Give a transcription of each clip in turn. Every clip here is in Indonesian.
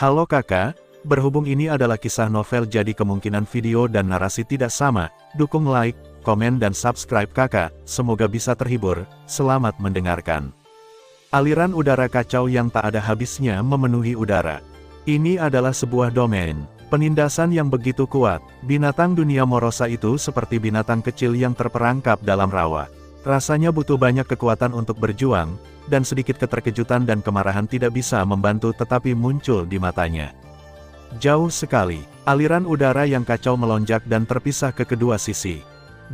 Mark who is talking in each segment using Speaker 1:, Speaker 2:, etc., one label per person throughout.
Speaker 1: Halo kakak, berhubung ini adalah kisah novel jadi kemungkinan video dan narasi tidak sama, dukung like, komen dan subscribe kakak, semoga bisa terhibur, selamat mendengarkan. Aliran udara kacau yang tak ada habisnya memenuhi udara. Ini adalah sebuah domain penindasan yang begitu kuat. Binatang dunia Morosa itu seperti binatang kecil yang terperangkap dalam rawa. Rasanya butuh banyak kekuatan untuk berjuang, dan sedikit keterkejutan dan kemarahan tidak bisa membantu tetapi muncul di matanya. Jauh sekali, aliran udara yang kacau melonjak dan terpisah ke kedua sisi.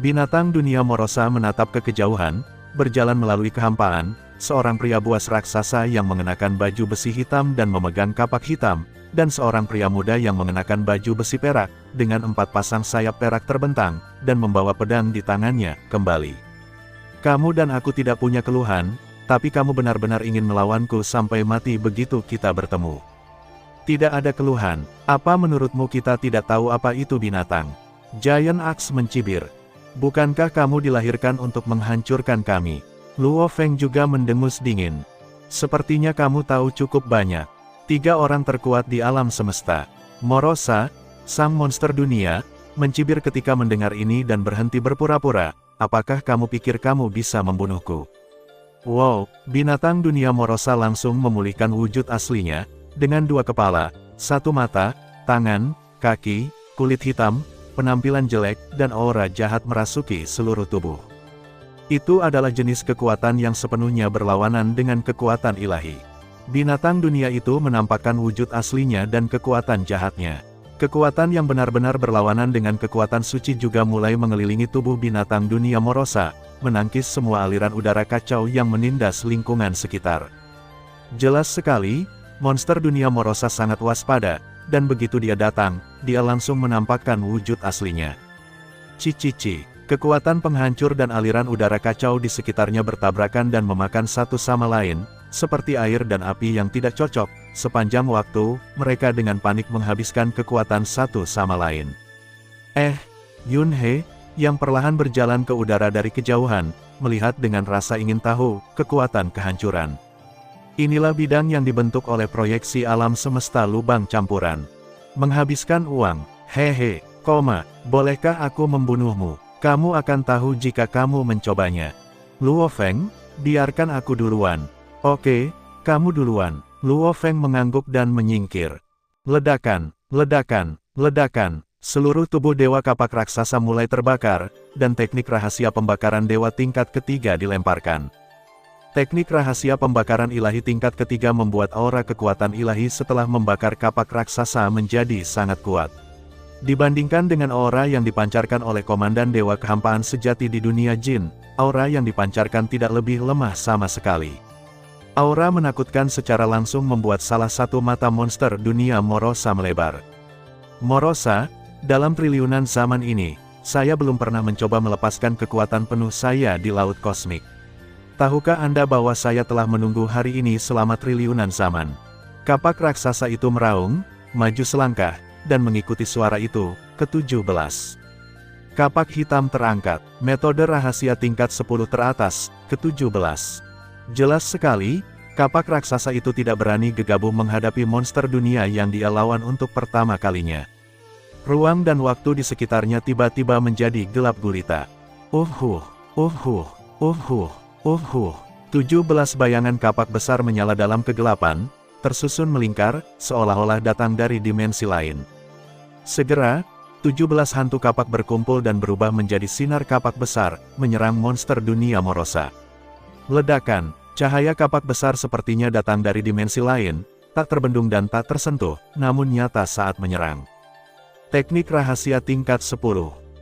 Speaker 1: Binatang dunia Morosa menatap ke kejauhan, berjalan melalui kehampaan, seorang pria buas raksasa yang mengenakan baju besi hitam dan memegang kapak hitam, dan seorang pria muda yang mengenakan baju besi perak, dengan 4 pasang sayap perak terbentang, dan membawa pedang di tangannya, kembali. Kamu dan aku tidak punya keluhan, tapi kamu benar-benar ingin melawanku sampai mati begitu kita bertemu. Tidak ada keluhan, apa menurutmu kita tidak tahu apa itu binatang? Giant Axe mencibir. Bukankah kamu dilahirkan untuk menghancurkan kami? Luo Feng juga mendengus dingin. Sepertinya kamu tahu cukup banyak. 3 orang terkuat di alam semesta. Morosa, sang monster dunia, mencibir ketika mendengar ini dan berhenti berpura-pura. Apakah kamu pikir kamu bisa membunuhku? Wow, binatang dunia Morosa langsung memulihkan wujud aslinya, dengan 2 kepala, 1 mata, tangan, kaki, kulit hitam, penampilan jelek, dan aura jahat merasuki seluruh tubuh. Itu adalah jenis kekuatan yang sepenuhnya berlawanan dengan kekuatan ilahi. Binatang dunia itu menampakkan wujud aslinya dan kekuatan jahatnya. Kekuatan yang benar-benar berlawanan dengan kekuatan suci juga mulai mengelilingi tubuh binatang dunia Morosa, menangkis semua aliran udara kacau yang menindas lingkungan sekitar. Jelas sekali, monster dunia Morosa sangat waspada, dan begitu dia datang, dia langsung menampakkan wujud aslinya. Cici, kekuatan penghancur dan aliran udara kacau di sekitarnya bertabrakan dan memakan satu sama lain, seperti air dan api yang tidak cocok. Sepanjang waktu, mereka dengan panik menghabiskan kekuatan satu sama lain. Yun He, yang perlahan berjalan ke udara dari kejauhan, melihat dengan rasa ingin tahu, kekuatan kehancuran. Inilah bidang yang dibentuk oleh proyeksi alam semesta lubang campuran. Menghabiskan uang, bolehkah aku membunuhmu? Kamu akan tahu jika kamu mencobanya. Luo Feng, biarkan aku duluan. Oke, kamu duluan. Luo Feng mengangguk dan menyingkir. Ledakan, ledakan, ledakan. Seluruh tubuh Dewa Kapak Raksasa mulai terbakar, dan teknik rahasia pembakaran Dewa tingkat ketiga dilemparkan. Teknik rahasia pembakaran ilahi tingkat ketiga membuat aura kekuatan ilahi setelah membakar kapak raksasa menjadi sangat kuat. Dibandingkan dengan aura yang dipancarkan oleh Komandan Dewa Kehampaan Sejati di dunia Jin, aura yang dipancarkan tidak lebih lemah sama sekali. Aura menakutkan secara langsung membuat salah satu mata monster dunia Morosa melebar. Morosa, dalam triliunan zaman ini, saya belum pernah mencoba melepaskan kekuatan penuh saya di laut kosmik. Tahukah Anda bahwa saya telah menunggu hari ini selama triliunan zaman? Kapak raksasa itu meraung, maju selangkah, dan mengikuti suara itu, ke-17. Kapak hitam terangkat, metode rahasia tingkat 10 teratas, ke-17. Jelas sekali, kapak raksasa itu tidak berani gegabah menghadapi monster dunia yang dia lawan untuk pertama kalinya. Ruang dan waktu di sekitarnya tiba-tiba menjadi gelap gulita. 17 bayangan kapak besar menyala dalam kegelapan, tersusun melingkar, seolah-olah datang dari dimensi lain. Segera, 17 hantu kapak berkumpul dan berubah menjadi sinar kapak besar, menyerang monster dunia Morosa. Ledakan, cahaya kapak besar sepertinya datang dari dimensi lain, tak terbendung dan tak tersentuh, namun nyata saat menyerang. Teknik rahasia tingkat 10.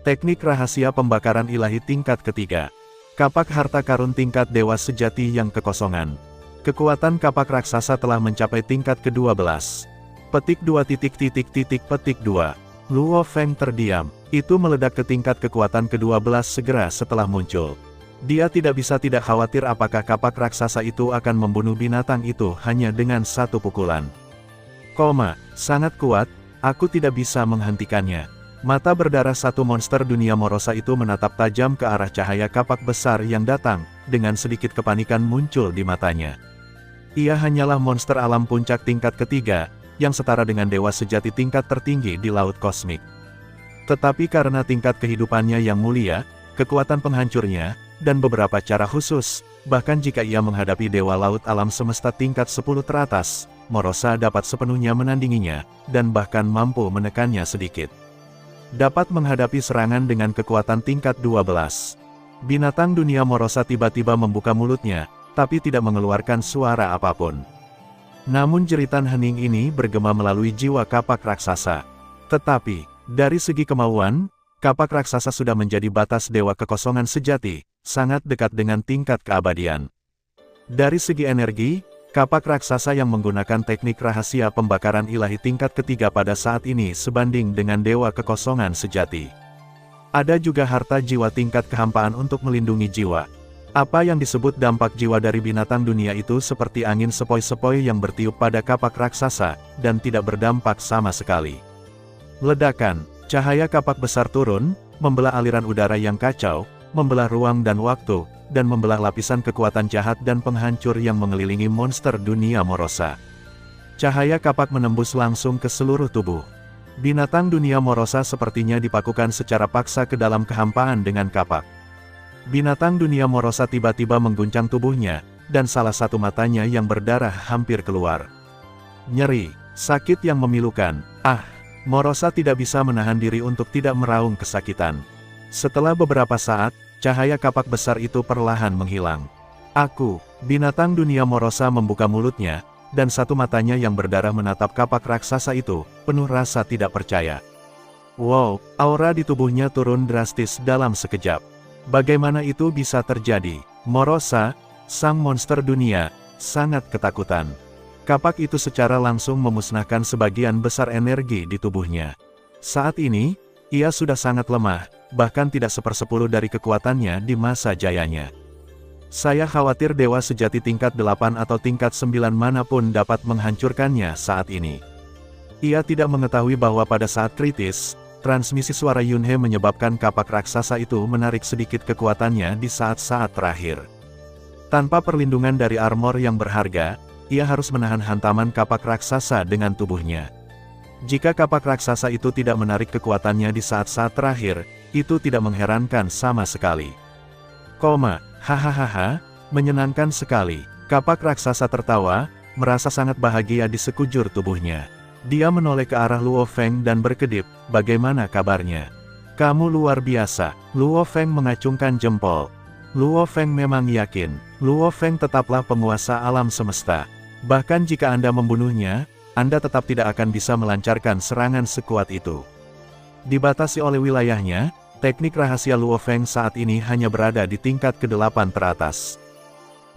Speaker 1: Teknik rahasia pembakaran ilahi tingkat ketiga. Kapak harta karun tingkat dewa sejati yang kekosongan. Kekuatan kapak raksasa telah mencapai tingkat ke-12. Petik 2. Luo Feng terdiam. Itu meledak ke tingkat kekuatan ke-12 segera setelah muncul. Dia tidak bisa tidak khawatir apakah kapak raksasa itu akan membunuh binatang itu hanya dengan satu pukulan. Sangat kuat, aku tidak bisa menghentikannya. Mata berdarah satu monster dunia Morosa itu menatap tajam ke arah cahaya kapak besar yang datang, dengan sedikit kepanikan muncul di matanya. Ia hanyalah monster alam puncak tingkat ketiga, yang setara dengan dewa sejati tingkat tertinggi di laut kosmik. Tetapi karena tingkat kehidupannya yang mulia, kekuatan penghancurnya, dan beberapa cara khusus, bahkan jika ia menghadapi dewa laut alam semesta tingkat 10 teratas, Morosa dapat sepenuhnya menandinginya, dan bahkan mampu menekannya sedikit. Dapat menghadapi serangan dengan kekuatan tingkat 12. Binatang dunia Morosa tiba-tiba membuka mulutnya, tapi tidak mengeluarkan suara apapun. Namun jeritan hening ini bergema melalui jiwa kapak raksasa. Tetapi, dari segi kemauan, kapak raksasa sudah menjadi batas dewa kekosongan sejati, sangat dekat dengan tingkat keabadian. Dari segi energi, kapak raksasa yang menggunakan teknik rahasia pembakaran ilahi tingkat ketiga pada saat ini sebanding dengan dewa kekosongan sejati. Ada juga harta jiwa tingkat kehampaan untuk melindungi jiwa. Apa yang disebut dampak jiwa dari binatang dunia itu seperti angin sepoi-sepoi yang bertiup pada kapak raksasa, dan tidak berdampak sama sekali. Ledakan, cahaya kapak besar turun, membelah aliran udara yang kacau, membelah ruang dan waktu, dan membelah lapisan kekuatan jahat dan penghancur yang mengelilingi monster dunia Morosa. Cahaya kapak menembus langsung ke seluruh tubuh. Binatang dunia Morosa sepertinya dipakukan secara paksa ke dalam kehampaan dengan kapak. Binatang dunia Morosa tiba-tiba mengguncang tubuhnya, dan salah satu matanya yang berdarah hampir keluar. Nyeri, sakit yang memilukan. Morosa tidak bisa menahan diri untuk tidak meraung kesakitan. Setelah beberapa saat, cahaya kapak besar itu perlahan menghilang. Binatang dunia Morosa membuka mulutnya, dan satu matanya yang berdarah menatap kapak raksasa itu, penuh rasa tidak percaya. Wow, aura di tubuhnya turun drastis dalam sekejap. Bagaimana itu bisa terjadi? Morosa, sang monster dunia, sangat ketakutan. Kapak itu secara langsung memusnahkan sebagian besar energi di tubuhnya. Saat ini, ia sudah sangat lemah, bahkan tidak sepersepuluh dari kekuatannya di masa jayanya. Saya khawatir dewa sejati tingkat 8 atau tingkat 9 manapun dapat menghancurkannya saat ini. Ia tidak mengetahui bahwa pada saat kritis, transmisi suara Yunhe menyebabkan kapak raksasa itu menarik sedikit kekuatannya di saat-saat terakhir. Tanpa perlindungan dari armor yang berharga, ia harus menahan hantaman kapak raksasa dengan tubuhnya. Jika kapak raksasa itu tidak menarik kekuatannya di saat-saat terakhir, itu tidak mengherankan sama sekali. Hahaha, menyenangkan sekali. Kapak raksasa tertawa, merasa sangat bahagia di sekujur tubuhnya. Dia menoleh ke arah Luo Feng dan berkedip, "Bagaimana kabarnya?" "Kamu luar biasa." Luo Feng mengacungkan jempol. Luo Feng memang yakin, Luo Feng tetaplah penguasa alam semesta. Bahkan jika Anda membunuhnya, Anda tetap tidak akan bisa melancarkan serangan sekuat itu. Dibatasi oleh wilayahnya, teknik rahasia Luo Feng saat ini hanya berada di tingkat ke-8 teratas.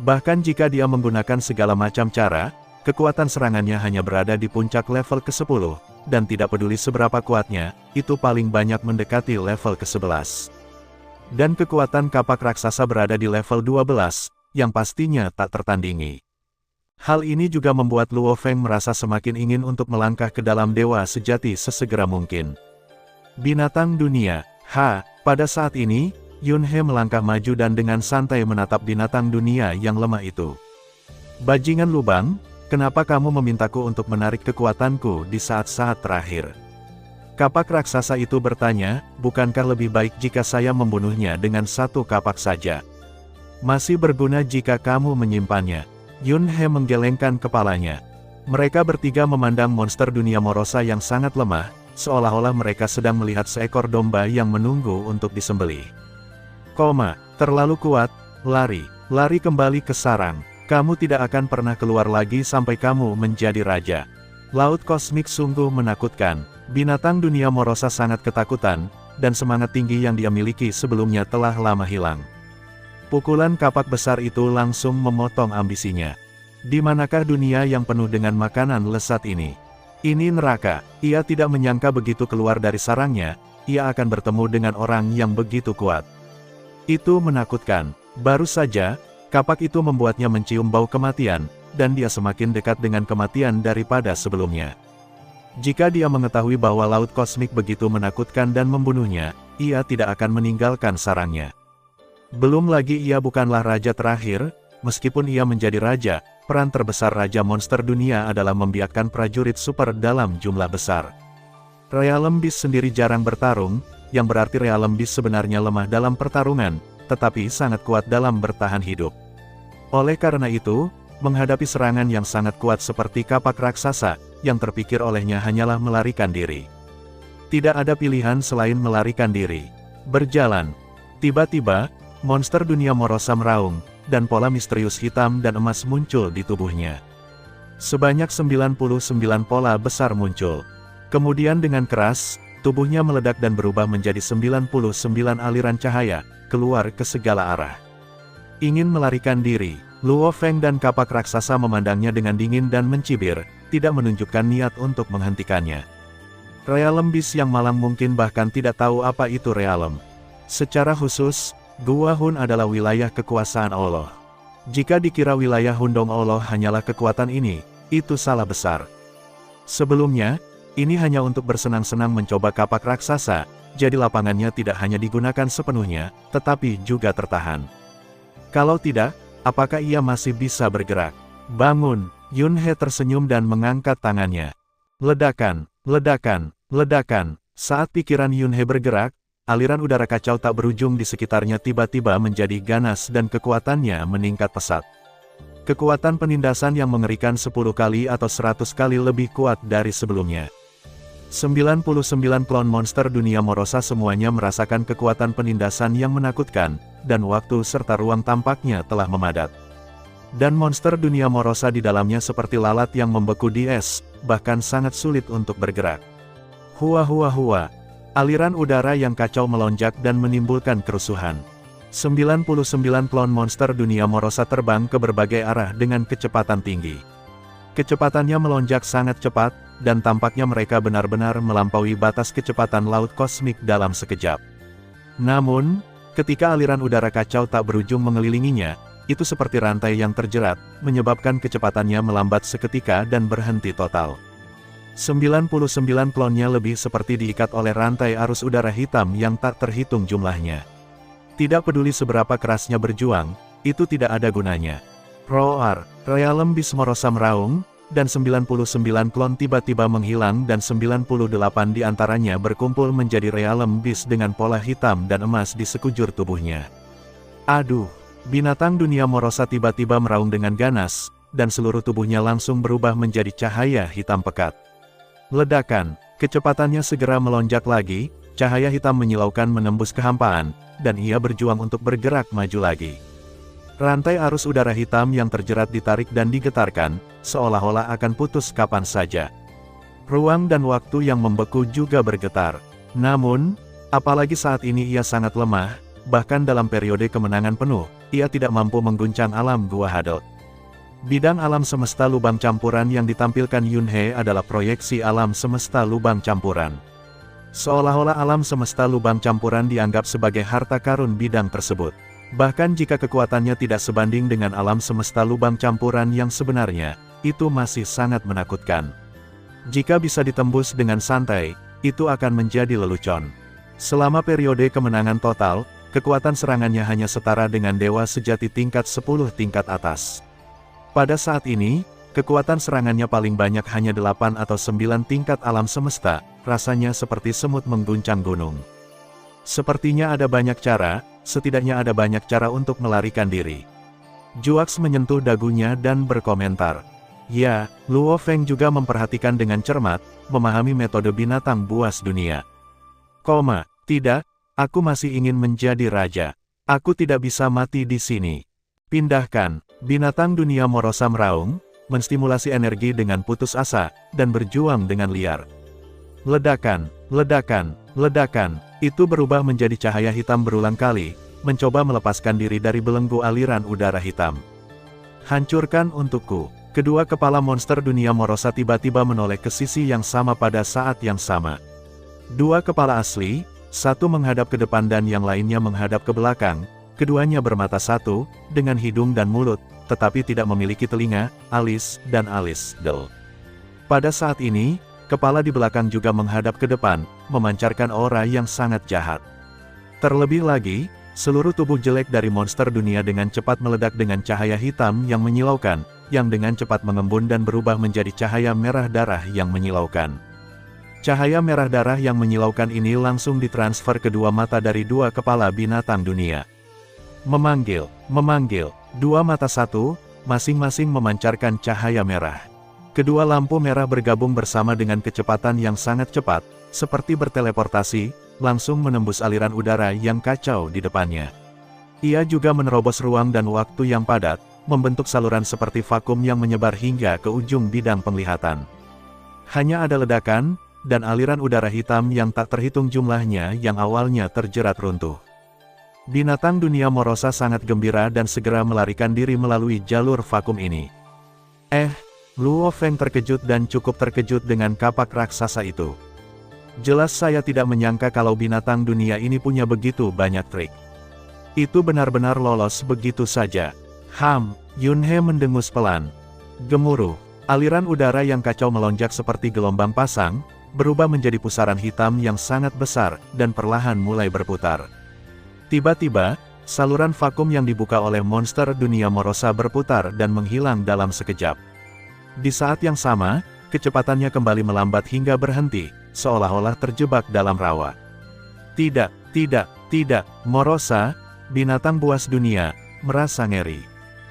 Speaker 1: Bahkan jika dia menggunakan segala macam cara, kekuatan serangannya hanya berada di puncak level ke-10, dan tidak peduli seberapa kuatnya, itu paling banyak mendekati level ke-11. Dan kekuatan kapak raksasa berada di level 12, yang pastinya tak tertandingi. Hal ini juga membuat Luo Feng merasa semakin ingin untuk melangkah ke dalam dewa sejati sesegera mungkin. Binatang dunia. Pada saat ini, Yunhe melangkah maju dan dengan santai menatap binatang dunia yang lemah itu. "Bajingan lubang, kenapa kamu memintaku untuk menarik kekuatanku di saat-saat terakhir?" Kapak raksasa itu bertanya, "Bukankah lebih baik jika saya membunuhnya dengan satu kapak saja? Masih berguna jika kamu menyimpannya." Yunhe menggelengkan kepalanya. Mereka bertiga memandang monster dunia Morosa yang sangat lemah, seolah-olah mereka sedang melihat seekor domba yang menunggu untuk disembelih. "Terlalu kuat, lari kembali ke sarang. Kamu tidak akan pernah keluar lagi sampai kamu menjadi raja." Laut kosmik sungguh menakutkan. Binatang dunia Morosa sangat ketakutan, dan semangat tinggi yang dia miliki sebelumnya telah lama hilang. Pukulan kapak besar itu langsung memotong ambisinya. Di manakah dunia yang penuh dengan makanan lezat ini? Ini neraka. Ia tidak menyangka begitu keluar dari sarangnya, ia akan bertemu dengan orang yang begitu kuat. Itu menakutkan. Baru saja, kapak itu membuatnya mencium bau kematian, dan dia semakin dekat dengan kematian daripada sebelumnya. Jika dia mengetahui bahwa laut kosmik begitu menakutkan dan membunuhnya, ia tidak akan meninggalkan sarangnya. Belum lagi ia bukanlah raja terakhir, meskipun ia menjadi raja, peran terbesar Raja Monster Dunia adalah membiakkan prajurit super dalam jumlah besar. Realm Beast sendiri jarang bertarung, yang berarti Realm Beast sebenarnya lemah dalam pertarungan, tetapi sangat kuat dalam bertahan hidup. Oleh karena itu, menghadapi serangan yang sangat kuat seperti kapak raksasa, yang terpikir olehnya hanyalah melarikan diri. Tidak ada pilihan selain melarikan diri. Berjalan. Tiba-tiba, monster dunia Morosa meraung, dan pola misterius hitam dan emas muncul di tubuhnya. Sebanyak 99 pola besar muncul. Kemudian dengan keras, tubuhnya meledak dan berubah menjadi 99 aliran cahaya, keluar ke segala arah. Ingin melarikan diri, Luo Feng dan kapak raksasa memandangnya dengan dingin dan mencibir, tidak menunjukkan niat untuk menghentikannya. Realm Beast yang malang mungkin bahkan tidak tahu apa itu Realm. Secara khusus, Gua Hun adalah wilayah kekuasaan Allah. Jika dikira wilayah Hundong Allah hanyalah kekuatan ini, itu salah besar. Sebelumnya, ini hanya untuk bersenang-senang mencoba kapak raksasa, jadi lapangannya tidak hanya digunakan sepenuhnya, tetapi juga tertahan. Kalau tidak, apakah ia masih bisa bergerak? Bangun, Yun He tersenyum dan mengangkat tangannya. Ledakan, ledakan, ledakan. Saat pikiran Yun He bergerak, aliran udara kacau tak berujung di sekitarnya tiba-tiba menjadi ganas dan kekuatannya meningkat pesat. Kekuatan penindasan yang mengerikan 10 kali atau 100 kali lebih kuat dari sebelumnya. 99 klon monster dunia Morosa semuanya merasakan kekuatan penindasan yang menakutkan, dan waktu serta ruang tampaknya telah memadat. Dan monster dunia Morosa di dalamnya seperti lalat yang membeku di es, bahkan sangat sulit untuk bergerak. Hua hua hua. Aliran udara yang kacau melonjak dan menimbulkan kerusuhan. 99 klon monster dunia Morosa terbang ke berbagai arah dengan kecepatan tinggi. Kecepatannya melonjak sangat cepat, dan tampaknya mereka benar-benar melampaui batas kecepatan laut kosmik dalam sekejap. Namun, ketika aliran udara kacau tak berujung mengelilinginya, itu seperti rantai yang terjerat, menyebabkan kecepatannya melambat seketika dan berhenti total. 99 klonnya lebih seperti diikat oleh rantai arus udara hitam yang tak terhitung jumlahnya. Tidak peduli seberapa kerasnya berjuang, itu tidak ada gunanya. Roar, Realm Beast Morosa meraung, dan 99 klon tiba-tiba menghilang dan 98 diantaranya berkumpul menjadi Realm Beast dengan pola hitam dan emas di sekujur tubuhnya. Aduh, binatang dunia Morosa tiba-tiba meraung dengan ganas, dan seluruh tubuhnya langsung berubah menjadi cahaya hitam pekat. Ledakan, kecepatannya segera melonjak lagi, cahaya hitam menyilaukan menembus kehampaan, dan ia berjuang untuk bergerak maju lagi. Rantai arus udara hitam yang terjerat ditarik dan digetarkan, seolah-olah akan putus kapan saja. Ruang dan waktu yang membeku juga bergetar. Namun, apalagi saat ini ia sangat lemah, bahkan dalam periode kemenangan penuh, ia tidak mampu mengguncang alam Gua Hadok. Bidang alam semesta lubang campuran yang ditampilkan Yun He adalah proyeksi alam semesta lubang campuran. Seolah-olah alam semesta lubang campuran dianggap sebagai harta karun bidang tersebut. Bahkan jika kekuatannya tidak sebanding dengan alam semesta lubang campuran yang sebenarnya, itu masih sangat menakutkan. Jika bisa ditembus dengan santai, itu akan menjadi lelucon. Selama periode kemenangan total, kekuatan serangannya hanya setara dengan dewa sejati tingkat 10 tingkat atas. Pada saat ini, kekuatan serangannya paling banyak hanya 8 atau 9 tingkat alam semesta, rasanya seperti semut mengguncang gunung. Sepertinya ada banyak cara, setidaknya ada banyak cara untuk melarikan diri. Juax menyentuh dagunya dan berkomentar. Ya, Luo Feng juga memperhatikan dengan cermat, memahami metode binatang buas dunia. Tidak, aku masih ingin menjadi raja. Aku tidak bisa mati di sini. Pindahkan. Binatang dunia Morosa meraung, menstimulasi energi dengan putus asa, dan berjuang dengan liar. Ledakan, ledakan, ledakan, itu berubah menjadi cahaya hitam berulang kali, mencoba melepaskan diri dari belenggu aliran udara hitam. Hancurkan untukku. Kedua kepala monster dunia Morosa tiba-tiba menoleh ke sisi yang sama pada saat yang sama. Dua kepala asli, satu menghadap ke depan dan yang lainnya menghadap ke belakang. Keduanya bermata satu, dengan hidung dan mulut, tetapi tidak memiliki telinga, alis, dan alis. Pada saat ini, kepala di belakang juga menghadap ke depan, memancarkan aura yang sangat jahat. Terlebih lagi, Seluruh tubuh jelek dari monster dunia dengan cepat meledak dengan cahaya hitam yang menyilaukan, yang dengan cepat mengembun dan berubah menjadi cahaya merah darah yang menyilaukan. Cahaya merah darah yang menyilaukan ini langsung ditransfer ke dua mata dari dua kepala binatang dunia. Memanggil, dua mata satu, masing-masing memancarkan cahaya merah. Kedua lampu merah bergabung bersama dengan kecepatan yang sangat cepat, seperti berteleportasi, langsung menembus aliran udara yang kacau di depannya. Ia juga menerobos ruang dan waktu yang padat, membentuk saluran seperti vakum yang menyebar hingga ke ujung bidang penglihatan. Hanya ada ledakan, dan aliran udara hitam yang tak terhitung jumlahnya yang awalnya terjerat runtuh. Binatang dunia Morosa sangat gembira dan segera melarikan diri melalui jalur vakum ini. Luo Feng terkejut dan cukup terkejut dengan kapak raksasa itu. Jelas saya tidak menyangka kalau binatang dunia ini punya begitu banyak trik. Itu benar-benar lolos begitu saja. Yunhe mendengus pelan. Gemuruh. Aliran udara yang kacau melonjak seperti gelombang pasang, berubah menjadi pusaran hitam yang sangat besar, dan perlahan mulai berputar. Tiba-tiba, saluran vakum yang dibuka oleh monster dunia Morosa berputar dan menghilang dalam sekejap. Di saat yang sama, kecepatannya kembali melambat hingga berhenti, seolah-olah terjebak dalam rawa. Tidak, Morosa, binatang buas dunia, merasa ngeri.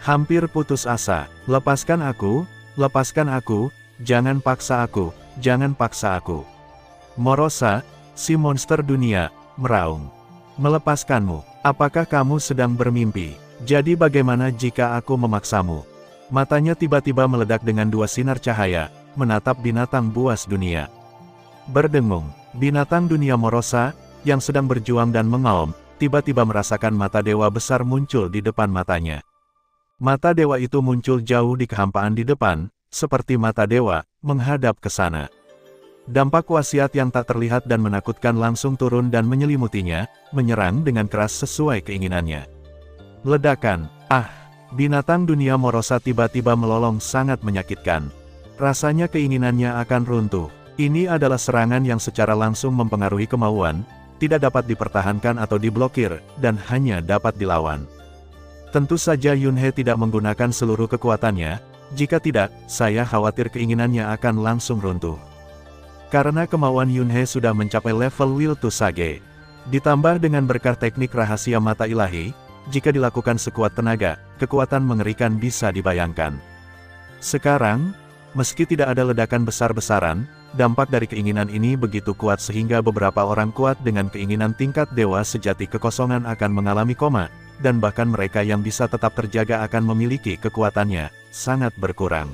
Speaker 1: Hampir putus asa. Lepaskan aku, jangan paksa aku. Morosa, si monster dunia, meraung. Melepaskanmu, apakah kamu sedang bermimpi? Jadi bagaimana jika aku memaksamu? Matanya tiba-tiba meledak dengan dua sinar cahaya, menatap binatang buas dunia. Berdengung, binatang dunia Morosa, yang sedang berjuang dan mengaum, tiba-tiba merasakan mata dewa besar muncul di depan matanya. Mata dewa itu muncul jauh di kehampaan di depan, seperti mata dewa, menghadap ke sana. Dampak wasiat yang tak terlihat dan menakutkan langsung turun dan menyelimutinya, menyerang dengan keras sesuai keinginannya. Ledakan, binatang dunia Morosa tiba-tiba melolong sangat menyakitkan. Rasanya keinginannya akan runtuh. Ini adalah serangan yang secara langsung mempengaruhi kemauan, tidak dapat dipertahankan atau diblokir, dan hanya dapat dilawan. Tentu saja Yunhe tidak menggunakan seluruh kekuatannya, jika tidak, saya khawatir keinginannya akan langsung runtuh. Karena kemauan Yunhe sudah mencapai level Will to Sage. Ditambah dengan berkah teknik rahasia mata ilahi, jika dilakukan sekuat tenaga, kekuatan mengerikan bisa dibayangkan. Sekarang, meski tidak ada ledakan besar-besaran, dampak dari keinginan ini begitu kuat sehingga beberapa orang kuat dengan keinginan tingkat dewa sejati kekosongan akan mengalami koma, dan bahkan mereka yang bisa tetap terjaga akan memiliki kekuatannya, sangat berkurang.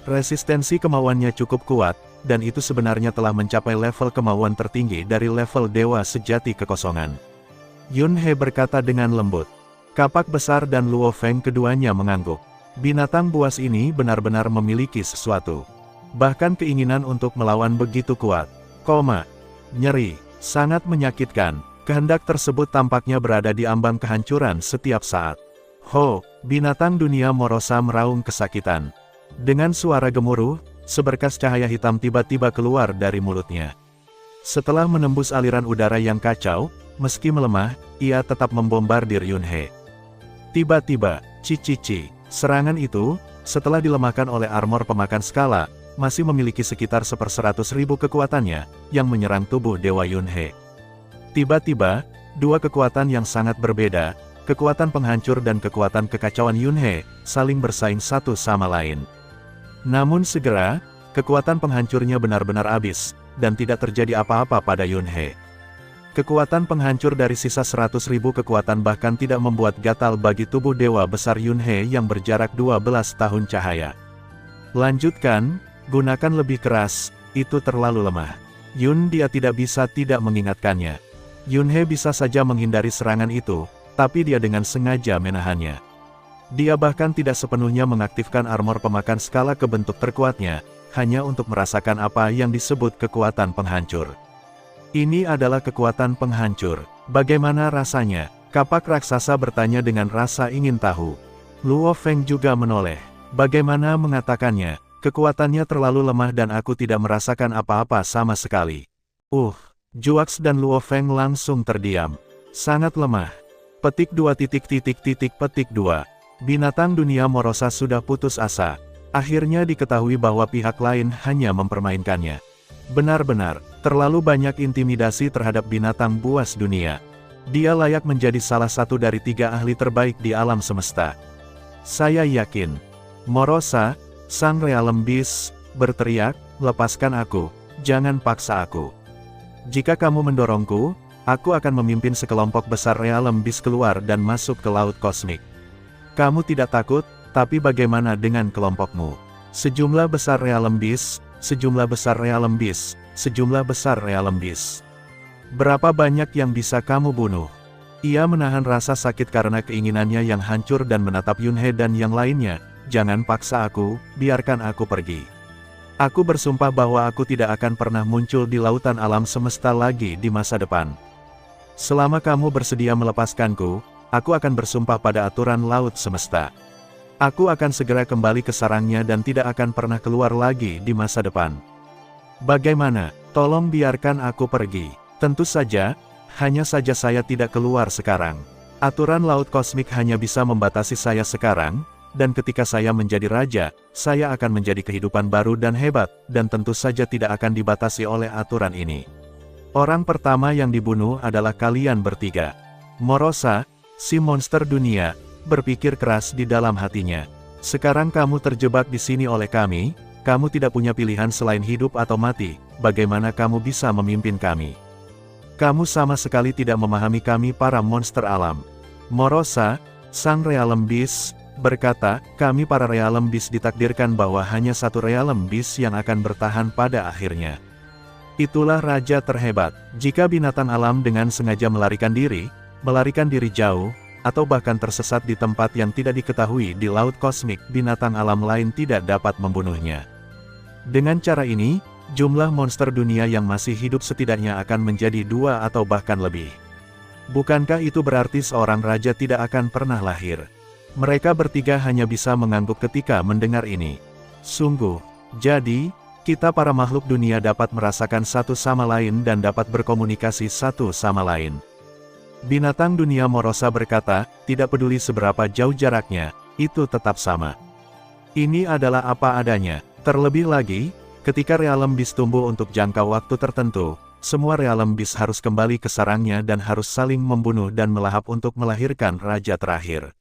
Speaker 1: Resistensi kemauannya cukup kuat, dan itu sebenarnya telah mencapai level kemauan tertinggi dari level dewa sejati kekosongan. Yunhe berkata dengan lembut. Kapak besar dan Luo Feng keduanya mengangguk. Binatang buas ini benar-benar memiliki sesuatu. Bahkan keinginan untuk melawan begitu kuat. Nyeri, sangat menyakitkan. Kehendak tersebut tampaknya berada di ambang kehancuran setiap saat. Binatang dunia Morosa meraung kesakitan. Dengan suara gemuruh, seberkas cahaya hitam tiba-tiba keluar dari mulutnya. Setelah menembus aliran udara yang kacau, meski melemah, ia tetap membombardir Yunhe. Tiba-tiba, serangan itu, setelah dilemahkan oleh armor pemakan skala, masih memiliki sekitar 1/100.000 kekuatannya, yang menyerang tubuh Dewa Yunhe. Tiba-tiba, dua kekuatan yang sangat berbeda, kekuatan penghancur dan kekuatan kekacauan Yunhe, saling bersaing satu sama lain. Namun segera, kekuatan penghancurnya benar-benar habis, dan tidak terjadi apa-apa pada Yunhe. Kekuatan penghancur dari sisa 100.000 kekuatan bahkan tidak membuat gatal bagi tubuh dewa besar Yunhe yang berjarak 12 tahun cahaya. Lanjutkan, gunakan lebih keras, itu terlalu lemah. Dia tidak bisa tidak mengingatkannya. Yunhe bisa saja menghindari serangan itu, tapi dia dengan sengaja menahannya. Dia bahkan tidak sepenuhnya mengaktifkan armor pemakan skala ke bentuk terkuatnya, hanya untuk merasakan apa yang disebut kekuatan penghancur. Ini adalah kekuatan penghancur. Bagaimana rasanya? Kapak raksasa bertanya dengan rasa ingin tahu. Luo Feng juga menoleh. Bagaimana mengatakannya? Kekuatannya terlalu lemah dan aku tidak merasakan apa-apa sama sekali. Juax dan Luo Feng langsung terdiam. Sangat lemah. Petik 2. Binatang dunia Morosa sudah putus asa. Akhirnya diketahui bahwa pihak lain hanya mempermainkannya. Benar-benar, terlalu banyak intimidasi terhadap binatang buas dunia. Dia layak menjadi salah satu dari 3 ahli terbaik di alam semesta. Saya yakin. Morosa, sang Realm Beast, berteriak, lepaskan aku, jangan paksa aku. Jika kamu mendorongku, aku akan memimpin sekelompok besar Realm Beast keluar dan masuk ke Laut Kosmik. Kamu tidak takut, tapi bagaimana dengan kelompokmu? Sejumlah besar Realm Beast, sejumlah besar Realm Beast, sejumlah besar Realm Beast. Berapa banyak yang bisa kamu bunuh? Ia menahan rasa sakit karena keinginannya yang hancur dan menatap Yunhe dan yang lainnya. Jangan paksa aku, biarkan aku pergi. Aku bersumpah bahwa aku tidak akan pernah muncul di lautan alam semesta lagi di masa depan. Selama kamu bersedia melepaskanku, aku akan bersumpah pada aturan laut semesta. Aku akan segera kembali ke sarangnya dan tidak akan pernah keluar lagi di masa depan. Bagaimana? Tolong biarkan aku pergi. Tentu saja, hanya saja saya tidak keluar sekarang. Aturan laut kosmik hanya bisa membatasi saya sekarang, dan ketika saya menjadi raja, saya akan menjadi kehidupan baru dan hebat, dan tentu saja tidak akan dibatasi oleh aturan ini. Orang pertama yang dibunuh adalah kalian bertiga. Morosa, si monster dunia, berpikir keras di dalam hatinya. Sekarang kamu terjebak di sini oleh kami, kamu tidak punya pilihan selain hidup atau mati, bagaimana kamu bisa memimpin kami? Kamu sama sekali tidak memahami kami para monster alam. Morosa, sang Realm Beast, berkata, kami para Realm Beast ditakdirkan bahwa hanya satu Realm Beast yang akan bertahan pada akhirnya. Itulah raja terhebat. Jika binatang alam dengan sengaja melarikan diri jauh, atau bahkan tersesat di tempat yang tidak diketahui di laut kosmik, binatang alam lain tidak dapat membunuhnya. Dengan cara ini, jumlah monster dunia yang masih hidup setidaknya akan menjadi 2 atau bahkan lebih. Bukankah itu berarti seorang raja tidak akan pernah lahir? Mereka bertiga hanya bisa mengangguk ketika mendengar ini. Sungguh, jadi, kita para makhluk dunia dapat merasakan satu sama lain dan dapat berkomunikasi satu sama lain. Binatang dunia Morosa berkata, tidak peduli seberapa jauh jaraknya, itu tetap sama. Ini adalah apa adanya. Terlebih lagi, ketika Realm Beast tumbuh untuk jangka waktu tertentu, semua Realm Beast harus kembali ke sarangnya dan harus saling membunuh dan melahap untuk melahirkan raja terakhir.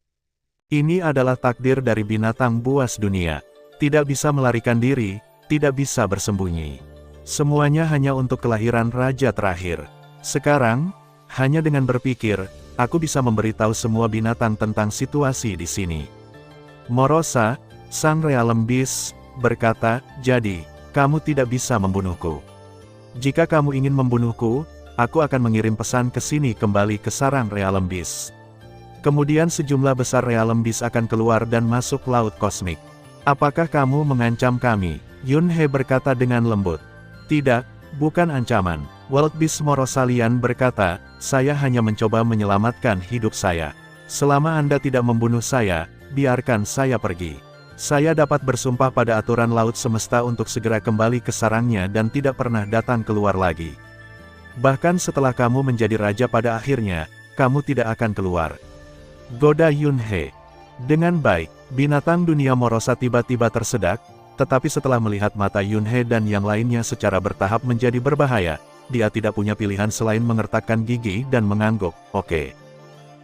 Speaker 1: Ini adalah takdir dari binatang buas dunia. Tidak bisa melarikan diri, tidak bisa bersembunyi. Semuanya hanya untuk kelahiran raja terakhir. Sekarang, hanya dengan berpikir, aku bisa memberitahu semua binatang tentang situasi di sini. Morosa, sang Realm Beast, berkata, jadi, kamu tidak bisa membunuhku. Jika kamu ingin membunuhku, aku akan mengirim pesan ke sini kembali ke sarang Realm Beast. Kemudian sejumlah besar Realm Beast akan keluar dan masuk laut kosmik. Apakah kamu mengancam kami? Yunhe berkata dengan lembut. Tidak, bukan ancaman. Wild Beast Morosalian berkata, saya hanya mencoba menyelamatkan hidup saya. Selama Anda tidak membunuh saya, biarkan saya pergi. Saya dapat bersumpah pada aturan laut semesta untuk segera kembali ke sarangnya dan tidak pernah datang keluar lagi. Bahkan setelah kamu menjadi raja pada akhirnya, kamu tidak akan keluar. Goda Yunhe. Dengan baik, binatang dunia Morosa tiba-tiba tersedak, tetapi setelah melihat mata Yunhe dan yang lainnya secara bertahap menjadi berbahaya, dia tidak punya pilihan selain mengertakkan gigi dan mengangguk, oke.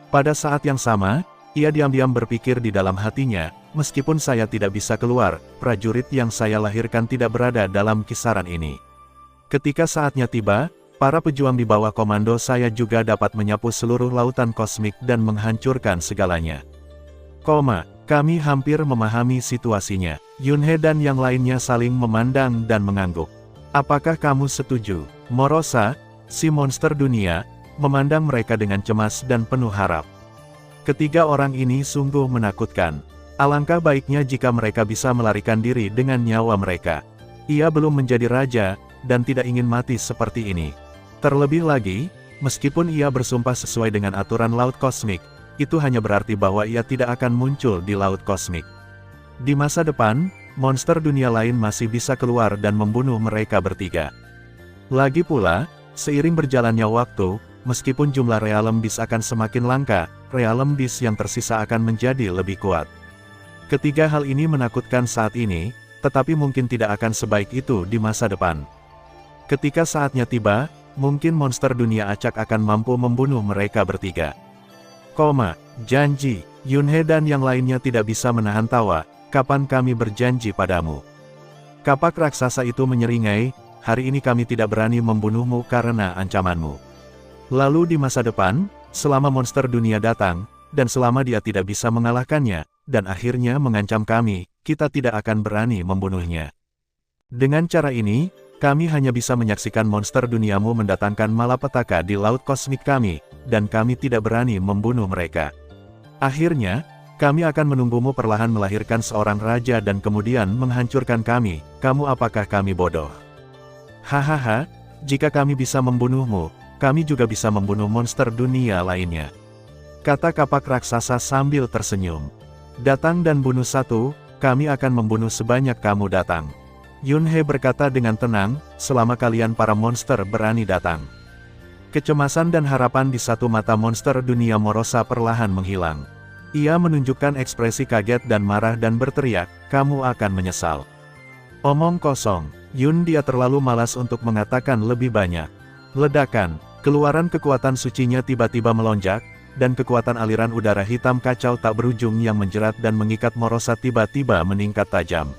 Speaker 1: Pada saat yang sama, ia diam-diam berpikir di dalam hatinya, meskipun saya tidak bisa keluar, prajurit yang saya lahirkan tidak berada dalam kisaran ini. Ketika saatnya tiba, para pejuang di bawah komando saya juga dapat menyapu seluruh lautan kosmik dan menghancurkan segalanya. Kami hampir memahami situasinya. Yunhe dan yang lainnya saling memandang dan mengangguk. Apakah kamu setuju? Morosa, si monster dunia, memandang mereka dengan cemas dan penuh harap. Ketiga orang ini sungguh menakutkan. Alangkah baiknya jika mereka bisa melarikan diri dengan nyawa mereka. Ia belum menjadi raja, dan tidak ingin mati seperti ini. Terlebih lagi, meskipun ia bersumpah sesuai dengan aturan laut kosmik, itu hanya berarti bahwa ia tidak akan muncul di laut kosmik. Di masa depan, monster dunia lain masih bisa keluar dan membunuh mereka bertiga. Lagi pula, seiring berjalannya waktu, meskipun jumlah Realm Beast akan semakin langka, Realm Beast yang tersisa akan menjadi lebih kuat. Ketiga hal ini menakutkan saat ini, tetapi mungkin tidak akan sebaik itu di masa depan. Ketika saatnya tiba, mungkin monster dunia acak akan mampu membunuh mereka bertiga. Janji, Yunhe dan yang lainnya tidak bisa menahan tawa, kapan kami berjanji padamu? Kapak raksasa itu menyeringai, hari ini kami tidak berani membunuhmu karena ancamanmu. Lalu di masa depan, selama monster dunia datang, dan selama dia tidak bisa mengalahkannya, dan akhirnya mengancam kami, kita tidak akan berani membunuhnya. Dengan cara ini, kami hanya bisa menyaksikan monster duniamu mendatangkan malapetaka di laut kosmik kami, dan kami tidak berani membunuh mereka. Akhirnya, kami akan menunggumu perlahan melahirkan seorang raja dan kemudian menghancurkan kami. Kamu apakah kami bodoh? Hahaha, jika kami bisa membunuhmu, kami juga bisa membunuh monster dunia lainnya. Kata kapak raksasa sambil tersenyum. Datang dan bunuh satu, kami akan membunuh sebanyak kamu datang. Yunhe berkata dengan tenang, selama kalian para monster berani datang. Kecemasan dan harapan di satu mata monster dunia Morosa perlahan menghilang. Ia menunjukkan ekspresi kaget dan marah dan berteriak, kamu akan menyesal. Omong kosong, Yun dia terlalu malas untuk mengatakan lebih banyak. Ledakan, keluaran kekuatan sucinya tiba-tiba melonjak, dan kekuatan aliran udara hitam kacau tak berujung yang menjerat dan mengikat Morosa tiba-tiba meningkat tajam.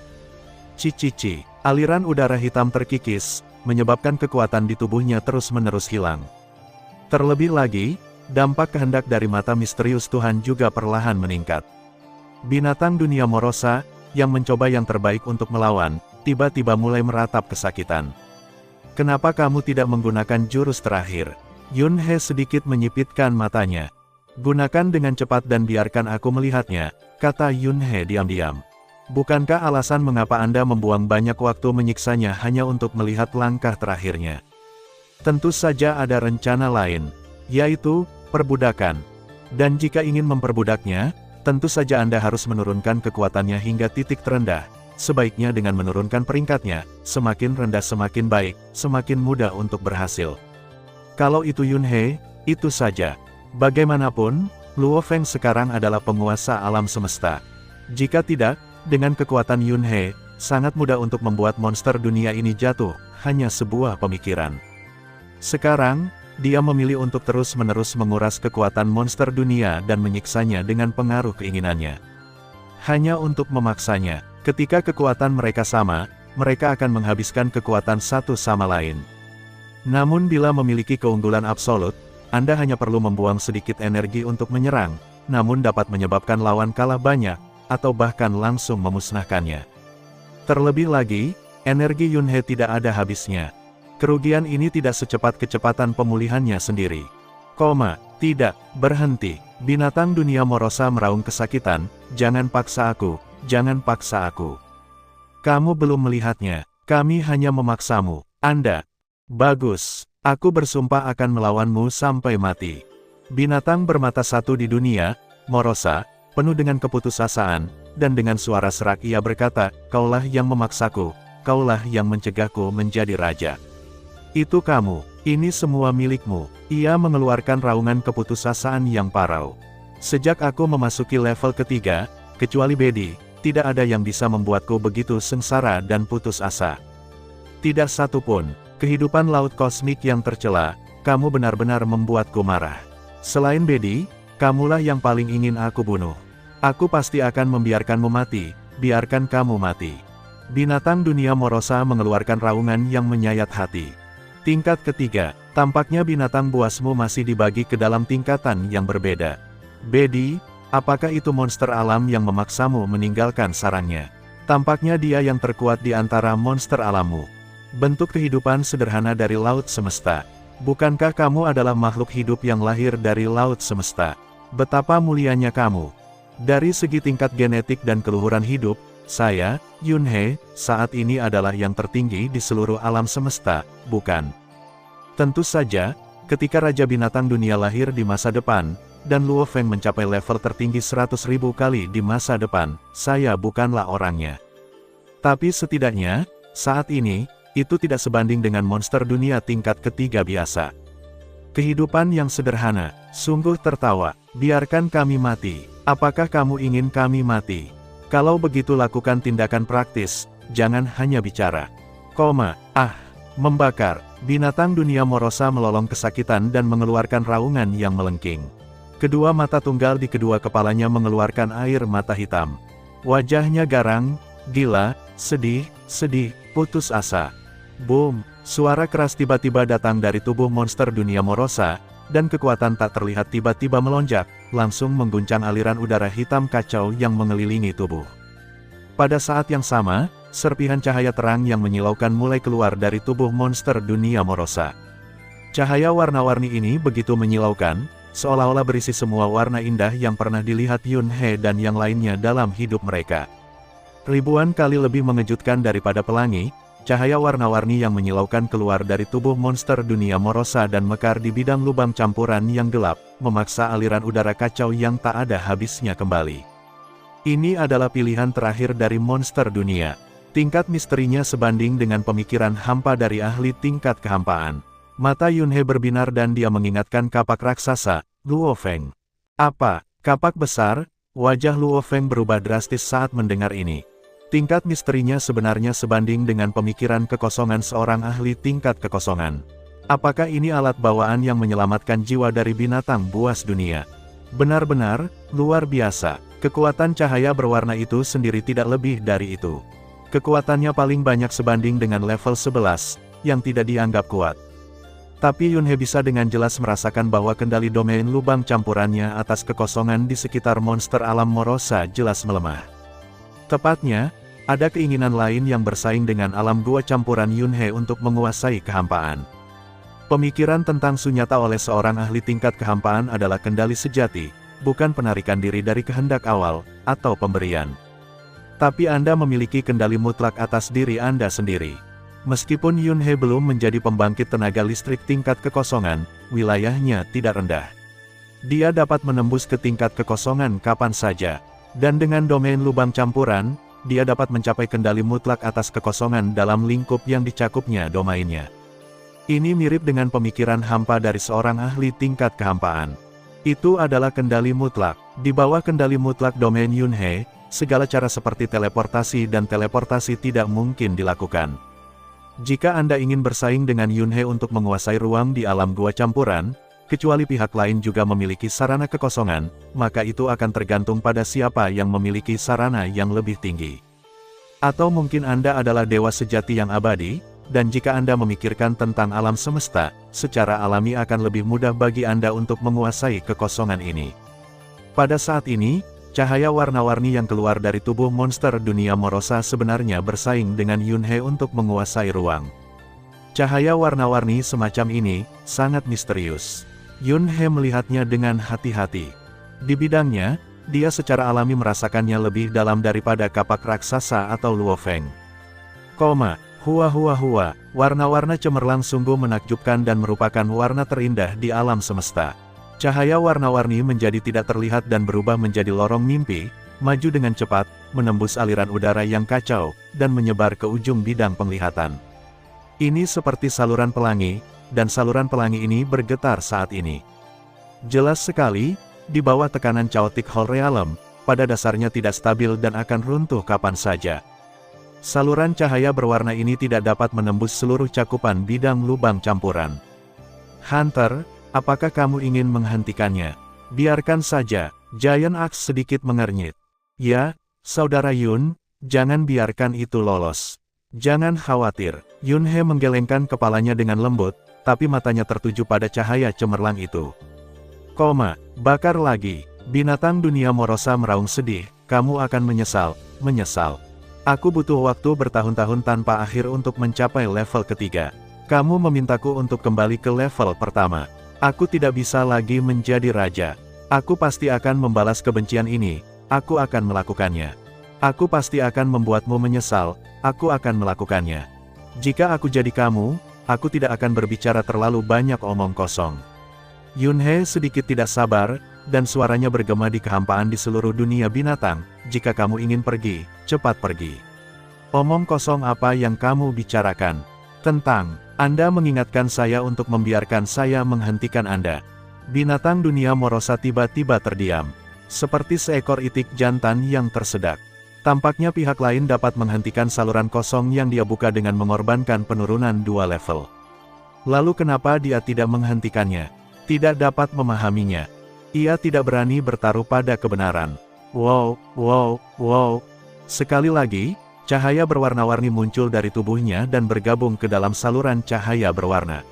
Speaker 1: Cici, aliran udara hitam terkikis, menyebabkan kekuatan di tubuhnya terus-menerus hilang. Terlebih lagi, dampak kehendak dari mata misterius Tuhan juga perlahan meningkat. Binatang dunia Morosa, yang mencoba yang terbaik untuk melawan, tiba-tiba mulai meratap kesakitan. Kenapa kamu tidak menggunakan jurus terakhir? Yunhe sedikit menyipitkan matanya. Gunakan dengan cepat dan biarkan aku melihatnya, kata Yunhe diam-diam. Bukankah alasan mengapa Anda membuang banyak waktu menyiksanya hanya untuk melihat langkah terakhirnya? Tentu saja ada rencana lain, yaitu perbudakan. Dan jika ingin memperbudaknya, tentu saja Anda harus menurunkan kekuatannya hingga titik terendah. Sebaiknya dengan menurunkan peringkatnya, semakin rendah semakin baik, semakin mudah untuk berhasil. Kalau itu Yunhe, itu saja. Bagaimanapun, Luo Feng sekarang adalah penguasa alam semesta. Jika tidak, dengan kekuatan Yunhe, sangat mudah untuk membuat monster dunia ini jatuh, hanya sebuah pemikiran. Sekarang, dia memilih untuk terus-menerus menguras kekuatan monster dunia dan menyiksanya dengan pengaruh keinginannya. Hanya untuk memaksanya, ketika kekuatan mereka sama, mereka akan menghabiskan kekuatan satu sama lain. Namun bila memiliki keunggulan absolut, Anda hanya perlu membuang sedikit energi untuk menyerang, namun dapat menyebabkan lawan kalah banyak, atau bahkan langsung memusnahkannya. Terlebih lagi, energi Yunhe tidak ada habisnya. Kerugian ini tidak secepat kecepatan pemulihannya sendiri. Tidak, berhenti. Binatang dunia Morosa meraung kesakitan, jangan paksa aku, jangan paksa aku. Kamu belum melihatnya, kami hanya memaksamu, Anda. Bagus, aku bersumpah akan melawanmu sampai mati. Binatang bermata satu di dunia, Morosa, penuh dengan keputusasaan, dan dengan suara serak ia berkata, kaulah yang memaksaku, kaulah yang mencegahku menjadi raja. Itu kamu, ini semua milikmu. Ia mengeluarkan raungan keputusasaan yang parau. Sejak aku memasuki level ketiga, kecuali Bedi, tidak ada yang bisa membuatku begitu sengsara dan putus asa. Tidak satu pun, kehidupan laut kosmik yang tercela, kamu benar-benar membuatku marah. Selain Bedi, kamulah yang paling ingin aku bunuh. Aku pasti akan membiarkanmu mati, biarkan kamu mati. Binatang dunia Morosa mengeluarkan raungan yang menyayat hati. Tingkat ketiga, tampaknya binatang buasmu masih dibagi ke dalam tingkatan yang berbeda. Bedi, apakah itu monster alam yang memaksamu meninggalkan sarangnya? Tampaknya dia yang terkuat di antara monster alammu. Bentuk kehidupan sederhana dari laut semesta. Bukankah kamu adalah makhluk hidup yang lahir dari laut semesta? Betapa mulianya kamu. Dari segi tingkat genetik dan keluhuran hidup, saya, Yunhe, saat ini adalah yang tertinggi di seluruh alam semesta, bukan? Tentu saja, ketika Raja Binatang Dunia lahir di masa depan, dan Luo Feng mencapai level tertinggi 100.000 kali di masa depan, saya bukanlah orangnya. Tapi setidaknya, saat ini, itu tidak sebanding dengan monster dunia tingkat ketiga biasa. Kehidupan yang sederhana, sungguh tertawa, biarkan kami mati. Apakah kamu ingin kami mati? Kalau begitu lakukan tindakan praktis, jangan hanya bicara. Membakar. Binatang dunia Morosa melolong kesakitan dan mengeluarkan raungan yang melengking. Kedua mata tunggal di kedua kepalanya mengeluarkan air mata hitam. Wajahnya garang, gila, sedih, putus asa. Boom! Suara keras tiba-tiba datang dari tubuh monster dunia Morosa, dan kekuatan tak terlihat tiba-tiba melonjak, langsung mengguncang aliran udara hitam kacau yang mengelilingi tubuh. Pada saat yang sama, serpihan cahaya terang yang menyilaukan mulai keluar dari tubuh monster dunia Morosa. Cahaya warna-warni ini begitu menyilaukan, seolah-olah berisi semua warna indah yang pernah dilihat Yun He dan yang lainnya dalam hidup mereka. Ribuan kali lebih mengejutkan daripada pelangi, cahaya warna-warni yang menyilaukan keluar dari tubuh monster dunia Morosa dan mekar di bidang lubang campuran yang gelap, memaksa aliran udara kacau yang tak ada habisnya kembali. Ini adalah pilihan terakhir dari monster dunia. Tingkat misterinya sebanding dengan pemikiran hampa dari ahli tingkat kehampaan. Mata Yun He berbinar dan dia mengingatkan kapak raksasa, Luo Feng. Apa? Kapak besar? Wajah Luo Feng berubah drastis saat mendengar ini. Tingkat misterinya sebenarnya sebanding dengan pemikiran kekosongan seorang ahli tingkat kekosongan. Apakah ini alat bawaan yang menyelamatkan jiwa dari binatang buas dunia? Benar-benar, luar biasa. Kekuatan cahaya berwarna itu sendiri tidak lebih dari itu. Kekuatannya paling banyak sebanding dengan level 11, yang tidak dianggap kuat. Tapi Yun He bisa dengan jelas merasakan bahwa kendali domain lubang campurannya atas kekosongan di sekitar monster alam Morosa jelas melemah. Tepatnya, ada keinginan lain yang bersaing dengan alam gua campuran Yun He untuk menguasai kehampaan. Pemikiran tentang sunyata oleh seorang ahli tingkat kehampaan adalah kendali sejati, bukan penarikan diri dari kehendak awal, atau pemberian. Tapi Anda memiliki kendali mutlak atas diri Anda sendiri. Meskipun Yun He belum menjadi pembangkit tenaga listrik tingkat kekosongan, wilayahnya tidak rendah. Dia dapat menembus ke tingkat kekosongan kapan saja, dan dengan domain lubang campuran, dia dapat mencapai kendali mutlak atas kekosongan dalam lingkup yang dicakupnya domainnya. Ini mirip dengan pemikiran hampa dari seorang ahli tingkat kehampaan. Itu adalah kendali mutlak. Di bawah kendali mutlak domain Yun He, segala cara seperti teleportasi dan teleportasi tidak mungkin dilakukan. Jika Anda ingin bersaing dengan Yun He untuk menguasai ruang di alam gua campuran, kecuali pihak lain juga memiliki sarana kekosongan, maka itu akan tergantung pada siapa yang memiliki sarana yang lebih tinggi. Atau mungkin Anda adalah dewa sejati yang abadi, dan jika Anda memikirkan tentang alam semesta, secara alami akan lebih mudah bagi Anda untuk menguasai kekosongan ini. Pada saat ini, cahaya warna-warni yang keluar dari tubuh monster dunia Morosa sebenarnya bersaing dengan Yun He untuk menguasai ruang. Cahaya warna-warni semacam ini, sangat misterius. Yun He melihatnya dengan hati-hati. Di bidangnya, dia secara alami merasakannya lebih dalam daripada kapak raksasa atau Luo Feng. Warna-warna cemerlang sungguh menakjubkan dan merupakan warna terindah di alam semesta. Cahaya warna-warni menjadi tidak terlihat dan berubah menjadi lorong mimpi, maju dengan cepat, menembus aliran udara yang kacau, dan menyebar ke ujung bidang penglihatan. Ini seperti saluran pelangi, dan saluran pelangi ini bergetar saat ini. Jelas sekali, di bawah tekanan Chaotic Hall Realm, pada dasarnya tidak stabil dan akan runtuh kapan saja. Saluran cahaya berwarna ini tidak dapat menembus seluruh cakupan bidang lubang campuran. Hunter, apakah kamu ingin menghentikannya? Biarkan saja, Giant Axe sedikit mengernyit. Ya, Saudara Yun, jangan biarkan itu lolos. Jangan khawatir. Yun He menggelengkan kepalanya dengan lembut, tapi matanya tertuju pada cahaya cemerlang itu. Bakar lagi. Binatang dunia Morosa meraung sedih, kamu akan menyesal. Aku butuh waktu bertahun-tahun tanpa akhir untuk mencapai level ketiga. Kamu memintaku untuk kembali ke level pertama. Aku tidak bisa lagi menjadi raja. Aku pasti akan membalas kebencian ini, aku akan melakukannya. Aku pasti akan membuatmu menyesal, aku akan melakukannya. Jika aku jadi kamu, aku tidak akan berbicara terlalu banyak omong kosong. Yun He sedikit tidak sabar, dan suaranya bergema di kehampaan di seluruh dunia binatang, jika kamu ingin pergi, cepat pergi. Omong kosong apa yang kamu bicarakan? Tentang, Anda mengingatkan saya untuk membiarkan saya menghentikan Anda. Binatang dunia Morosa tiba-tiba terdiam. Seperti seekor itik jantan yang tersedak. Tampaknya pihak lain dapat menghentikan saluran kosong yang dia buka dengan mengorbankan penurunan 2 level. Lalu kenapa dia tidak menghentikannya? Tidak dapat memahaminya. Ia tidak berani bertaruh pada kebenaran. Wow, wow, wow. Sekali lagi, cahaya berwarna-warni muncul dari tubuhnya dan bergabung ke dalam saluran cahaya berwarna.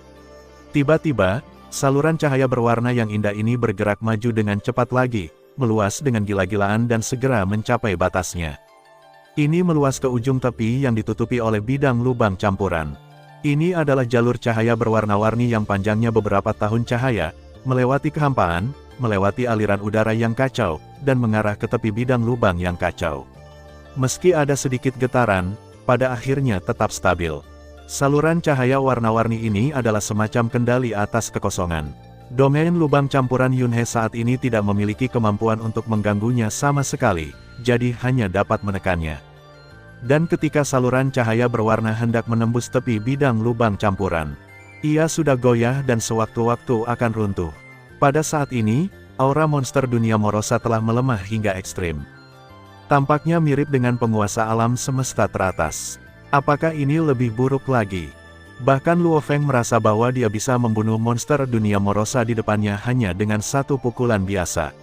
Speaker 1: Tiba-tiba, saluran cahaya berwarna yang indah ini bergerak maju dengan cepat lagi, meluas dengan gila-gilaan dan segera mencapai batasnya. Ini meluas ke ujung tepi yang ditutupi oleh bidang lubang campuran. Ini adalah jalur cahaya berwarna-warni yang panjangnya beberapa tahun cahaya, melewati kehampaan, melewati aliran udara yang kacau, dan mengarah ke tepi bidang lubang yang kacau. Meski ada sedikit getaran, pada akhirnya tetap stabil. Saluran cahaya warna-warni ini adalah semacam kendali atas kekosongan. Domain lubang campuran Yunhe saat ini tidak memiliki kemampuan untuk mengganggunya sama sekali, jadi hanya dapat menekannya. Dan ketika saluran cahaya berwarna hendak menembus tepi bidang lubang campuran, ia sudah goyah dan sewaktu-waktu akan runtuh. Pada saat ini, aura monster dunia Morosa telah melemah hingga ekstrim. Tampaknya mirip dengan penguasa alam semesta teratas. Apakah ini lebih buruk lagi? Bahkan Luo Feng merasa bahwa dia bisa membunuh monster dunia Morosa di depannya hanya dengan satu pukulan biasa.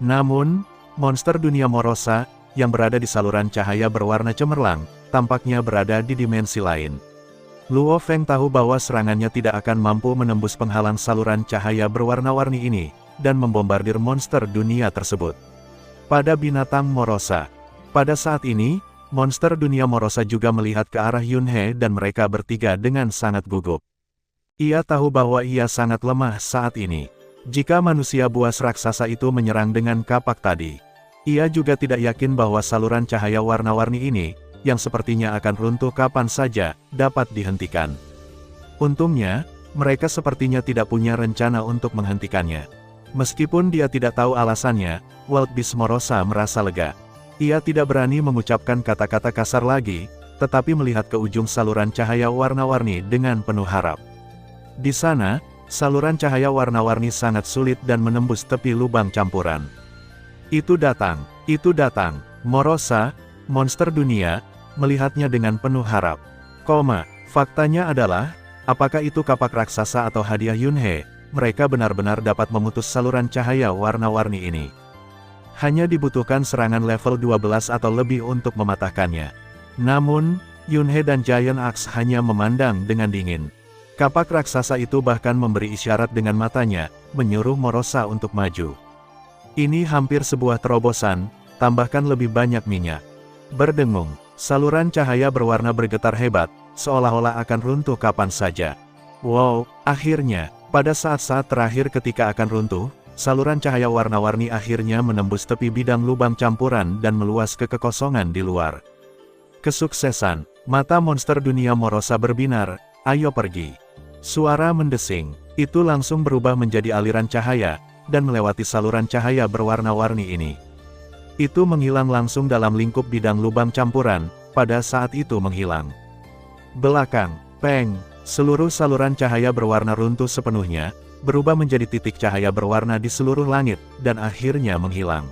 Speaker 1: Namun, monster dunia Morosa, yang berada di saluran cahaya berwarna cemerlang, tampaknya berada di dimensi lain. Luo Feng tahu bahwa serangannya tidak akan mampu menembus penghalang saluran cahaya berwarna-warni ini, dan membombardir monster dunia tersebut. Pada binatang Morosa. Pada saat ini, monster dunia Morosa juga melihat ke arah Yunhe dan mereka bertiga dengan sangat gugup. Ia tahu bahwa ia sangat lemah saat ini. Jika manusia buas raksasa itu menyerang dengan kapak tadi, ia juga tidak yakin bahwa saluran cahaya warna-warni ini, yang sepertinya akan runtuh kapan saja, dapat dihentikan. Untungnya, mereka sepertinya tidak punya rencana untuk menghentikannya. Meskipun dia tidak tahu alasannya, Wild Beast Morosa merasa lega. Ia tidak berani mengucapkan kata-kata kasar lagi, tetapi melihat ke ujung saluran cahaya warna-warni dengan penuh harap. Di sana, saluran cahaya warna-warni sangat sulit dan menembus tepi lubang campuran. Itu datang, Morosa, monster dunia, melihatnya dengan penuh harap. Faktanya adalah, apakah itu kapak raksasa atau hadiah Yunhe, mereka benar-benar dapat memutus saluran cahaya warna-warni ini. Hanya dibutuhkan serangan level 12 atau lebih untuk mematahkannya. Namun, Yunhe dan Giant Axe hanya memandang dengan dingin. Kapak raksasa itu bahkan memberi isyarat dengan matanya, menyuruh Morosa untuk maju. Ini hampir sebuah terobosan, tambahkan lebih banyak minyak. Berdengung, saluran cahaya berwarna bergetar hebat, seolah-olah akan runtuh kapan saja. Wow, akhirnya, pada saat-saat terakhir ketika akan runtuh, saluran cahaya warna-warni akhirnya menembus tepi bidang lubang campuran dan meluas ke kekosongan di luar. Kesuksesan, mata monster dunia Morosa berbinar, ayo pergi. Suara mendesing, itu langsung berubah menjadi aliran cahaya, dan melewati saluran cahaya berwarna-warni ini. Itu menghilang langsung dalam lingkup bidang lubang campuran, pada saat itu menghilang. Belakang, peng, seluruh saluran cahaya berwarna runtuh sepenuhnya, berubah menjadi titik cahaya berwarna di seluruh langit, dan akhirnya menghilang.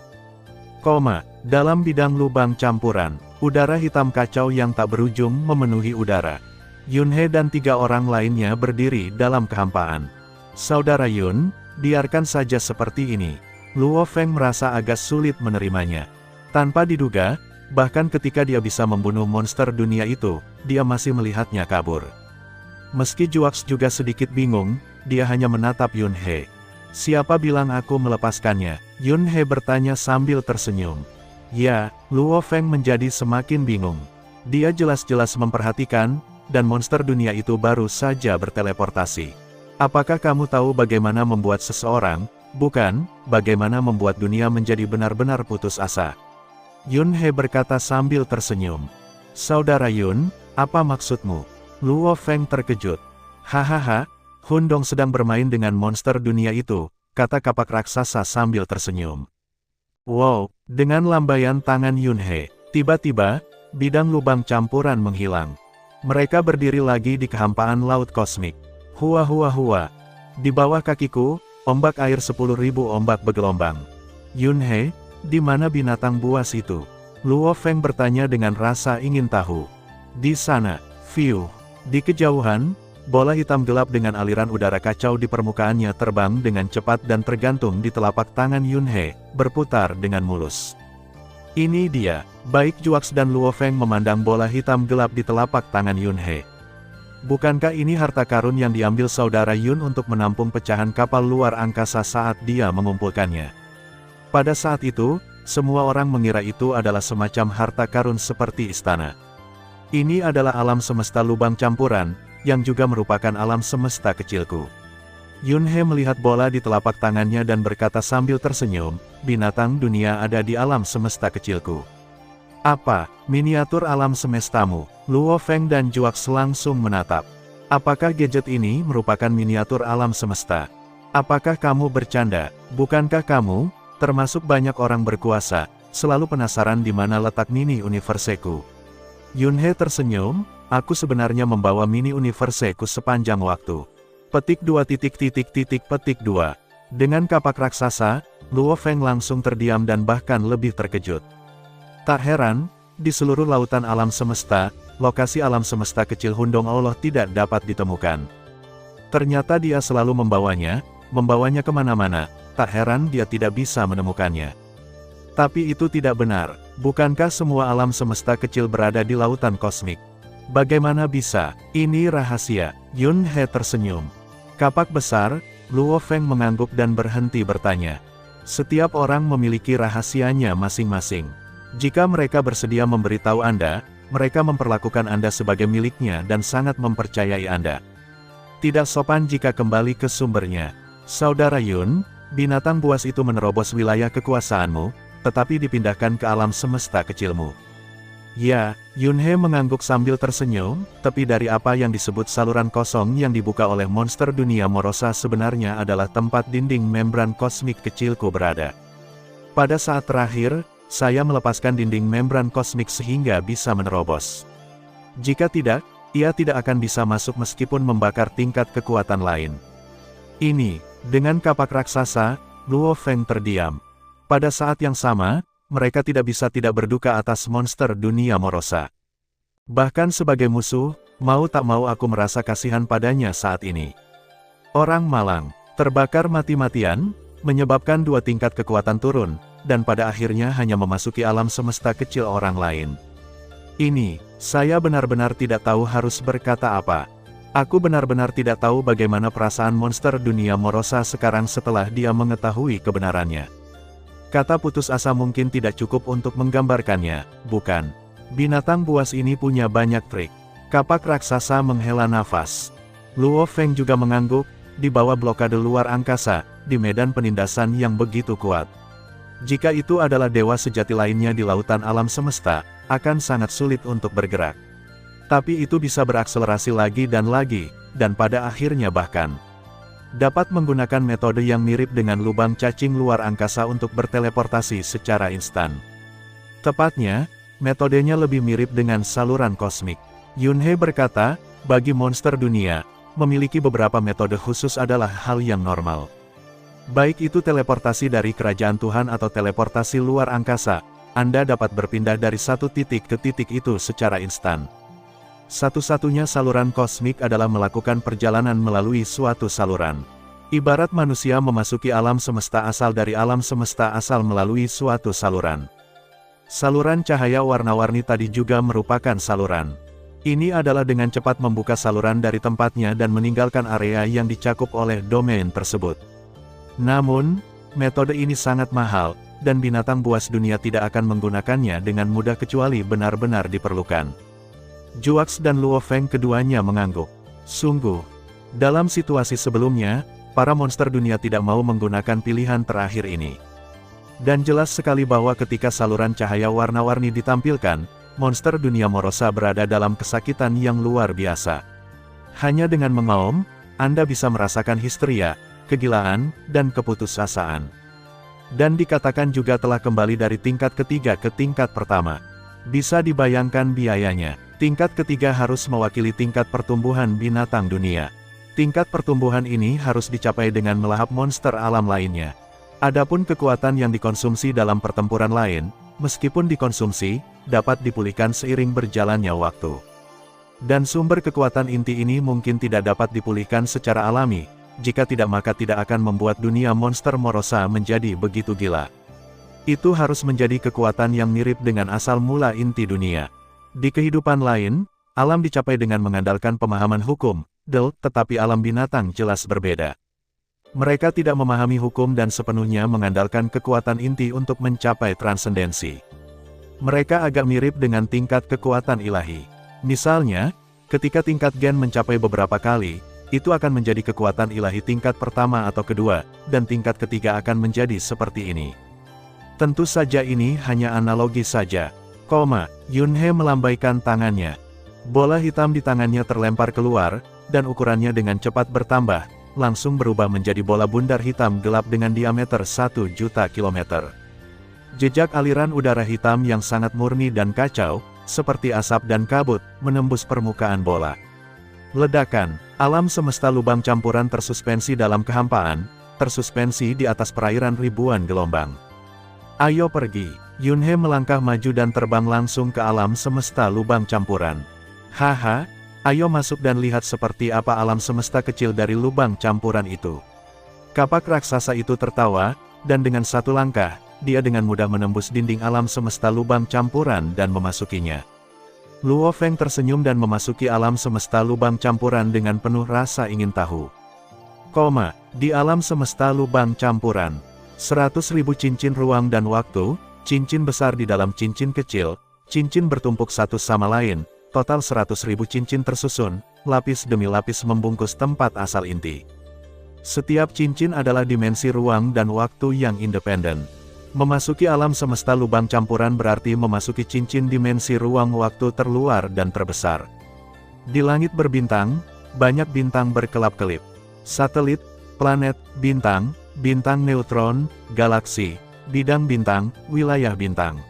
Speaker 1: Dalam bidang lubang campuran, udara hitam kacau yang tak berujung memenuhi udara. Yunhe dan 3 orang lainnya berdiri dalam kehampaan. Saudara Yun, biarkan saja seperti ini. Luo Feng merasa agak sulit menerimanya. Tanpa diduga, bahkan ketika dia bisa membunuh monster dunia itu, dia masih melihatnya kabur. Meski Juax juga sedikit bingung, dia hanya menatap Yunhe. Siapa bilang aku melepaskannya? Yunhe bertanya sambil tersenyum. Ya, Luo Feng menjadi semakin bingung. Dia jelas-jelas memperhatikan, dan monster dunia itu baru saja berteleportasi. Apakah kamu tahu bagaimana membuat seseorang, bukan, bagaimana membuat dunia menjadi benar-benar putus asa? Yunhe berkata sambil tersenyum. Saudara Yun, apa maksudmu? Luo Feng terkejut. Hahaha, Hundong sedang bermain dengan monster dunia itu, kata kapak raksasa sambil tersenyum. Wow, dengan lambaian tangan Yunhe, tiba-tiba, bidang lubang campuran menghilang. Mereka berdiri lagi di kehampaan laut kosmik. Hua hua hua. Di bawah kakiku, ombak air 10.000 ombak bergelombang. Yunhe, di mana binatang buas itu? Luo Feng bertanya dengan rasa ingin tahu. Di sana, Fiu. Di kejauhan, bola hitam gelap dengan aliran udara kacau di permukaannya terbang dengan cepat dan tergantung di telapak tangan Yunhe, berputar dengan mulus. Ini dia. Baik Juaks dan Luo Feng memandang bola hitam gelap di telapak tangan Yunhe. Bukankah ini harta karun yang diambil saudara Yun untuk menampung pecahan kapal luar angkasa saat dia mengumpulkannya? Pada saat itu, semua orang mengira itu adalah semacam harta karun seperti istana. Ini adalah alam semesta lubang campuran, yang juga merupakan alam semesta kecilku. Yunhe melihat bola di telapak tangannya dan berkata sambil tersenyum, binatang dunia ada di alam semesta kecilku. Apa, miniatur alam semestamu? Luo Feng dan Juaks langsung menatap. Apakah gadget ini merupakan miniatur alam semesta? Apakah kamu bercanda? Bukankah kamu, termasuk banyak orang berkuasa, selalu penasaran di mana letak mini universeku? Yunhe tersenyum, aku sebenarnya membawa mini universeku sepanjang waktu. Petik 2 petik 2. Dengan kapak raksasa, Luo Feng langsung terdiam dan bahkan lebih terkejut. Tak heran, di seluruh lautan alam semesta, lokasi alam semesta kecil Hundong Allah tidak dapat ditemukan. Ternyata dia selalu membawanya kemana-mana, tak heran dia tidak bisa menemukannya. Tapi itu tidak benar, bukankah semua alam semesta kecil berada di lautan kosmik? Bagaimana bisa? Ini rahasia. Yunhe tersenyum. Kapak besar, Luo Feng mengangguk dan berhenti bertanya. Setiap orang memiliki rahasianya masing-masing. Jika mereka bersedia memberitahu Anda, mereka memperlakukan Anda sebagai miliknya dan sangat mempercayai Anda. Tidak sopan jika kembali ke sumbernya. Saudara Yun, binatang buas itu menerobos wilayah kekuasaanmu, tetapi dipindahkan ke alam semesta kecilmu. Ya, Yunhe mengangguk sambil tersenyum, tepi dari apa yang disebut saluran kosong yang dibuka oleh monster dunia Morosa sebenarnya adalah tempat dinding membran kosmik kecilku berada. Pada saat terakhir, saya melepaskan dinding membran kosmik sehingga bisa menerobos. Jika tidak, ia tidak akan bisa masuk meskipun membakar tingkat kekuatan lain. Ini, dengan kapak raksasa, Luo Feng terdiam. Pada saat yang sama, mereka tidak bisa tidak berduka atas monster dunia Morosa. Bahkan sebagai musuh, mau tak mau aku merasa kasihan padanya saat ini. Orang malang, terbakar mati-matian, menyebabkan 2 tingkat kekuatan turun, dan pada akhirnya hanya memasuki alam semesta kecil orang lain. Ini, saya benar-benar tidak tahu harus berkata apa. Aku benar-benar tidak tahu bagaimana perasaan monster dunia Morosa sekarang setelah dia mengetahui kebenarannya. Kata putus asa mungkin tidak cukup untuk menggambarkannya, bukan? Binatang buas ini punya banyak trik. Kapak raksasa menghela nafas. Luo Feng juga mengangguk, di bawah blokade luar angkasa, di medan penindasan yang begitu kuat. Jika itu adalah dewa sejati lainnya di lautan alam semesta, akan sangat sulit untuk bergerak. Tapi itu bisa berakselerasi lagi, dan pada akhirnya bahkan dapat menggunakan metode yang mirip dengan lubang cacing luar angkasa untuk berteleportasi secara instan. Tepatnya, metodenya lebih mirip dengan saluran kosmik. Yunhe berkata, bagi monster dunia, memiliki beberapa metode khusus adalah hal yang normal. Baik itu teleportasi dari kerajaan Tuhan atau teleportasi luar angkasa, Anda dapat berpindah dari satu titik ke titik itu secara instan. Satu-satunya saluran kosmik adalah melakukan perjalanan melalui suatu saluran. Ibarat manusia memasuki alam semesta asal dari alam semesta asal melalui suatu saluran. Saluran cahaya warna-warni tadi juga merupakan saluran. Ini adalah dengan cepat membuka saluran dari tempatnya dan meninggalkan area yang dicakup oleh domain tersebut. Namun, metode ini sangat mahal, dan binatang buas dunia tidak akan menggunakannya dengan mudah kecuali benar-benar diperlukan. Juaks dan Luo Feng keduanya mengangguk. Sungguh, dalam situasi sebelumnya, para monster dunia tidak mau menggunakan pilihan terakhir ini. Dan jelas sekali bahwa ketika saluran cahaya warna-warni ditampilkan, monster dunia Morosa berada dalam kesakitan yang luar biasa. Hanya dengan mengaum, Anda bisa merasakan histeria, kegilaan, dan keputusasaan. Dan dikatakan juga telah kembali dari tingkat ketiga ke tingkat pertama. Bisa dibayangkan biayanya. Tingkat ketiga harus mewakili tingkat pertumbuhan binatang dunia. Tingkat pertumbuhan ini harus dicapai dengan melahap monster alam lainnya. Adapun kekuatan yang dikonsumsi dalam pertempuran lain, meskipun dikonsumsi, dapat dipulihkan seiring berjalannya waktu. Dan sumber kekuatan inti ini mungkin tidak dapat dipulihkan secara alami, jika tidak maka tidak akan membuat dunia monster Morosa menjadi begitu gila. Itu harus menjadi kekuatan yang mirip dengan asal mula inti dunia. Di kehidupan lain, alam dicapai dengan mengandalkan pemahaman hukum, tetapi alam binatang jelas berbeda. Mereka tidak memahami hukum dan sepenuhnya mengandalkan kekuatan inti untuk mencapai transendensi. Mereka agak mirip dengan tingkat kekuatan ilahi. Misalnya, ketika tingkat gen mencapai beberapa kali, itu akan menjadi kekuatan ilahi tingkat pertama atau kedua, dan tingkat ketiga akan menjadi seperti ini. Tentu saja ini hanya analogi saja. Yunhe melambaikan tangannya. Bola hitam di tangannya terlempar keluar, dan ukurannya dengan cepat bertambah, langsung berubah menjadi bola bundar hitam gelap dengan diameter 1 juta kilometer. Jejak aliran udara hitam yang sangat murni dan kacau, seperti asap dan kabut, menembus permukaan bola. Ledakan, alam semesta lubang campuran tersuspensi dalam kehampaan, tersuspensi di atas perairan ribuan gelombang. Ayo pergi, Yunhe melangkah maju dan terbang langsung ke alam semesta lubang campuran. Haha, ayo masuk dan lihat seperti apa alam semesta kecil dari lubang campuran itu. Kapak raksasa itu tertawa, dan dengan satu langkah, dia dengan mudah menembus dinding alam semesta lubang campuran dan memasukinya. Luo Feng tersenyum dan memasuki alam semesta lubang campuran dengan penuh rasa ingin tahu. Di alam semesta lubang campuran, 100.000 cincin ruang dan waktu, cincin besar di dalam cincin kecil, cincin bertumpuk satu sama lain, total 100.000 cincin tersusun, lapis demi lapis membungkus tempat asal inti. Setiap cincin adalah dimensi ruang dan waktu yang independen. Memasuki alam semesta lubang campuran berarti memasuki cincin dimensi ruang waktu terluar dan terbesar. Di langit berbintang, banyak bintang berkelap-kelip. Satelit, planet, bintang, bintang neutron, galaksi, bidang bintang, wilayah bintang.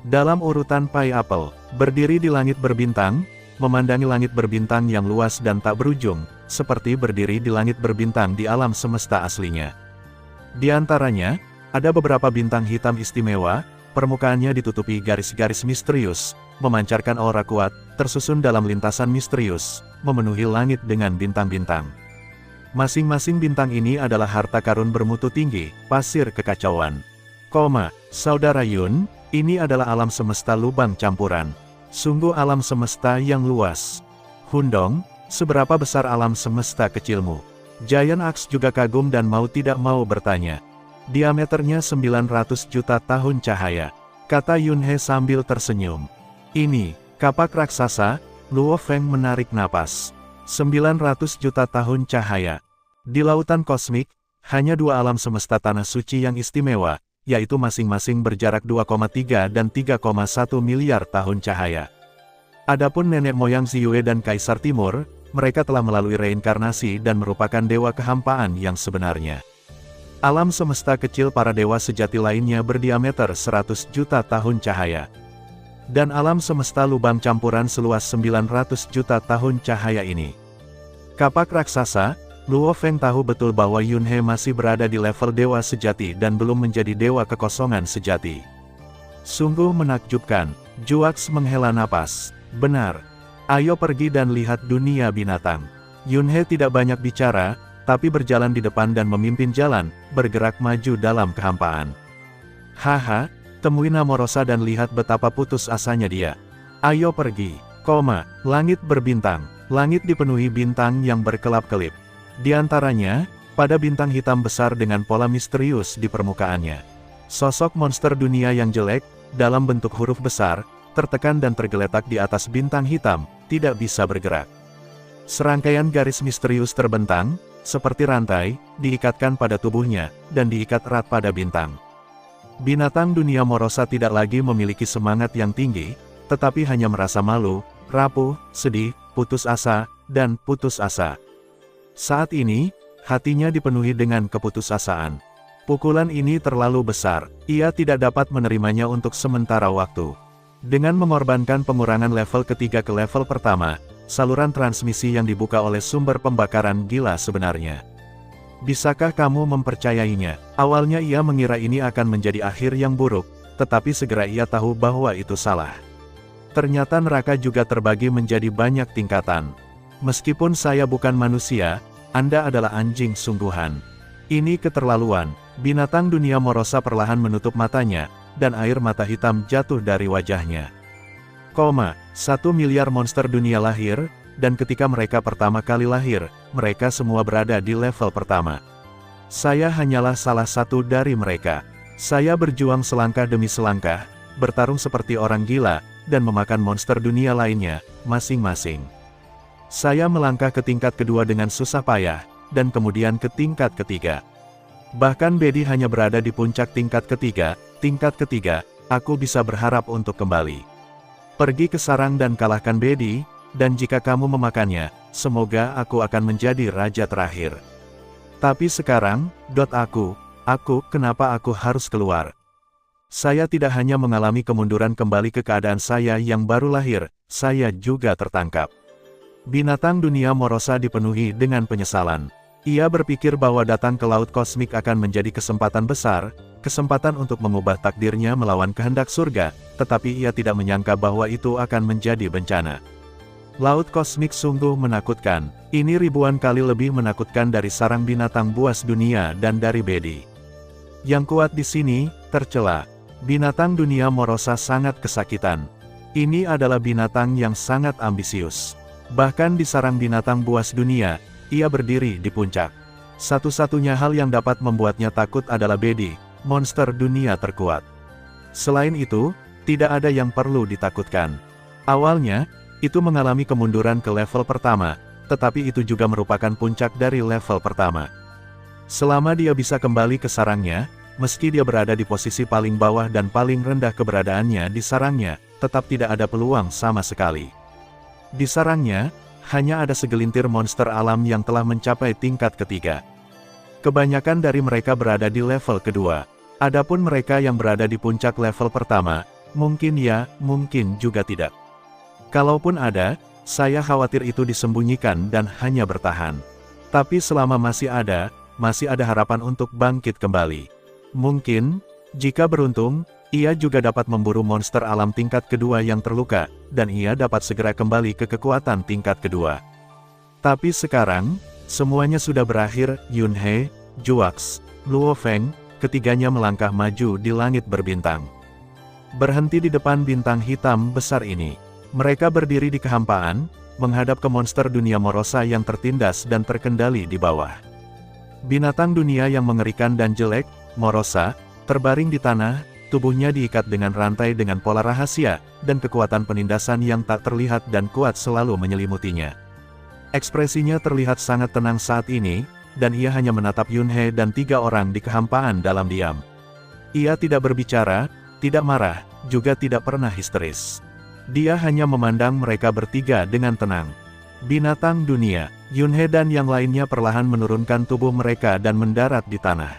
Speaker 1: Dalam urutan pai apel, berdiri di langit berbintang, memandangi langit berbintang yang luas dan tak berujung, seperti berdiri di langit berbintang di alam semesta aslinya. Di antaranya, ada beberapa bintang hitam istimewa, permukaannya ditutupi garis-garis misterius, memancarkan aura kuat, tersusun dalam lintasan misterius, memenuhi langit dengan bintang-bintang. Masing-masing bintang ini adalah harta karun bermutu tinggi, pasir kekacauan. Saudara Yun, ini adalah alam semesta lubang campuran. Sungguh alam semesta yang luas. Hundong, seberapa besar alam semesta kecilmu? Giant Axe juga kagum dan mau tidak mau bertanya. Diameternya 900 juta tahun cahaya, kata Yunhe sambil tersenyum. Ini, kapak raksasa, Luo Feng menarik napas. 900 juta tahun cahaya. Di lautan kosmik, hanya dua alam semesta tanah suci yang istimewa, yaitu masing-masing berjarak 2,3 dan 3,1 miliar tahun cahaya. Adapun nenek moyang Ziyue dan Kaisar Timur, mereka telah melalui reinkarnasi dan merupakan dewa kehampaan yang sebenarnya. Alam semesta kecil para dewa sejati lainnya berdiameter 100 juta tahun cahaya. Dan alam semesta lubang campuran seluas 900 juta tahun cahaya ini. Kapak raksasa, Luo Feng tahu betul bahwa Yunhe masih berada di level dewa sejati dan belum menjadi dewa kekosongan sejati. Sungguh menakjubkan, Juax menghela napas. Benar. Ayo pergi dan lihat dunia binatang. Yunhe tidak banyak bicara, tapi berjalan di depan dan memimpin jalan, bergerak maju dalam kehampaan. Haha, temui Namorosa dan lihat betapa putus asanya dia. Ayo pergi, langit berbintang, langit dipenuhi bintang yang berkelap-kelip. Di antaranya, pada bintang hitam besar dengan pola misterius di permukaannya. Sosok monster dunia yang jelek, dalam bentuk huruf besar, tertekan dan tergeletak di atas bintang hitam, tidak bisa bergerak. Serangkaian garis misterius terbentang, seperti rantai, diikatkan pada tubuhnya, dan diikat erat pada bintang. Binatang dunia Morosa tidak lagi memiliki semangat yang tinggi, tetapi hanya merasa malu, rapuh, sedih, putus asa, dan putus asa. Saat ini, hatinya dipenuhi dengan keputusasaan. Pukulan ini terlalu besar, ia tidak dapat menerimanya untuk sementara waktu. Dengan mengorbankan pengurangan level ketiga ke level pertama, saluran transmisi yang dibuka oleh sumber pembakaran gila sebenarnya. Bisakah kamu mempercayainya? Awalnya ia mengira ini akan menjadi akhir yang buruk, tetapi segera ia tahu bahwa itu salah. Ternyata neraka juga terbagi menjadi banyak tingkatan. Meskipun saya bukan manusia, Anda adalah anjing sungguhan. Ini keterlaluan. Binatang dunia Morosa perlahan menutup matanya, dan air mata hitam jatuh dari wajahnya. 1 miliar monster dunia lahir, dan ketika mereka pertama kali lahir, mereka semua berada di level pertama. Saya hanyalah salah satu dari mereka. Saya berjuang selangkah demi selangkah, bertarung seperti orang gila, dan memakan monster dunia lainnya, masing-masing. Saya melangkah ke tingkat kedua dengan susah payah, dan kemudian ke tingkat ketiga. Bahkan Bedi hanya berada di puncak tingkat ketiga. Tingkat ketiga, aku bisa berharap untuk kembali. Pergi ke sarang dan kalahkan Bedi, dan jika kamu memakannya, semoga aku akan menjadi raja terakhir. Tapi sekarang, kenapa aku harus keluar? Saya tidak hanya mengalami kemunduran kembali ke keadaan saya yang baru lahir, saya juga tertangkap. Binatang dunia Morosa dipenuhi dengan penyesalan. Ia berpikir bahwa datang ke laut kosmik akan menjadi kesempatan besar, kesempatan untuk mengubah takdirnya melawan kehendak surga, tetapi ia tidak menyangka bahwa itu akan menjadi bencana. Laut kosmik sungguh menakutkan. Ini ribuan kali lebih menakutkan dari sarang binatang buas dunia dan dari Bedi. Yang kuat di sini, tercela. Binatang dunia Morosa sangat kesakitan. Ini adalah binatang yang sangat ambisius. Bahkan di sarang binatang buas dunia, ia berdiri di puncak. Satu-satunya hal yang dapat membuatnya takut adalah Bedi, monster dunia terkuat. Selain itu, tidak ada yang perlu ditakutkan. Awalnya, itu mengalami kemunduran ke level pertama, tetapi itu juga merupakan puncak dari level pertama. Selama dia bisa kembali ke sarangnya, meski dia berada di posisi paling bawah dan paling rendah keberadaannya di sarangnya, tetap tidak ada peluang sama sekali. Di sarangnya, hanya ada segelintir monster alam yang telah mencapai tingkat ketiga. Kebanyakan dari mereka berada di level kedua. Adapun mereka yang berada di puncak level pertama, mungkin ya, mungkin juga tidak. Kalaupun ada, saya khawatir itu disembunyikan dan hanya bertahan. Tapi selama masih ada harapan untuk bangkit kembali. Mungkin, jika beruntung, ia juga dapat memburu monster alam tingkat kedua yang terluka, dan ia dapat segera kembali ke kekuatan tingkat kedua. Tapi sekarang, semuanya sudah berakhir. Yunhe, Juax, Luo Feng, ketiganya melangkah maju di langit berbintang. Berhenti di depan bintang hitam besar ini. Mereka berdiri di kehampaan, menghadap ke monster dunia Morosa yang tertindas dan terkendali di bawah. Binatang dunia yang mengerikan dan jelek, Morosa, terbaring di tanah, tubuhnya diikat dengan rantai dengan pola rahasia, dan kekuatan penindasan yang tak terlihat dan kuat selalu menyelimutinya. Ekspresinya terlihat sangat tenang saat ini, dan ia hanya menatap Yunhe dan 3 orang di kehampaan dalam diam. Ia tidak berbicara, tidak marah, juga tidak pernah histeris. Dia hanya memandang mereka bertiga dengan tenang. Binatang dunia, Yunhe dan yang lainnya perlahan menurunkan tubuh mereka dan mendarat di tanah.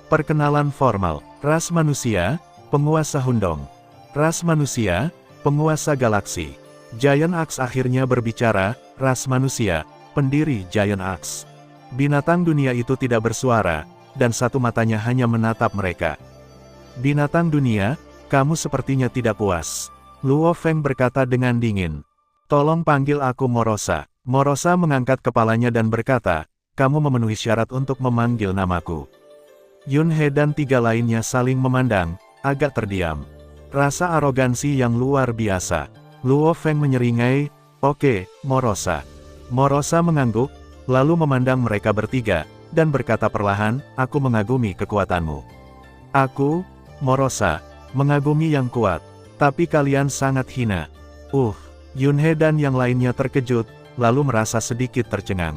Speaker 1: Perkenalan formal. Ras manusia, penguasa Hundong. Ras manusia, penguasa galaksi. Giant Axe akhirnya berbicara. Ras manusia, pendiri Giant Axe. Binatang dunia itu tidak bersuara, dan satu matanya hanya menatap mereka. Binatang dunia, kamu sepertinya tidak puas. Luo Feng berkata dengan dingin. Tolong panggil aku Morosa. Morosa mengangkat kepalanya dan berkata, kamu memenuhi syarat untuk memanggil namaku. Yunhe dan 3 lainnya saling memandang, agak terdiam. Rasa arogansi yang luar biasa. Luo Feng menyeringai, oke, Morosa. Morosa mengangguk, lalu memandang mereka bertiga, dan berkata perlahan, aku mengagumi kekuatanmu. Aku, Morosa, mengagumi yang kuat, tapi kalian sangat hina. Yunhe dan yang lainnya terkejut, lalu merasa sedikit tercengang.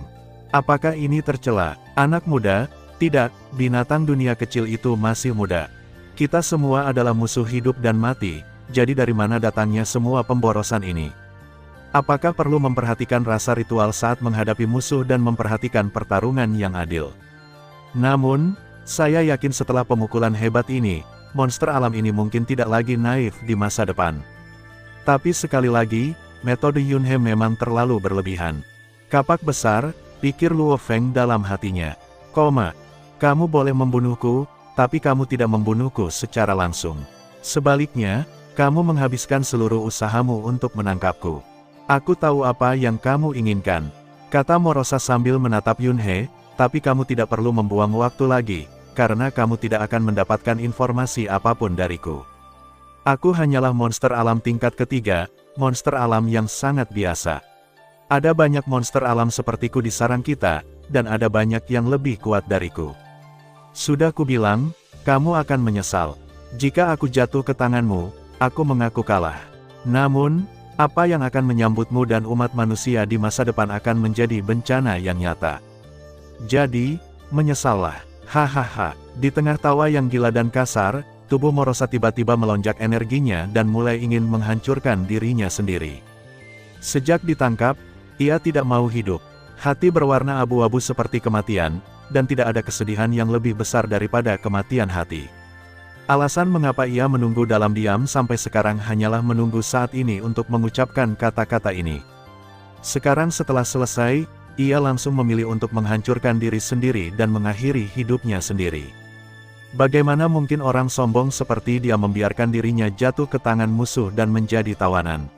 Speaker 1: Apakah ini tercela? Anak muda? Tidak, binatang dunia kecil itu masih muda. Kita semua adalah musuh hidup dan mati, jadi dari mana datangnya semua pemborosan ini? Apakah perlu memperhatikan rasa ritual saat menghadapi musuh dan memperhatikan pertarungan yang adil? Namun, saya yakin setelah pemukulan hebat ini, monster alam ini mungkin tidak lagi naif di masa depan. Tapi sekali lagi, metode Yunhe memang terlalu berlebihan. Kapak besar, pikir Luo Feng dalam hatinya. Kamu boleh membunuhku, tapi kamu tidak membunuhku secara langsung. Sebaliknya, kamu menghabiskan seluruh usahamu untuk menangkapku. Aku tahu apa yang kamu inginkan, kata Morosa sambil menatap Yunhe, tapi kamu tidak perlu membuang waktu lagi, karena kamu tidak akan mendapatkan informasi apapun dariku. Aku hanyalah monster alam tingkat ketiga, monster alam yang sangat biasa. Ada banyak monster alam sepertiku di sarang kita, dan ada banyak yang lebih kuat dariku. Sudah kubilang, kamu akan menyesal. Jika aku jatuh ke tanganmu, aku mengaku kalah. Namun, apa yang akan menyambutmu dan umat manusia di masa depan akan menjadi bencana yang nyata. Jadi, menyesallah. Hahaha. Di tengah tawa yang gila dan kasar, tubuh Morosa tiba-tiba melonjak energinya dan mulai ingin menghancurkan dirinya sendiri. Sejak ditangkap, ia tidak mau hidup. Hati berwarna abu-abu seperti kematian, dan tidak ada kesedihan yang lebih besar daripada kematian hati. Alasan mengapa ia menunggu dalam diam sampai sekarang hanyalah menunggu saat ini untuk mengucapkan kata-kata ini. Sekarang setelah selesai, ia langsung memilih untuk menghancurkan diri sendiri dan mengakhiri hidupnya sendiri. Bagaimana mungkin orang sombong seperti dia membiarkan dirinya jatuh ke tangan musuh dan menjadi tawanan?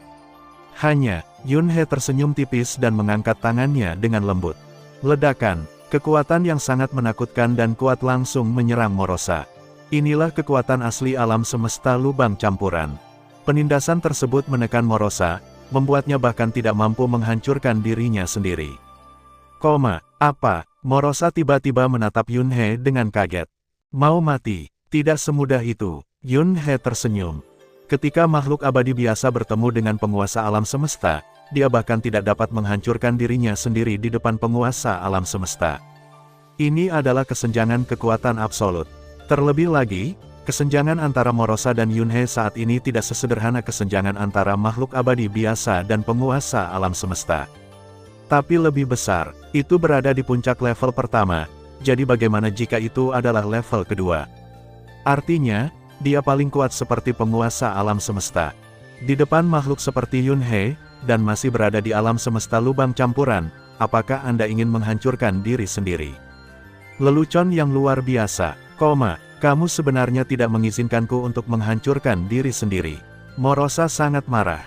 Speaker 1: Hanya, Yunhe tersenyum tipis dan mengangkat tangannya dengan lembut. Ledakan, kekuatan yang sangat menakutkan dan kuat langsung menyerang Morosa. Inilah kekuatan asli alam semesta lubang campuran. Penindasan tersebut menekan Morosa, membuatnya bahkan tidak mampu menghancurkan dirinya sendiri. Apa? Morosa tiba-tiba menatap Yunhe dengan kaget. Mau mati? Tidak semudah itu. Yunhe tersenyum. Ketika makhluk abadi biasa bertemu dengan penguasa alam semesta, dia bahkan tidak dapat menghancurkan dirinya sendiri di depan penguasa alam semesta. Ini adalah kesenjangan kekuatan absolut. Terlebih lagi, kesenjangan antara Morosa dan Yunhe saat ini tidak sesederhana kesenjangan antara makhluk abadi biasa dan penguasa alam semesta. Tapi lebih besar, itu berada di puncak level pertama. Jadi bagaimana jika itu adalah level kedua? Artinya, dia paling kuat seperti penguasa alam semesta. Di depan makhluk seperti Yunhe, dan masih berada di alam semesta lubang campuran, apakah Anda ingin menghancurkan diri sendiri? Lelucon yang luar biasa, kamu sebenarnya tidak mengizinkanku untuk menghancurkan diri sendiri. Morosa sangat marah.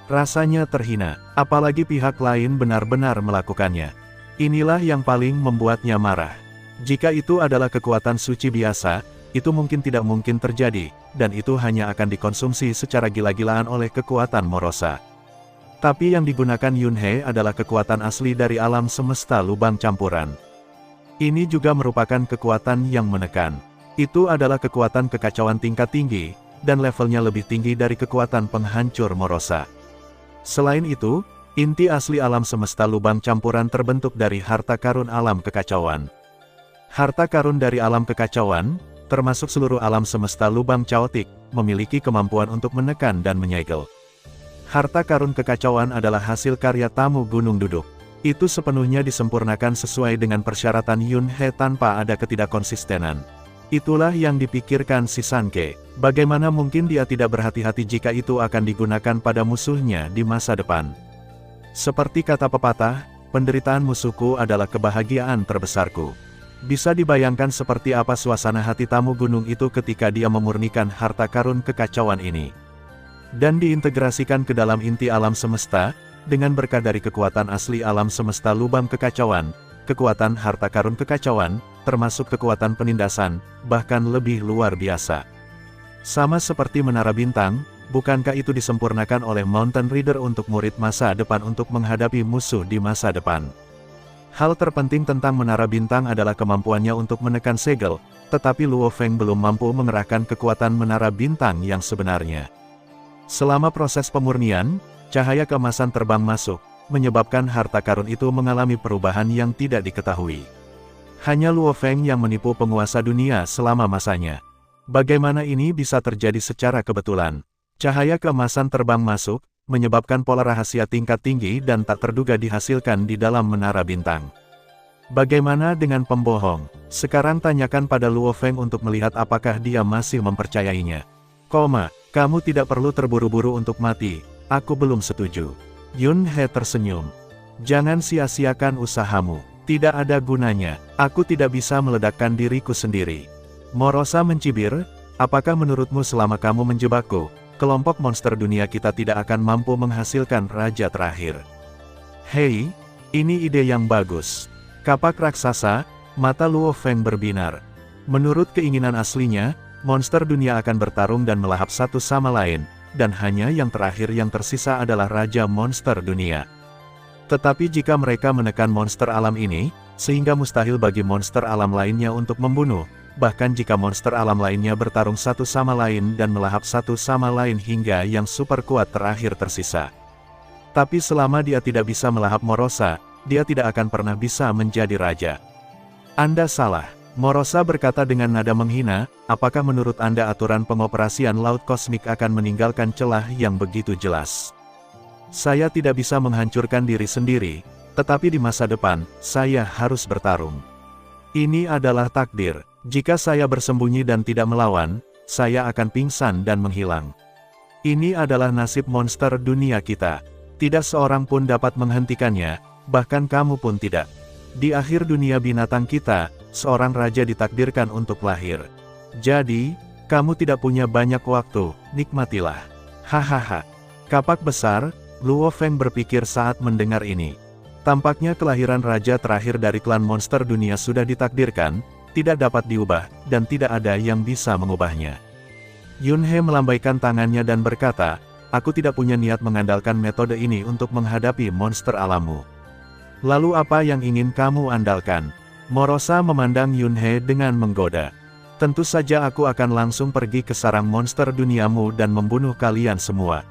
Speaker 1: Rasanya terhina, apalagi pihak lain benar-benar melakukannya. Inilah yang paling membuatnya marah. Jika itu adalah kekuatan suci biasa, itu mungkin tidak mungkin terjadi, dan itu hanya akan dikonsumsi secara gila-gilaan oleh kekuatan Morosa. Tapi yang digunakan Yunhe adalah kekuatan asli dari alam semesta lubang campuran. Ini juga merupakan kekuatan yang menekan. Itu adalah kekuatan kekacauan tingkat tinggi, dan levelnya lebih tinggi dari kekuatan penghancur Morosa. Selain itu, inti asli alam semesta lubang campuran terbentuk dari harta karun alam kekacauan. Harta karun dari alam kekacauan, termasuk seluruh alam semesta lubang caotik, memiliki kemampuan untuk menekan dan menyegel. Harta karun kekacauan adalah hasil karya tamu Gunung Duduk. Itu sepenuhnya disempurnakan sesuai dengan persyaratan Yunhe tanpa ada ketidakkonsistenan. Itulah yang dipikirkan si Sanke. Bagaimana mungkin dia tidak berhati-hati jika itu akan digunakan pada musuhnya di masa depan? Seperti kata pepatah, penderitaan musuhku adalah kebahagiaan terbesarku. Bisa dibayangkan seperti apa suasana hati tamu gunung itu ketika dia memurnikan harta karun kekacauan ini. Dan diintegrasikan ke dalam inti alam semesta, dengan berkah dari kekuatan asli alam semesta lubang kekacauan, kekuatan harta karun kekacauan, termasuk kekuatan penindasan, bahkan lebih luar biasa. Sama seperti Menara Bintang, bukankah itu disempurnakan oleh Mountain Reader untuk murid masa depan untuk menghadapi musuh di masa depan? Hal terpenting tentang Menara Bintang adalah kemampuannya untuk menekan segel, tetapi Luo Feng belum mampu mengerahkan kekuatan Menara Bintang yang sebenarnya. Selama proses pemurnian, cahaya keemasan terbang masuk, menyebabkan harta karun itu mengalami perubahan yang tidak diketahui. Hanya Luo Feng yang menipu penguasa dunia selama masanya. Bagaimana ini bisa terjadi secara kebetulan? Cahaya keemasan terbang masuk, menyebabkan pola rahasia tingkat tinggi dan tak terduga dihasilkan di dalam Menara Bintang. Bagaimana dengan pembohong? Sekarang tanyakan pada Luo Feng untuk melihat apakah dia masih mempercayainya. Kamu tidak perlu terburu-buru untuk mati. Aku belum setuju. Yun He tersenyum. Jangan sia-siakan usahamu. Tidak ada gunanya. Aku tidak bisa meledakkan diriku sendiri. Morosa mencibir, apakah menurutmu selama kamu menjebakku, kelompok monster dunia kita tidak akan mampu menghasilkan raja terakhir? Hei, ini ide yang bagus. Kapak raksasa, mata Luo Feng berbinar. Menurut keinginan aslinya, monster dunia akan bertarung dan melahap satu sama lain, dan hanya yang terakhir yang tersisa adalah raja monster dunia. Tetapi jika mereka menekan monster alam ini, sehingga mustahil bagi monster alam lainnya untuk membunuh, bahkan jika monster alam lainnya bertarung satu sama lain dan melahap satu sama lain hingga yang super kuat terakhir tersisa. Tapi selama dia tidak bisa melahap Morosa, dia tidak akan pernah bisa menjadi raja. Anda salah. Morosa berkata dengan nada menghina, apakah menurut Anda aturan pengoperasian laut kosmik akan meninggalkan celah yang begitu jelas? Saya tidak bisa menghancurkan diri sendiri, tetapi di masa depan, saya harus bertarung. Ini adalah takdir. Jika saya bersembunyi dan tidak melawan, saya akan pingsan dan menghilang. Ini adalah nasib monster dunia kita. Tidak seorang pun dapat menghentikannya, bahkan kamu pun tidak. Di akhir dunia binatang kita, seorang raja ditakdirkan untuk lahir. Jadi, kamu tidak punya banyak waktu, nikmatilah. Hahaha. Kapak besar, Luo Feng berpikir saat mendengar ini. Tampaknya kelahiran raja terakhir dari klan monster dunia sudah ditakdirkan, tidak dapat diubah, dan tidak ada yang bisa mengubahnya. Yun He melambaikan tangannya dan berkata, aku tidak punya niat mengandalkan metode ini untuk menghadapi monster alammu. Lalu apa yang ingin kamu andalkan? Morosa memandang Yun He dengan menggoda. Tentu saja aku akan langsung pergi ke sarang monster duniamu dan membunuh kalian semua.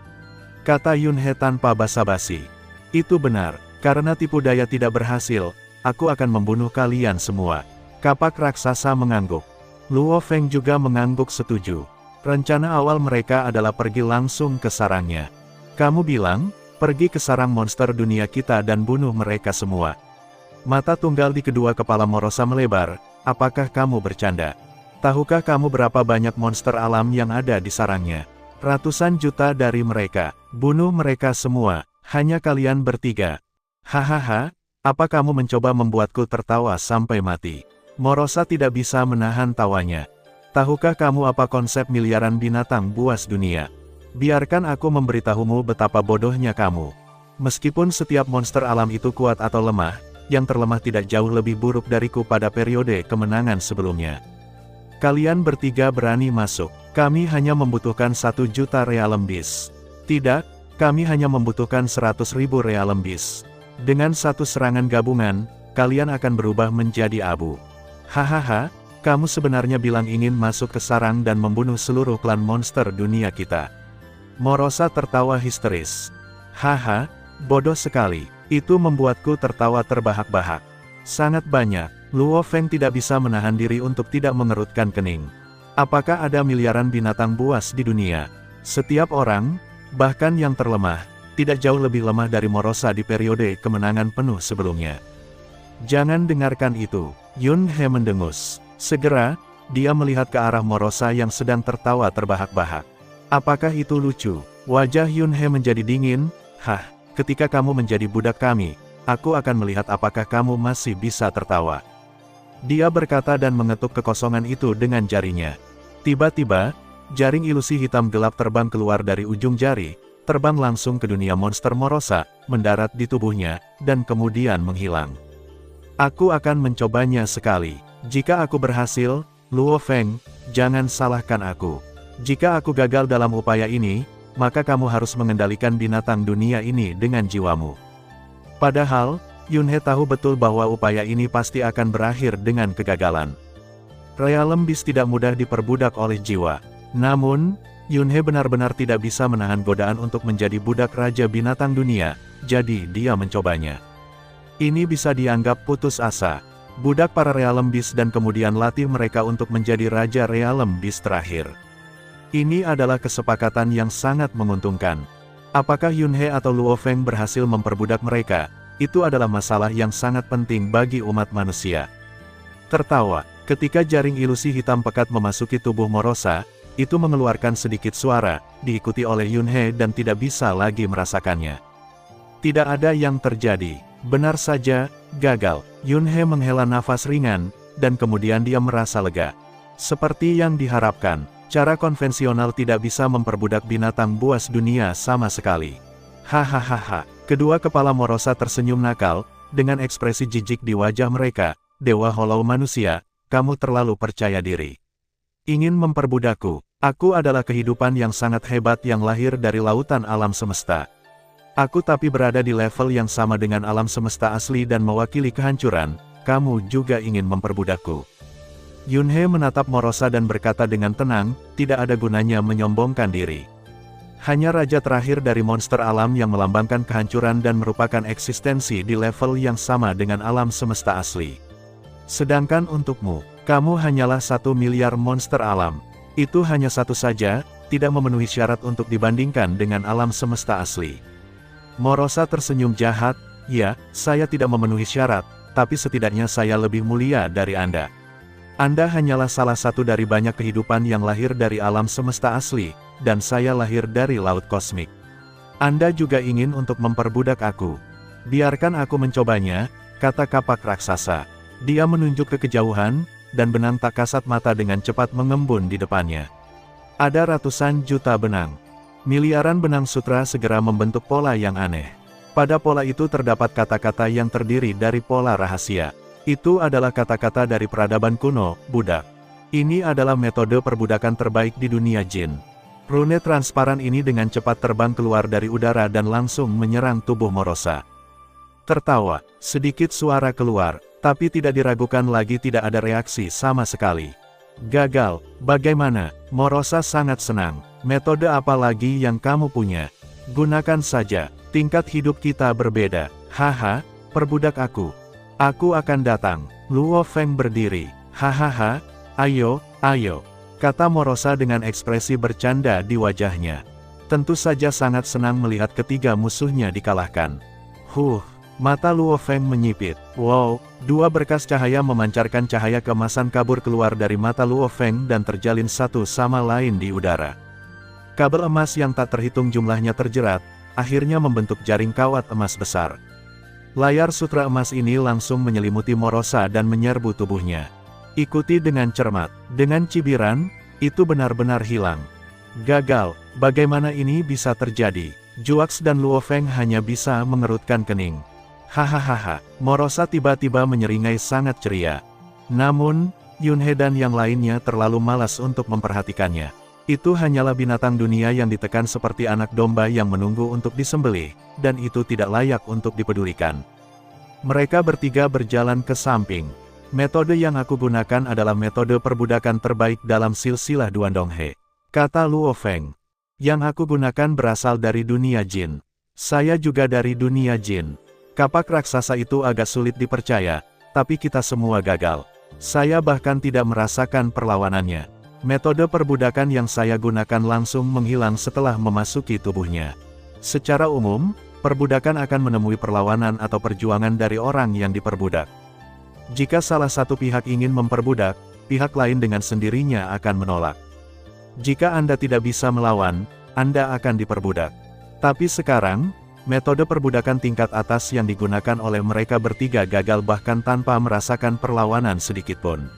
Speaker 1: Kata Yun He tanpa basa-basi. Itu benar, karena tipu daya tidak berhasil, aku akan membunuh kalian semua. Kapak raksasa mengangguk. Luo Feng juga mengangguk setuju. Rencana awal mereka adalah pergi langsung ke sarangnya. Kamu bilang, pergi ke sarang monster dunia kita dan bunuh mereka semua. Mata tunggal di kedua kepala Morosa melebar, apakah kamu bercanda? Tahukah kamu berapa banyak monster alam yang ada di sarangnya? Ratusan juta dari mereka. Bunuh mereka semua, hanya kalian bertiga. Hahaha, apa kamu mencoba membuatku tertawa sampai mati? Morosa tidak bisa menahan tawanya. Tahukah kamu apa konsep miliaran binatang buas dunia? Biarkan aku memberitahumu betapa bodohnya kamu. Meskipun setiap monster alam itu kuat atau lemah, yang terlemah tidak jauh lebih buruk dariku pada periode kemenangan sebelumnya. Kalian bertiga berani masuk. Kami hanya membutuhkan 1 juta realem bis. Tidak, kami hanya membutuhkan 100.000 realem bis. Dengan satu serangan gabungan, kalian akan berubah menjadi abu. Hahaha, kamu sebenarnya bilang ingin masuk ke sarang dan membunuh seluruh klan monster dunia kita. Morosa tertawa histeris. Haha, bodoh sekali. Itu membuatku tertawa terbahak-bahak. Sangat banyak. Luo Feng tidak bisa menahan diri untuk tidak mengerutkan kening. Apakah ada miliaran binatang buas di dunia? Setiap orang, bahkan yang terlemah, tidak jauh lebih lemah dari Morosa di periode kemenangan penuh sebelumnya. Jangan dengarkan itu. Yun He mendengus. Segera, dia melihat ke arah Morosa yang sedang tertawa terbahak-bahak. Apakah itu lucu? Wajah Yun He menjadi dingin. Hah, ketika kamu menjadi budak kami, aku akan melihat apakah kamu masih bisa tertawa. Dia berkata dan mengetuk kekosongan itu dengan jarinya. Tiba-tiba, jaring ilusi hitam gelap terbang keluar dari ujung jari, terbang langsung ke dunia monster Morosa, mendarat di tubuhnya, dan kemudian menghilang. Aku akan mencobanya sekali. Jika aku berhasil, Luo Feng, jangan salahkan aku. Jika aku gagal dalam upaya ini, maka kamu harus mengendalikan binatang dunia ini dengan jiwamu. Padahal, Yun He tahu betul bahwa upaya ini pasti akan berakhir dengan kegagalan. Realem Beast tidak mudah diperbudak oleh jiwa. Namun, Yun He benar-benar tidak bisa menahan godaan untuk menjadi budak raja binatang dunia, jadi dia mencobanya. Ini bisa dianggap putus asa. Budak para Realem Beast dan kemudian latih mereka untuk menjadi raja Realem Beast terakhir. Ini adalah kesepakatan yang sangat menguntungkan. Apakah Yun He atau Luo Feng berhasil memperbudak mereka? Itu adalah masalah yang sangat penting bagi umat manusia. Tertawa, ketika jaring ilusi hitam pekat memasuki tubuh Morosa, Itu mengeluarkan sedikit suara, diikuti oleh Yunhe dan tidak bisa lagi merasakannya. Tidak ada yang terjadi. Benar saja, gagal. Yunhe menghela nafas ringan, dan kemudian dia merasa lega. Seperti yang diharapkan, cara konvensional tidak bisa memperbudak binatang buas dunia sama sekali. Hahaha, kedua kepala Morosa tersenyum nakal, dengan ekspresi jijik di wajah mereka. Dewa Hollow manusia, kamu terlalu percaya diri. Ingin memperbudakku. Aku adalah kehidupan yang sangat hebat yang lahir dari lautan alam semesta. Aku tapi berada di level yang sama dengan alam semesta asli dan mewakili kehancuran, kamu juga ingin memperbudakku. Yunhe menatap Morosa dan berkata dengan tenang, tidak ada gunanya menyombongkan diri. Hanya raja terakhir dari monster alam yang melambangkan kehancuran dan merupakan eksistensi di level yang sama dengan alam semesta asli. Sedangkan untukmu, kamu hanyalah 1 miliar monster alam. Itu hanya satu saja, tidak memenuhi syarat untuk dibandingkan dengan alam semesta asli. Morosa tersenyum jahat, ya, saya tidak memenuhi syarat, tapi setidaknya saya lebih mulia dari Anda. Anda hanyalah salah satu dari banyak kehidupan yang lahir dari alam semesta asli, dan saya lahir dari laut kosmik. Anda juga ingin untuk memperbudak aku. Biarkan aku mencobanya, kata kapak raksasa. Dia menunjuk ke kejauhan, dan benang tak kasat mata dengan cepat mengembun di depannya. Ada ratusan juta benang. Miliaran benang sutra segera membentuk pola yang aneh. Pada pola itu terdapat kata-kata yang terdiri dari pola rahasia. Itu adalah kata-kata dari peradaban kuno, budak. Ini adalah metode perbudakan terbaik di dunia jin. Rune transparan ini dengan cepat terbang keluar dari udara dan langsung menyerang tubuh Morosa. Tertawa, sedikit suara keluar. Tapi tidak diragukan lagi, tidak ada reaksi sama sekali. Gagal, bagaimana? Morosa sangat senang. Metode apa lagi yang kamu punya? Gunakan saja, tingkat hidup kita berbeda. Haha, perbudak aku. Aku akan datang. Luo Feng berdiri. Hahaha, ayo, ayo. Kata Morosa dengan ekspresi bercanda di wajahnya. Tentu saja sangat senang melihat ketiga musuhnya dikalahkan. Mata Luo Feng menyipit. Wow, dua berkas cahaya memancarkan cahaya keemasan kabur keluar dari mata Luo Feng dan terjalin satu sama lain di udara. Kabel emas yang tak terhitung jumlahnya terjerat, akhirnya membentuk jaring kawat emas besar. Layar sutra emas ini langsung menyelimuti Morosa dan menyerbu tubuhnya. Ikuti dengan cermat. Dengan cibiran, itu benar-benar hilang. Gagal, bagaimana ini bisa terjadi? Juax dan Luo Feng hanya bisa mengerutkan kening. Hahaha, Morosa tiba-tiba menyeringai sangat ceria. Namun, Yunhe dan yang lainnya terlalu malas untuk memperhatikannya. Itu hanyalah binatang dunia yang ditekan seperti anak domba yang menunggu untuk disembelih, dan itu tidak layak untuk dipedulikan. Mereka bertiga berjalan ke samping. Metode yang aku gunakan adalah metode perbudakan terbaik dalam silsilah Duandonghe, kata Luo Feng. Yang aku gunakan berasal dari dunia jin. Saya juga dari dunia jin. Kapak raksasa itu agak sulit dipercaya, tapi kita semua gagal. Saya bahkan tidak merasakan perlawanannya. Metode perbudakan yang saya gunakan langsung menghilang setelah memasuki tubuhnya. Secara umum, perbudakan akan menemui perlawanan atau perjuangan dari orang yang diperbudak. Jika salah satu pihak ingin memperbudak, pihak lain dengan sendirinya akan menolak. Jika Anda tidak bisa melawan, Anda akan diperbudak. Tapi sekarang, metode perbudakan tingkat atas yang digunakan oleh mereka bertiga gagal bahkan tanpa merasakan perlawanan sedikitpun.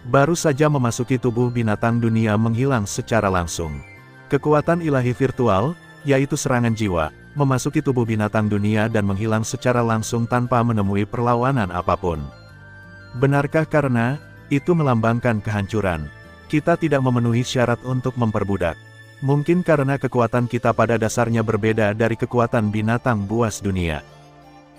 Speaker 1: Baru saja memasuki tubuh binatang dunia menghilang secara langsung. Kekuatan ilahi virtual, yaitu serangan jiwa, memasuki tubuh binatang dunia dan menghilang secara langsung tanpa menemui perlawanan apapun. Benarkah karena itu melambangkan kehancuran? Kita tidak memenuhi syarat untuk memperbudak. Mungkin karena kekuatan kita pada dasarnya berbeda dari kekuatan binatang buas dunia.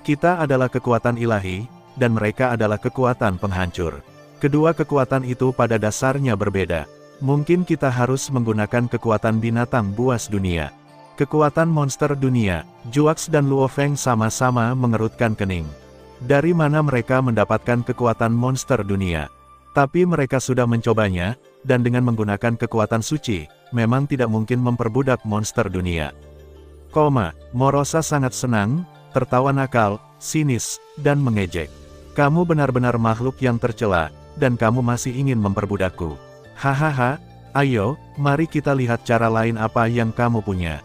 Speaker 1: Kita adalah kekuatan ilahi, dan mereka adalah kekuatan penghancur. Kedua kekuatan itu pada dasarnya berbeda. Mungkin kita harus menggunakan kekuatan binatang buas dunia. Kekuatan monster dunia, Juax dan Luo Feng sama-sama mengerutkan kening. Dari mana mereka mendapatkan kekuatan monster dunia? Tapi mereka sudah mencobanya, dan dengan menggunakan kekuatan suci, memang tidak mungkin memperbudak monster dunia. Morosa sangat senang, tertawa nakal, sinis, dan mengejek. Kamu benar-benar makhluk yang tercela, dan kamu masih ingin memperbudakku. Hahaha, Ayo, mari kita lihat cara lain apa yang kamu punya.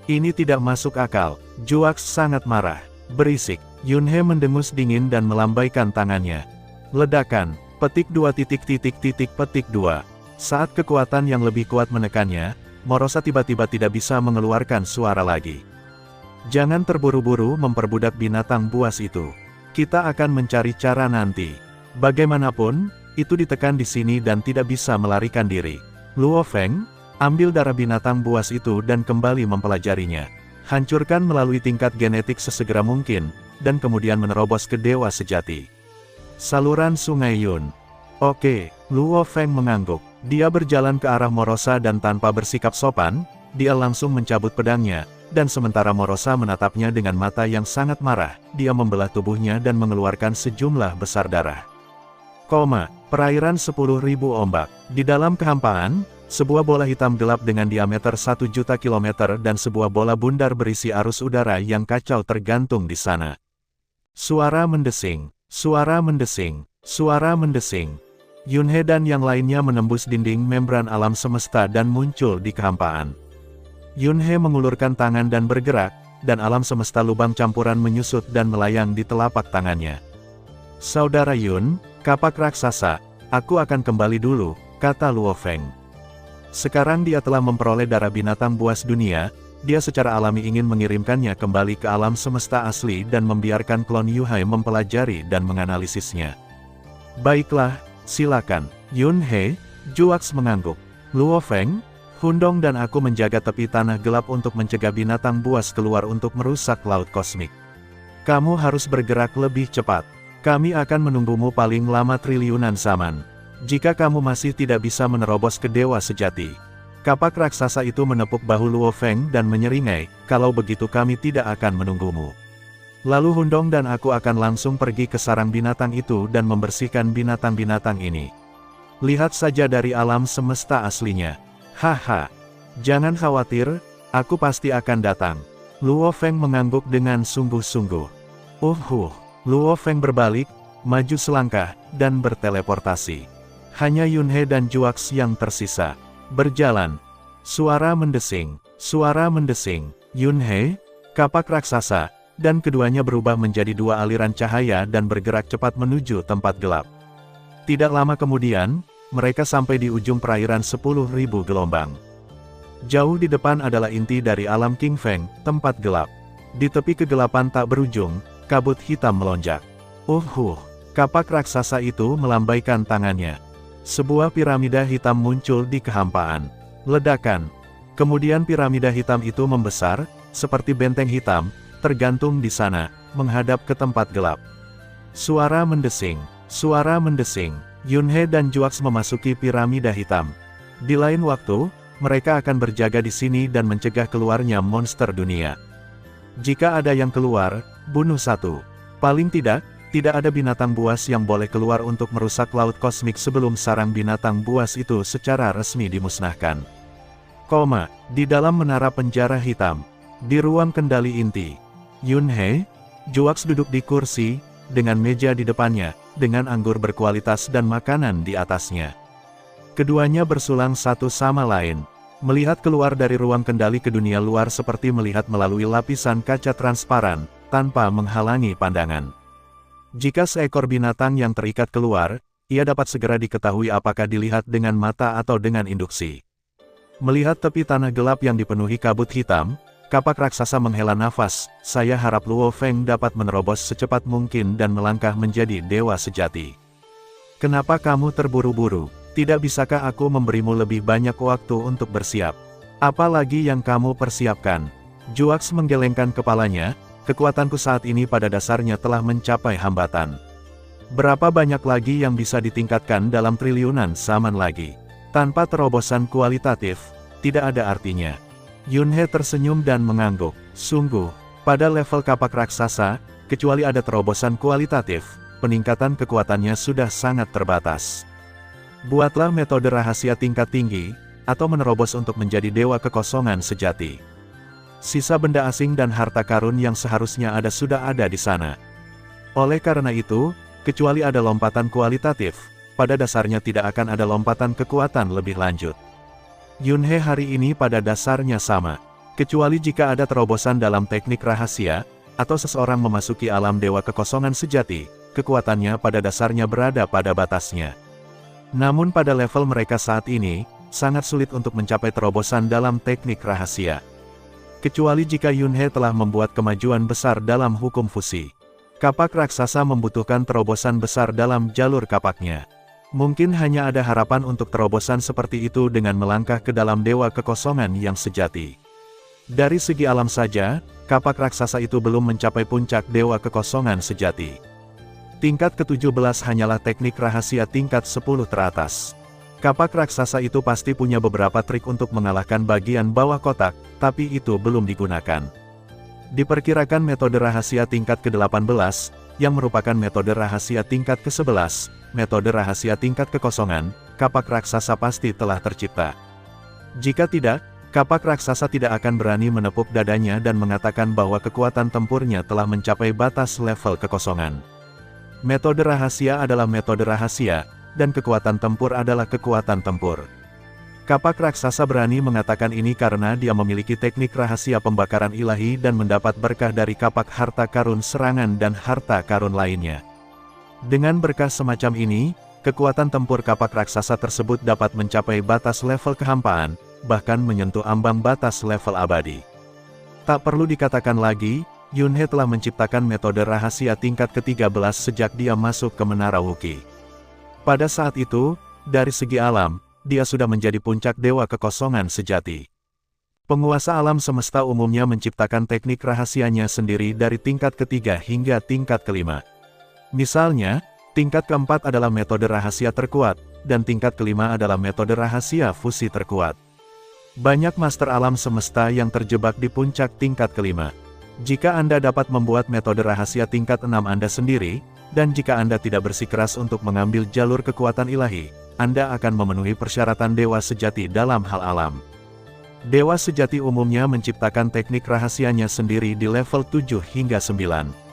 Speaker 1: Ini tidak masuk akal. Juaks sangat marah. Berisik. Yunhei mendengus dingin dan melambaikan tangannya. Ledakan. Petik 2 petik 2. Saat kekuatan yang lebih kuat menekannya, Morosa tiba-tiba tidak bisa mengeluarkan suara lagi. Jangan terburu-buru memperbudak binatang buas itu. Kita akan mencari cara nanti. Bagaimanapun, itu ditekan di sini dan tidak bisa melarikan diri. Luo Feng, ambil darah binatang buas itu dan kembali mempelajarinya. Hancurkan melalui tingkat genetik sesegera mungkin, dan kemudian menerobos ke dewa sejati. Saluran Sungai Yun. Oke, Luo Feng mengangguk. Dia berjalan ke arah Morosa dan tanpa bersikap sopan, dia langsung mencabut pedangnya, dan sementara Morosa menatapnya dengan mata yang sangat marah, dia membelah tubuhnya dan mengeluarkan sejumlah besar darah. Perairan 10.000 ombak. Di dalam kehampaan, sebuah bola hitam gelap dengan diameter 1 juta kilometer dan sebuah bola bundar berisi arus udara yang kacau tergantung di sana. Suara mendesing, suara mendesing, suara mendesing. Yunhei dan yang lainnya menembus dinding membran alam semesta dan muncul di kehampaan. Yunhei mengulurkan tangan dan bergerak, dan alam semesta lubang campuran menyusut dan melayang di telapak tangannya. Saudara Yun, kapak raksasa, aku akan kembali dulu, kata Luo Feng. Sekarang dia telah memperoleh darah binatang buas dunia, dia secara alami ingin mengirimkannya kembali ke alam semesta asli dan membiarkan klon Yuhai mempelajari dan menganalisisnya. Baiklah, silakan. Yunhei, Juaks mengangguk. Luo Feng, Hundong dan aku menjaga tepi tanah gelap untuk mencegah binatang buas keluar untuk merusak laut kosmik. Kamu harus bergerak lebih cepat. Kami akan menunggumu paling lama triliunan zaman. Jika kamu masih tidak bisa menerobos ke dewa sejati. Kapak raksasa itu menepuk bahu Luo Feng dan menyeringai, kalau begitu kami tidak akan menunggumu. Lalu Hundong dan aku akan langsung pergi ke sarang binatang itu dan membersihkan binatang-binatang ini. Lihat saja dari alam semesta aslinya. Haha. Jangan khawatir, aku pasti akan datang. Luo Feng mengangguk dengan sungguh-sungguh. Luo Feng berbalik, maju selangkah, dan berteleportasi. Hanya Yunhei dan Juaks yang tersisa. Berjalan. Suara mendesing. Suara mendesing. Yunhei, kapak raksasa, dan keduanya berubah menjadi dua aliran cahaya dan bergerak cepat menuju tempat gelap. Tidak lama kemudian, mereka sampai di ujung perairan 10.000 gelombang. Jauh di depan adalah inti dari alam King Feng, tempat gelap. Di tepi kegelapan tak berujung, kabut hitam melonjak. Kapak raksasa itu melambaikan tangannya. Sebuah piramida hitam muncul di kehampaan. Ledakan. Kemudian piramida hitam itu membesar, seperti benteng hitam, tergantung di sana, menghadap ke tempat gelap. Suara mendesing. Suara mendesing. Yunhei dan Juaks memasuki piramida hitam. Di lain waktu, mereka akan berjaga di sini dan mencegah keluarnya monster dunia. Jika ada yang keluar, bunuh satu. Paling tidak ada binatang buas yang boleh keluar untuk merusak laut kosmik sebelum sarang binatang buas itu secara resmi dimusnahkan. Di dalam menara penjara hitam. Di ruang kendali inti. Yunhei, Juaks duduk di kursi, dengan meja di depannya, dengan anggur berkualitas dan makanan di atasnya. Keduanya bersulang satu sama lain. Melihat keluar dari ruang kendali ke dunia luar seperti melihat melalui lapisan kaca transparan, tanpa menghalangi pandangan. Jika seekor binatang yang terikat keluar, ia dapat segera diketahui apakah dilihat dengan mata atau dengan induksi. Melihat tepi tanah gelap yang dipenuhi kabut hitam, kapak raksasa menghela nafas, saya harap Luo Feng dapat menerobos secepat mungkin dan melangkah menjadi dewa sejati. Kenapa kamu terburu-buru? Tidak bisakah aku memberimu lebih banyak waktu untuk bersiap? Apalagi yang kamu persiapkan? Juaks menggelengkan kepalanya, kekuatanku saat ini pada dasarnya telah mencapai hambatan. Berapa banyak lagi yang bisa ditingkatkan dalam triliunan zaman lagi? Tanpa terobosan kualitatif, tidak ada artinya. Yunhei tersenyum dan mengangguk. Sungguh, pada level kapak raksasa, kecuali ada terobosan kualitatif, peningkatan kekuatannya sudah sangat terbatas. Buatlah metode rahasia tingkat tinggi, atau menerobos untuk menjadi dewa kekosongan sejati. Sisa benda asing dan harta karun yang seharusnya ada sudah ada di sana. Oleh karena itu, kecuali ada lompatan kualitatif, pada dasarnya tidak akan ada lompatan kekuatan lebih lanjut. Yunhe hari ini pada dasarnya sama. Kecuali jika ada terobosan dalam teknik rahasia, atau seseorang memasuki alam dewa kekosongan sejati, kekuatannya pada dasarnya berada pada batasnya. Namun pada level mereka saat ini, sangat sulit untuk mencapai terobosan dalam teknik rahasia. Kecuali jika Yunhe telah membuat kemajuan besar dalam hukum fusi. Kapak raksasa membutuhkan terobosan besar dalam jalur kapaknya. Mungkin hanya ada harapan untuk terobosan seperti itu dengan melangkah ke dalam dewa kekosongan yang sejati. Dari segi alam saja, kapak raksasa itu belum mencapai puncak dewa kekosongan sejati. Tingkat ke-17 hanyalah teknik rahasia tingkat 10 teratas. Kapak raksasa itu pasti punya beberapa trik untuk mengalahkan bagian bawah kotak, tapi itu belum digunakan. Diperkirakan metode rahasia tingkat ke-18, yang merupakan metode rahasia tingkat ke-11, metode rahasia tingkat kekosongan, kapak raksasa pasti telah tercipta. Jika tidak, kapak raksasa tidak akan berani menepuk dadanya dan mengatakan bahwa kekuatan tempurnya telah mencapai batas level kekosongan. Metode rahasia adalah metode rahasia, dan kekuatan tempur adalah kekuatan tempur. Kapak raksasa berani mengatakan ini karena dia memiliki teknik rahasia pembakaran ilahi dan mendapat berkah dari kapak harta karun serangan dan harta karun lainnya. Dengan berkah semacam ini, kekuatan tempur kapak raksasa tersebut dapat mencapai batas level kehampaan, bahkan menyentuh ambang batas level abadi. Tak perlu dikatakan lagi, Yunhe telah menciptakan metode rahasia tingkat ke-13 sejak dia masuk ke Menara Wuki. Pada saat itu, dari segi alam, dia sudah menjadi puncak dewa kekosongan sejati. Penguasa alam semesta umumnya menciptakan teknik rahasianya sendiri dari tingkat ketiga hingga tingkat kelima. Misalnya, tingkat keempat adalah metode rahasia terkuat, dan tingkat kelima adalah metode rahasia fusi terkuat. Banyak master alam semesta yang terjebak di puncak tingkat kelima. Jika Anda dapat membuat metode rahasia tingkat 6 Anda sendiri, dan jika Anda tidak bersikeras untuk mengambil jalur kekuatan ilahi, Anda akan memenuhi persyaratan dewa sejati dalam hal alam. Dewa sejati umumnya menciptakan teknik rahasianya sendiri di level 7 hingga 9.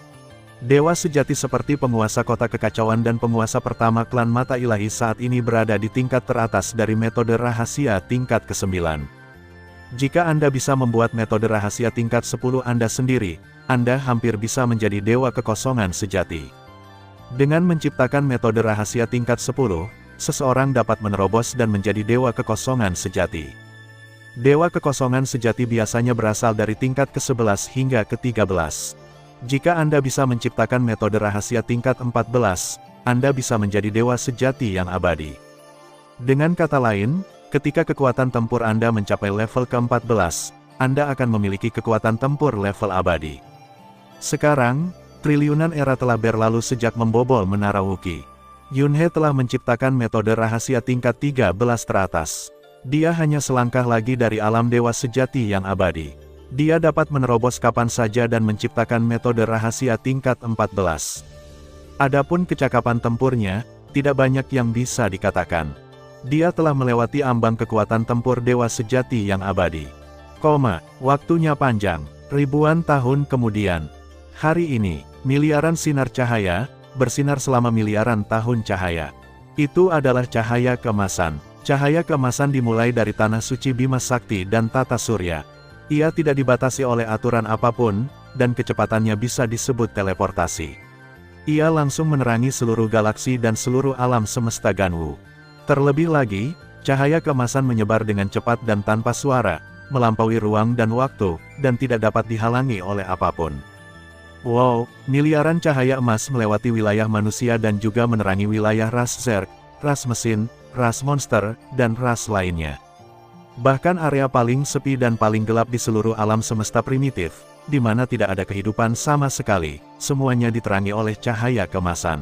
Speaker 1: Dewa sejati seperti penguasa kota kekacauan dan penguasa pertama klan mata ilahi saat ini berada di tingkat teratas dari metode rahasia tingkat ke-9. Jika Anda bisa membuat metode rahasia tingkat 10 Anda sendiri, Anda hampir bisa menjadi dewa kekosongan sejati. Dengan menciptakan metode rahasia tingkat 10, seseorang dapat menerobos dan menjadi dewa kekosongan sejati. Dewa kekosongan sejati biasanya berasal dari tingkat ke-11 hingga ke-13. Jika Anda bisa menciptakan metode rahasia tingkat 14, Anda bisa menjadi dewa sejati yang abadi. Dengan kata lain, ketika kekuatan tempur Anda mencapai level ke-14, Anda akan memiliki kekuatan tempur level abadi. Sekarang, triliunan era telah berlalu sejak membobol Menara Wuki. Yunhe telah menciptakan metode rahasia tingkat 13 teratas. Dia hanya selangkah lagi dari alam dewa sejati yang abadi. Dia dapat menerobos kapan saja dan menciptakan metode rahasia tingkat 14. Adapun kecakapan tempurnya, tidak banyak yang bisa dikatakan. Dia telah melewati ambang kekuatan tempur dewa sejati yang abadi. Waktunya panjang, ribuan tahun kemudian. Hari ini, miliaran sinar cahaya bersinar selama miliaran tahun cahaya. Itu adalah cahaya keemasan. Cahaya keemasan dimulai dari tanah suci Bima Sakti dan tata surya. Ia tidak dibatasi oleh aturan apapun, dan kecepatannya bisa disebut teleportasi. Ia langsung menerangi seluruh galaksi dan seluruh alam semesta Ganwu. Terlebih lagi, cahaya keemasan menyebar dengan cepat dan tanpa suara, melampaui ruang dan waktu, dan tidak dapat dihalangi oleh apapun. Wow, miliaran cahaya emas melewati wilayah manusia dan juga menerangi wilayah ras Zerg, ras mesin, ras monster, dan ras lainnya. Bahkan area paling sepi dan paling gelap di seluruh alam semesta primitif, di mana tidak ada kehidupan sama sekali, semuanya diterangi oleh cahaya keemasan.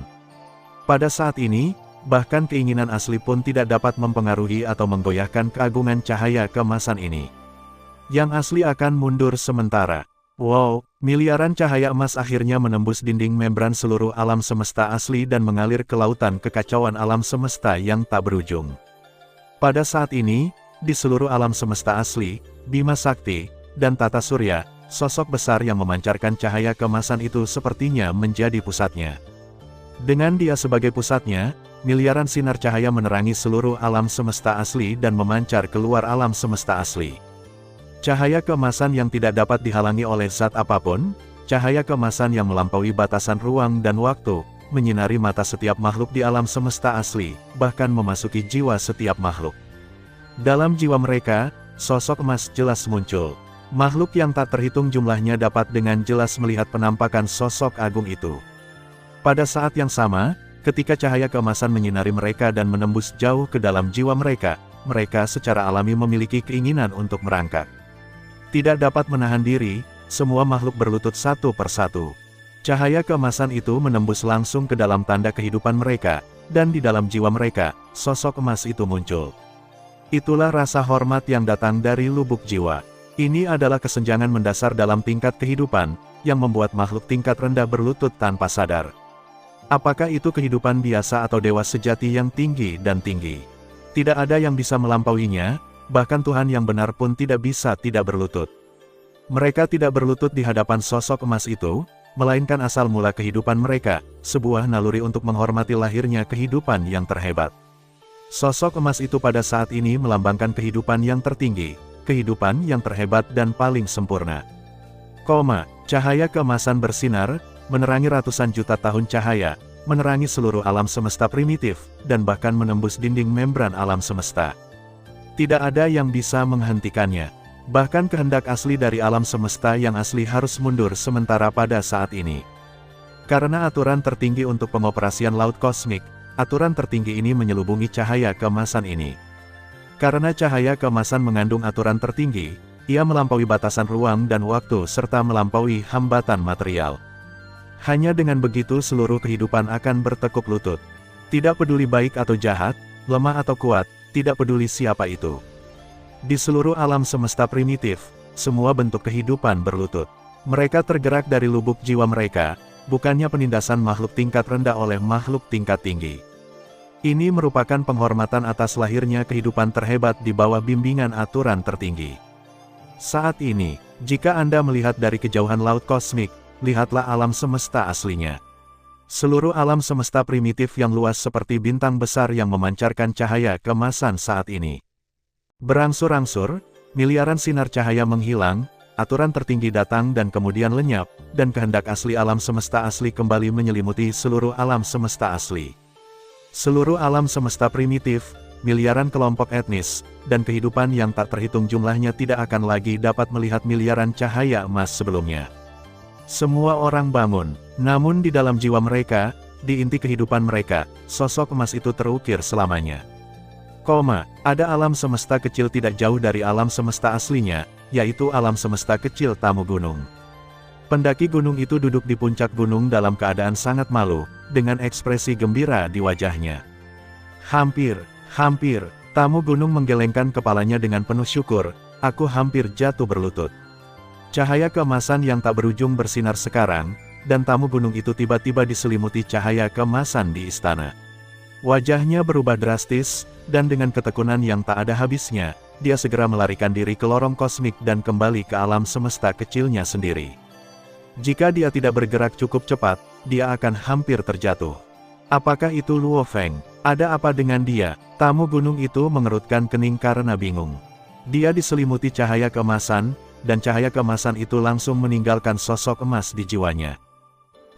Speaker 1: Pada saat ini, bahkan keinginan asli pun tidak dapat mempengaruhi atau menggoyahkan keagungan cahaya keemasan ini. Yang asli akan mundur sementara. Wow, miliaran cahaya emas akhirnya menembus dinding membran seluruh alam semesta asli dan mengalir ke lautan kekacauan alam semesta yang tak berujung. Pada saat ini, di seluruh alam semesta asli, Bima Sakti, dan tata surya, sosok besar yang memancarkan cahaya keemasan itu sepertinya menjadi pusatnya. Dengan dia sebagai pusatnya, miliaran sinar cahaya menerangi seluruh alam semesta asli dan memancar keluar alam semesta asli. Cahaya keemasan yang tidak dapat dihalangi oleh zat apapun, cahaya keemasan yang melampaui batasan ruang dan waktu, menyinari mata setiap makhluk di alam semesta asli, bahkan memasuki jiwa setiap makhluk. Dalam jiwa mereka, sosok emas jelas muncul. Makhluk yang tak terhitung jumlahnya dapat dengan jelas melihat penampakan sosok agung itu. Pada saat yang sama, ketika cahaya keemasan menyinari mereka dan menembus jauh ke dalam jiwa mereka, mereka secara alami memiliki keinginan untuk merangkak. Tidak dapat menahan diri, semua makhluk berlutut satu persatu. Cahaya keemasan itu menembus langsung ke dalam tanda kehidupan mereka, dan di dalam jiwa mereka, sosok emas itu muncul. Itulah rasa hormat yang datang dari lubuk jiwa. Ini adalah kesenjangan mendasar dalam tingkat kehidupan, yang membuat makhluk tingkat rendah berlutut tanpa sadar. Apakah itu kehidupan biasa atau dewa sejati yang tinggi dan tinggi? Tidak ada yang bisa melampauinya, bahkan Tuhan yang benar pun tidak bisa tidak berlutut. Mereka tidak berlutut di hadapan sosok emas itu, melainkan asal mula kehidupan mereka, sebuah naluri untuk menghormati lahirnya kehidupan yang terhebat. Sosok emas itu pada saat ini melambangkan kehidupan yang tertinggi, kehidupan yang terhebat dan paling sempurna. Cahaya keemasan bersinar, menerangi ratusan juta tahun cahaya, menerangi seluruh alam semesta primitif, dan bahkan menembus dinding membran alam semesta. Tidak ada yang bisa menghentikannya. Bahkan kehendak asli dari alam semesta yang asli harus mundur sementara pada saat ini. Karena aturan tertinggi untuk pengoperasian laut kosmik, aturan tertinggi ini menyelubungi cahaya keemasan ini. Karena cahaya keemasan mengandung aturan tertinggi, ia melampaui batasan ruang dan waktu serta melampaui hambatan material. Hanya dengan begitu seluruh kehidupan akan bertekuk lutut. Tidak peduli baik atau jahat, lemah atau kuat, tidak peduli siapa itu. Di seluruh alam semesta primitif, semua bentuk kehidupan berlutut. Mereka tergerak dari lubuk jiwa mereka, bukannya penindasan makhluk tingkat rendah oleh makhluk tingkat tinggi. Ini merupakan penghormatan atas lahirnya kehidupan terhebat di bawah bimbingan aturan tertinggi. Saat ini, jika Anda melihat dari kejauhan laut kosmik, lihatlah alam semesta aslinya. Seluruh alam semesta primitif yang luas seperti bintang besar yang memancarkan cahaya keemasan saat ini. Berangsur-angsur, miliaran sinar cahaya menghilang, aturan tertinggi datang dan kemudian lenyap, dan kehendak asli alam semesta asli kembali menyelimuti seluruh alam semesta asli. Seluruh alam semesta primitif, miliaran kelompok etnis, dan kehidupan yang tak terhitung jumlahnya tidak akan lagi dapat melihat miliaran cahaya emas sebelumnya. Semua orang bangun, namun di dalam jiwa mereka, di inti kehidupan mereka, sosok emas itu terukir selamanya. Ada alam semesta kecil tidak jauh dari alam semesta aslinya, yaitu alam semesta kecil tamu gunung. Pendaki gunung itu duduk di puncak gunung dalam keadaan sangat malu, dengan ekspresi gembira di wajahnya. Hampir, tamu gunung menggelengkan kepalanya dengan penuh syukur, aku hampir jatuh berlutut. Cahaya keemasan yang tak berujung bersinar sekarang, dan tamu gunung itu tiba-tiba diselimuti cahaya keemasan di istana. Wajahnya berubah drastis, dan dengan ketekunan yang tak ada habisnya, dia segera melarikan diri ke lorong kosmik dan kembali ke alam semesta kecilnya sendiri. Jika dia tidak bergerak cukup cepat, dia akan hampir terjatuh. Apakah itu Luo Feng? Ada apa dengan dia? Tamu gunung itu mengerutkan kening karena bingung. Dia diselimuti cahaya keemasan, dan cahaya keemasan itu langsung meninggalkan sosok emas di jiwanya.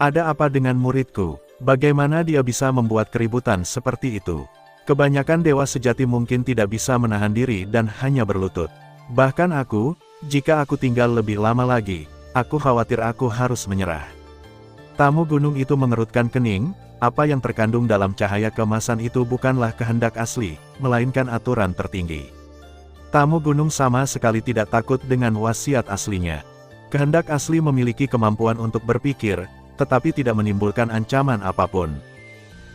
Speaker 1: Ada apa dengan muridku? Bagaimana dia bisa membuat keributan seperti itu? Kebanyakan dewa sejati mungkin tidak bisa menahan diri dan hanya berlutut. Bahkan aku, jika aku tinggal lebih lama lagi, aku khawatir aku harus menyerah. Tamu gunung itu mengerutkan kening, apa yang terkandung dalam cahaya keemasan itu bukanlah kehendak asli, melainkan aturan tertinggi. Tamu gunung sama sekali tidak takut dengan wasiat aslinya. Kehendak asli memiliki kemampuan untuk berpikir, tetapi tidak menimbulkan ancaman apapun.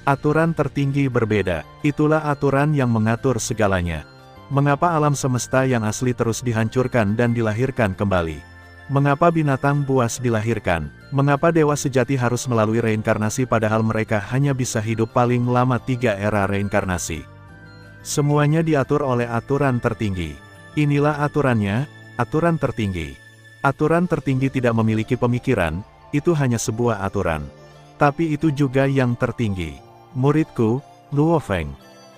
Speaker 1: Aturan tertinggi berbeda, itulah aturan yang mengatur segalanya. Mengapa alam semesta yang asli terus dihancurkan dan dilahirkan kembali? Mengapa binatang buas dilahirkan? Mengapa dewa sejati harus melalui reinkarnasi padahal mereka hanya bisa hidup paling lama 3 era reinkarnasi? Semuanya diatur oleh aturan tertinggi. Inilah aturannya, aturan tertinggi. Aturan tertinggi tidak memiliki pemikiran, itu hanya sebuah aturan. Tapi itu juga yang tertinggi. Muridku, Luo Feng.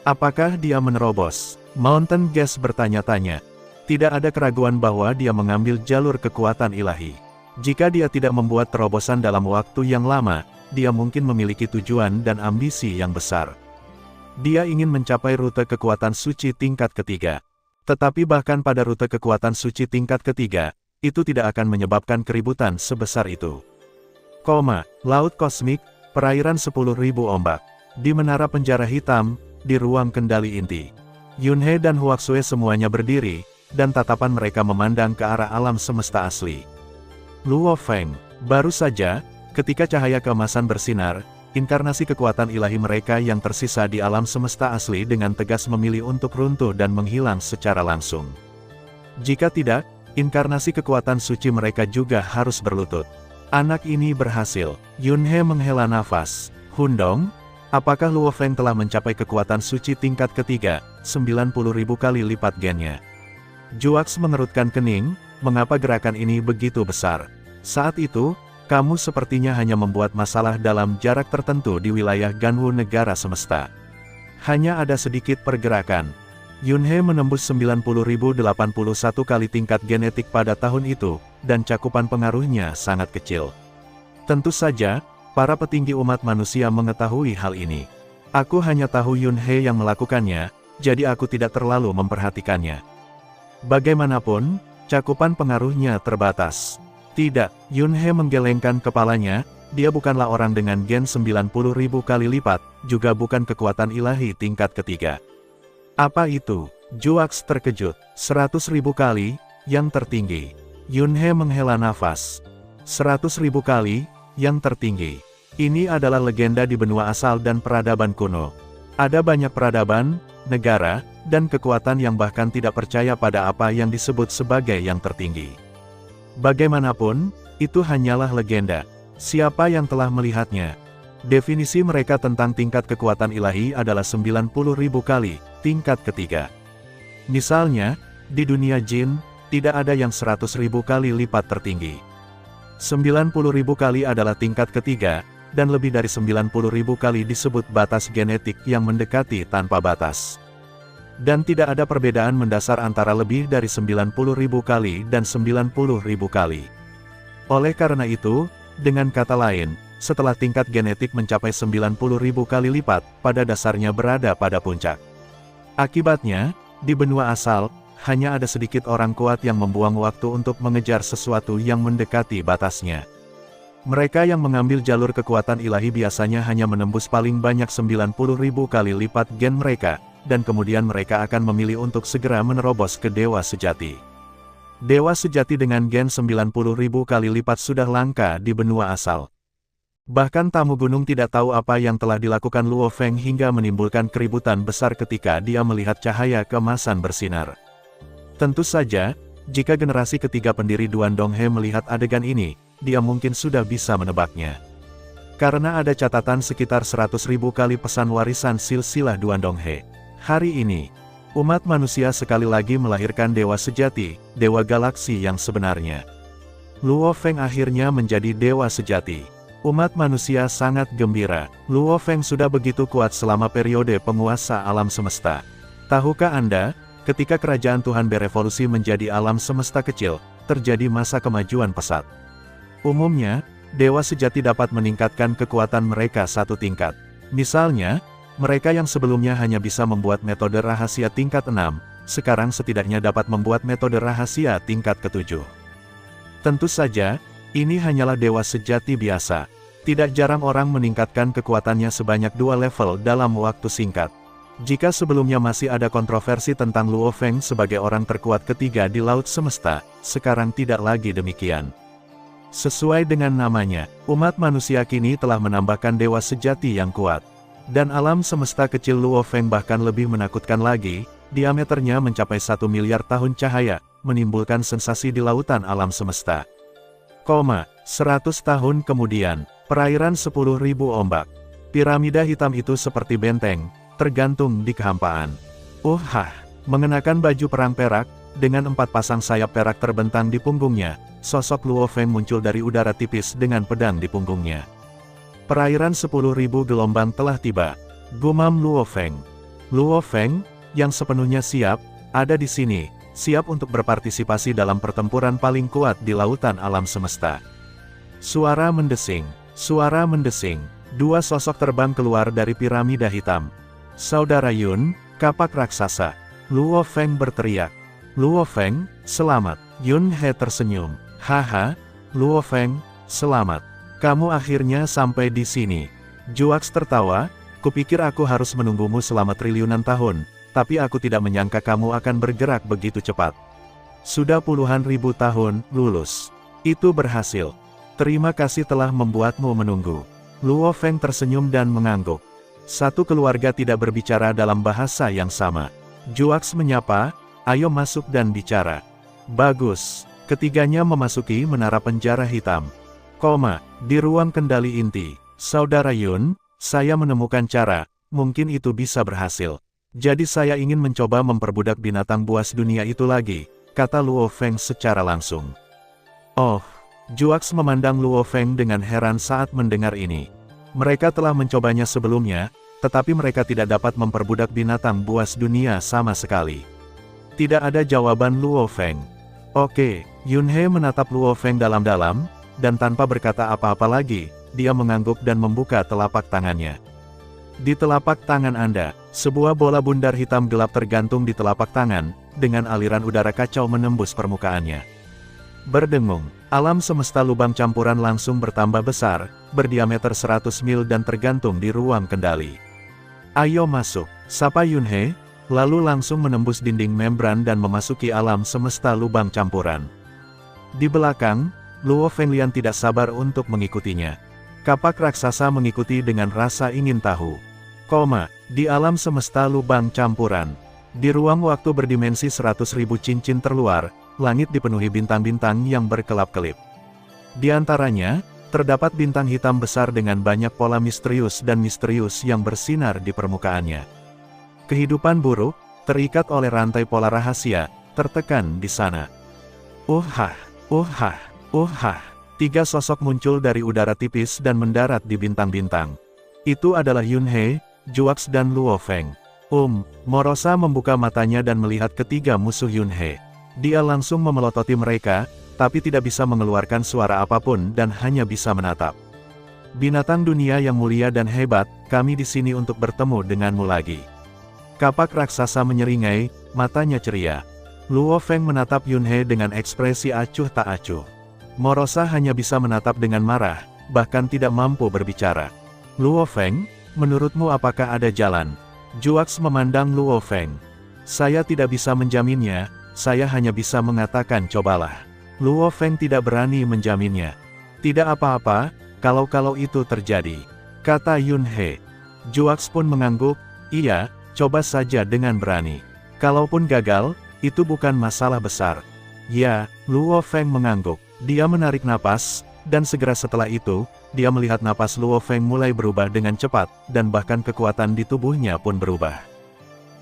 Speaker 1: Apakah dia menerobos? Mountain Gas bertanya-tanya. Tidak ada keraguan bahwa dia mengambil jalur kekuatan ilahi. Jika dia tidak membuat terobosan dalam waktu yang lama, dia mungkin memiliki tujuan dan ambisi yang besar. Dia ingin mencapai rute kekuatan suci tingkat ketiga. Tetapi bahkan pada rute kekuatan suci tingkat ketiga, itu tidak akan menyebabkan keributan sebesar itu. Laut kosmik, perairan 10.000 ombak. Di menara penjara hitam, di ruang kendali inti. Yunhe dan Huaxue semuanya berdiri, dan tatapan mereka memandang ke arah alam semesta asli. Luo Feng, baru saja, ketika cahaya keemasan bersinar, inkarnasi kekuatan ilahi mereka yang tersisa di alam semesta asli dengan tegas memilih untuk runtuh dan menghilang secara langsung. Jika tidak, inkarnasi kekuatan suci mereka juga harus berlutut. Anak ini berhasil. Yunhe menghela nafas. Hundong, apakah Luo Feng telah mencapai kekuatan suci tingkat ketiga, 90.000 kali lipat gennya? Juax mengerutkan kening, mengapa gerakan ini begitu besar? Saat itu, kamu sepertinya hanya membuat masalah dalam jarak tertentu di wilayah Ganwu negara semesta. Hanya ada sedikit pergerakan. Yunhe menembus 90.081 kali tingkat genetik pada tahun itu, dan cakupan pengaruhnya sangat kecil. Tentu saja, para petinggi umat manusia mengetahui hal ini. Aku hanya tahu Yunhe yang melakukannya, jadi aku tidak terlalu memperhatikannya. Bagaimanapun, cakupan pengaruhnya terbatas. Tidak, Yunhe menggelengkan kepalanya, dia bukanlah orang dengan gen 90.000 kali lipat, juga bukan kekuatan ilahi tingkat ketiga. Apa itu? Juax terkejut. 100.000 kali, yang tertinggi. Yunhe menghela nafas. 100.000 kali, yang tertinggi. Ini adalah legenda di benua asal dan peradaban kuno. Ada banyak peradaban, negara, dan kekuatan yang bahkan tidak percaya pada apa yang disebut sebagai yang tertinggi. Bagaimanapun, itu hanyalah legenda. Siapa yang telah melihatnya? Definisi mereka tentang tingkat kekuatan ilahi adalah 90.000 kali, tingkat ketiga. Misalnya, di dunia jin, tidak ada yang 100.000 kali lipat tertinggi. 90.000 kali adalah tingkat ketiga, dan lebih dari 90.000 kali disebut batas genetik yang mendekati tanpa batas. Dan tidak ada perbedaan mendasar antara lebih dari 90.000 kali dan 90.000 kali. Oleh karena itu, dengan kata lain, setelah tingkat genetik mencapai 90.000 kali lipat, pada dasarnya berada pada puncak. Akibatnya, di benua asal, hanya ada sedikit orang kuat yang membuang waktu untuk mengejar sesuatu yang mendekati batasnya. Mereka yang mengambil jalur kekuatan ilahi biasanya hanya menembus paling banyak 90.000 kali lipat gen mereka, dan kemudian mereka akan memilih untuk segera menerobos ke Dewa Sejati. Dewa Sejati dengan gen 90.000 kali lipat sudah langka di benua asal. Bahkan tamu gunung tidak tahu apa yang telah dilakukan Luo Feng hingga menimbulkan keributan besar ketika dia melihat cahaya keemasan bersinar. Tentu saja, jika generasi ketiga pendiri Duan Donghe melihat adegan ini, dia mungkin sudah bisa menebaknya. Karena ada catatan sekitar 100.000 kali pesan warisan silsilah Duan Donghe. Hari ini, umat manusia sekali lagi melahirkan Dewa Sejati, Dewa Galaksi yang sebenarnya. Luo Feng akhirnya menjadi Dewa Sejati. Umat manusia sangat gembira. Luo Feng sudah begitu kuat selama periode penguasa alam semesta. Tahukah Anda, ketika kerajaan Tuhan berevolusi menjadi alam semesta kecil, terjadi masa kemajuan pesat. Umumnya, Dewa Sejati dapat meningkatkan kekuatan mereka satu tingkat. Misalnya, mereka yang sebelumnya hanya bisa membuat metode rahasia tingkat 6, sekarang setidaknya dapat membuat metode rahasia tingkat ke-7. Tentu saja, ini hanyalah Dewa Sejati biasa. Tidak jarang orang meningkatkan kekuatannya sebanyak 2 level dalam waktu singkat. Jika sebelumnya masih ada kontroversi tentang Luo Feng sebagai orang terkuat ketiga di Laut Semesta, sekarang tidak lagi demikian. Sesuai dengan namanya, umat manusia kini telah menambahkan Dewa Sejati yang kuat. Dan alam semesta kecil Luo Feng bahkan lebih menakutkan lagi, diameternya mencapai 1 miliar tahun cahaya, menimbulkan sensasi di lautan alam semesta. 100 tahun kemudian, perairan 10.000 ombak. Piramida hitam itu seperti benteng, tergantung di kehampaan. Mengenakan baju perang perak, dengan 4 pasang sayap perak terbentang di punggungnya, sosok Luo Feng muncul dari udara tipis dengan pedang di punggungnya. Perairan 10.000 gelombang telah tiba. Gumam Luo Feng. Luo Feng, yang sepenuhnya siap, ada di sini, siap untuk berpartisipasi dalam pertempuran paling kuat di lautan alam semesta. Suara mendesing. Suara mendesing. Dua sosok terbang keluar dari piramida hitam. Saudara Yun, kapak raksasa. Luo Feng berteriak. Luo Feng, selamat. Yun He tersenyum. Haha, Luo Feng, selamat. Kamu akhirnya sampai di sini. Juax tertawa, kupikir aku harus menunggumu selama triliunan tahun, tapi aku tidak menyangka kamu akan bergerak begitu cepat. Sudah puluhan ribu tahun, lulus. Itu berhasil. Terima kasih telah membuatmu menunggu. Luo Feng tersenyum dan mengangguk. Satu keluarga tidak berbicara dalam bahasa yang sama. Juax menyapa, ayo masuk dan bicara. Bagus. Ketiganya memasuki menara penjara hitam. Di ruang kendali inti. Saudara Yun, saya menemukan cara, mungkin itu bisa berhasil. Jadi saya ingin mencoba memperbudak binatang buas dunia itu lagi, kata Luo Feng secara langsung. Oh, Juax memandang Luo Feng dengan heran saat mendengar ini. Mereka telah mencobanya sebelumnya, tetapi mereka tidak dapat memperbudak binatang buas dunia sama sekali. Tidak ada jawaban Luo Feng. Oke, Yun He menatap Luo Feng dalam-dalam, dan tanpa berkata apa-apa lagi, dia mengangguk dan membuka telapak tangannya. Di telapak tangan Anda, sebuah bola bundar hitam gelap tergantung di telapak tangan, dengan aliran udara kacau menembus permukaannya. Berdengung, alam semesta lubang campuran langsung bertambah besar, berdiameter 100 mil dan tergantung di ruang kendali. Ayo masuk, sapa Yun He, lalu langsung menembus dinding membran dan memasuki alam semesta lubang campuran. Di belakang, Luo Fenglian tidak sabar untuk mengikutinya. Kapak raksasa mengikuti dengan rasa ingin tahu. Di alam semesta lubang campuran. Di ruang waktu berdimensi 100.000 cincin terluar, langit dipenuhi bintang-bintang yang berkelap-kelip. Di antaranya, terdapat bintang hitam besar dengan banyak pola misterius dan misterius yang bersinar di permukaannya. Kehidupan buruk, terikat oleh rantai pola rahasia, tertekan di sana. Tiga sosok muncul dari udara tipis dan mendarat di bintang-bintang. Itu adalah Yun He, Juax dan Luo Feng. Morosa membuka matanya dan melihat ketiga musuh Yun He. Dia langsung memelototi mereka, tapi tidak bisa mengeluarkan suara apapun dan hanya bisa menatap. Binatang dunia yang mulia dan hebat, kami di sini untuk bertemu denganmu lagi. Kapak raksasa menyeringai, matanya ceria. Luo Feng menatap Yun He dengan ekspresi acuh tak acuh. Morosa hanya bisa menatap dengan marah, bahkan tidak mampu berbicara. Luo Feng, menurutmu apakah ada jalan? Juax memandang Luo Feng. Saya tidak bisa menjaminnya, saya hanya bisa mengatakan cobalah. Luo Feng tidak berani menjaminnya. Tidak apa-apa, kalau itu terjadi, kata Yun He. Juax pun mengangguk, iya, coba saja dengan berani. Kalaupun gagal, itu bukan masalah besar. Ya, Luo Feng mengangguk. Dia menarik napas, dan segera setelah itu, dia melihat napas Luo Feng mulai berubah dengan cepat, dan bahkan kekuatan di tubuhnya pun berubah.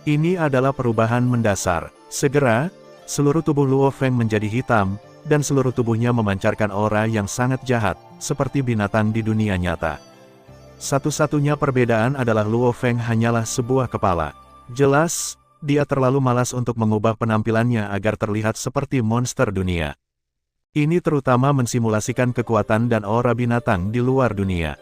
Speaker 1: Ini adalah perubahan mendasar. Segera, seluruh tubuh Luo Feng menjadi hitam, dan seluruh tubuhnya memancarkan aura yang sangat jahat, seperti binatang di dunia nyata. Satu-satunya perbedaan adalah Luo Feng hanyalah sebuah kepala. Jelas, dia terlalu malas untuk mengubah penampilannya agar terlihat seperti monster dunia. Ini terutama mensimulasikan kekuatan dan aura binatang di luar dunia.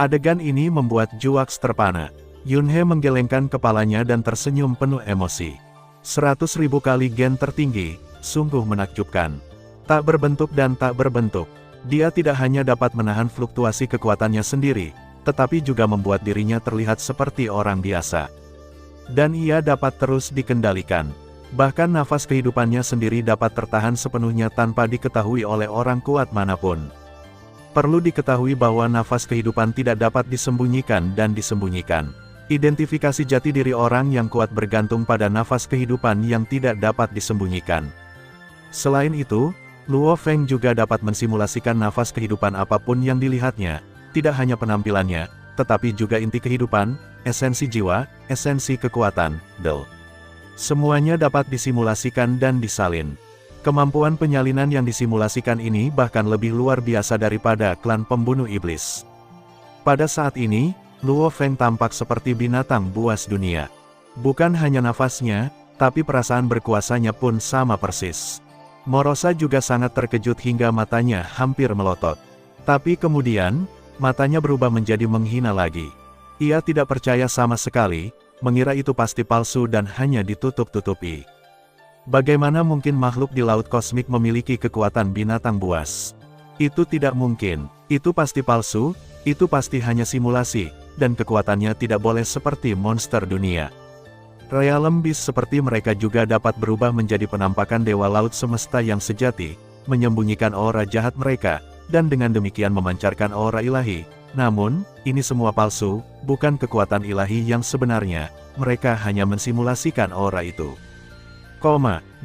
Speaker 1: Adegan ini membuat Juax terpana. Yun He menggelengkan kepalanya dan tersenyum penuh emosi. 100.000 kali gen tertinggi, sungguh menakjubkan. Tak berbentuk dan tak berbentuk. Dia tidak hanya dapat menahan fluktuasi kekuatannya sendiri, tetapi juga membuat dirinya terlihat seperti orang biasa. Dan ia dapat terus dikendalikan. Bahkan nafas kehidupannya sendiri dapat tertahan sepenuhnya tanpa diketahui oleh orang kuat manapun. Perlu diketahui bahwa nafas kehidupan tidak dapat disembunyikan dan disembunyikan. Identifikasi jati diri orang yang kuat bergantung pada nafas kehidupan yang tidak dapat disembunyikan. Selain itu, Luo Feng juga dapat mensimulasikan nafas kehidupan apapun yang dilihatnya, tidak hanya penampilannya, tetapi juga inti kehidupan, esensi jiwa, esensi kekuatan, semuanya dapat disimulasikan dan disalin. Kemampuan penyalinan yang disimulasikan ini bahkan lebih luar biasa daripada klan pembunuh iblis. Pada saat ini, Luo Feng tampak seperti binatang buas dunia. Bukan hanya nafasnya, tapi perasaan berkuasanya pun sama persis. Morosa juga sangat terkejut hingga matanya hampir melotot. Tapi kemudian, matanya berubah menjadi menghina lagi. Ia tidak percaya sama sekali, mengira itu pasti palsu dan hanya ditutup-tutupi. Bagaimana mungkin makhluk di laut kosmik memiliki kekuatan binatang buas? Itu tidak mungkin, itu pasti palsu, itu pasti hanya simulasi, dan kekuatannya tidak boleh seperti monster dunia. Realm Beast seperti mereka juga dapat berubah menjadi penampakan dewa laut semesta yang sejati, menyembunyikan aura jahat mereka, dan dengan demikian memancarkan aura ilahi. Namun, ini semua palsu, bukan kekuatan ilahi yang sebenarnya, mereka hanya mensimulasikan aura itu.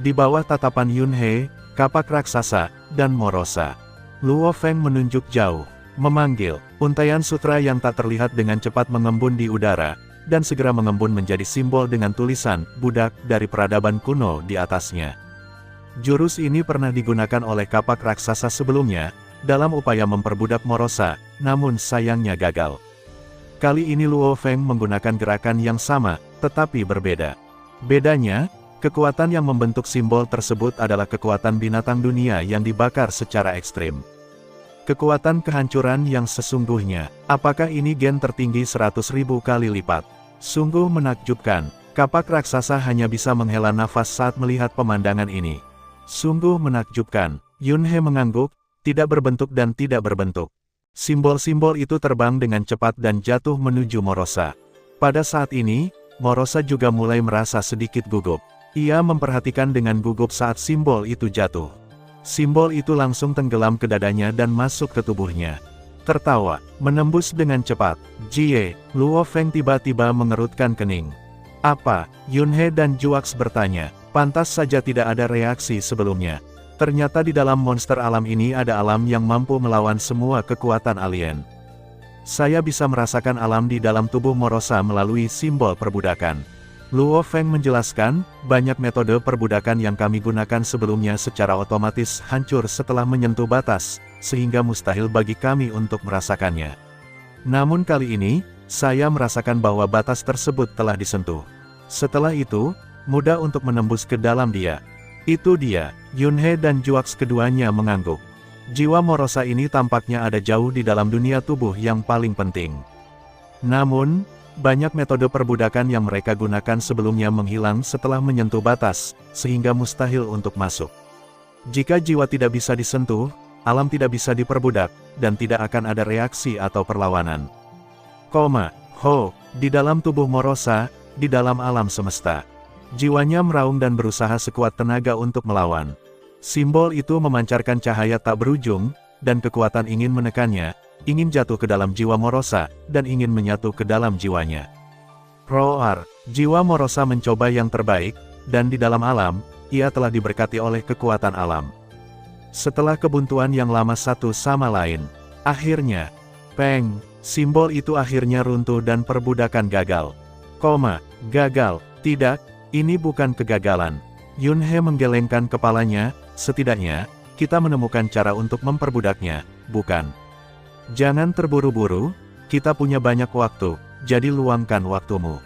Speaker 1: Di bawah tatapan Yunhe, kapak raksasa, dan Morosa, Luo Feng menunjuk jauh, memanggil. Untaian sutra yang tak terlihat dengan cepat mengembun di udara, dan segera mengembun menjadi simbol dengan tulisan, budak dari peradaban kuno di atasnya. Jurus ini pernah digunakan oleh kapak raksasa sebelumnya, dalam upaya memperbudak Morosa, namun sayangnya gagal. Kali ini Luo Feng menggunakan gerakan yang sama, tetapi berbeda. Bedanya, kekuatan yang membentuk simbol tersebut adalah kekuatan binatang dunia yang dibakar secara ekstrim. Kekuatan kehancuran yang sesungguhnya. Apakah ini gen tertinggi 100.000 kali lipat? Sungguh menakjubkan. Kapak raksasa hanya bisa menghela nafas saat melihat pemandangan ini. Sungguh menakjubkan. Yunhe mengangguk, tidak berbentuk dan tidak berbentuk. Simbol-simbol itu terbang dengan cepat dan jatuh menuju Morosa. Pada saat ini, Morosa juga mulai merasa sedikit gugup. Ia memperhatikan dengan gugup saat simbol itu jatuh. Simbol itu langsung tenggelam ke dadanya dan masuk ke tubuhnya. Tertawa, menembus dengan cepat. Jie, Luo Feng tiba-tiba mengerutkan kening. Apa? Yunhe dan Juax bertanya. Pantas saja tidak ada reaksi sebelumnya. Ternyata di dalam monster alam ini ada alam yang mampu melawan semua kekuatan alien. Saya bisa merasakan alam di dalam tubuh Morosa melalui simbol perbudakan. Luo Feng menjelaskan, banyak metode perbudakan yang kami gunakan sebelumnya secara otomatis hancur setelah menyentuh batas, sehingga mustahil bagi kami untuk merasakannya. Namun kali ini, saya merasakan bahwa batas tersebut telah disentuh. Setelah itu, mudah untuk menembus ke dalam dia. Itu dia, Yunhe dan Juax keduanya mengangguk. Jiwa Morosa ini tampaknya ada jauh di dalam dunia tubuh yang paling penting. Namun, banyak metode perbudakan yang mereka gunakan sebelumnya menghilang setelah menyentuh batas, sehingga mustahil untuk masuk. Jika jiwa tidak bisa disentuh, alam tidak bisa diperbudak, dan tidak akan ada reaksi atau perlawanan. Di dalam tubuh Morosa, di dalam alam semesta. Jiwanya meraung dan berusaha sekuat tenaga untuk melawan. Simbol itu memancarkan cahaya tak berujung, dan kekuatan ingin menekannya, ingin jatuh ke dalam jiwa Morosa, dan ingin menyatu ke dalam jiwanya. Roar, jiwa Morosa mencoba yang terbaik, dan di dalam alam, ia telah diberkati oleh kekuatan alam. Setelah kebuntuan yang lama satu sama lain, akhirnya, peng, simbol itu akhirnya runtuh dan perbudakan gagal. Gagal, tidak, ini bukan kegagalan. Yunhe menggelengkan kepalanya, setidaknya, kita menemukan cara untuk memperbudaknya, bukan? Jangan terburu-buru, kita punya banyak waktu, jadi luangkan waktumu.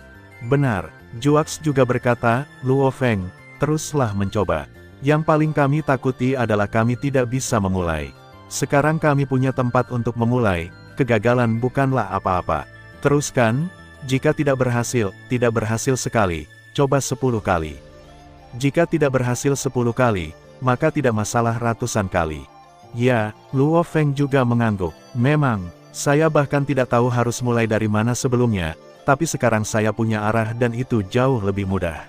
Speaker 1: Benar, Juax juga berkata, Luo Feng, teruslah mencoba. Yang paling kami takuti adalah kami tidak bisa memulai. Sekarang kami punya tempat untuk memulai, kegagalan bukanlah apa-apa. Teruskan, jika tidak berhasil sekali, coba 10 kali. Jika tidak berhasil 10 kali, maka tidak masalah ratusan kali. Ya, Luo Feng juga mengangguk. Memang, saya bahkan tidak tahu harus mulai dari mana sebelumnya, tapi sekarang saya punya arah dan itu jauh lebih mudah.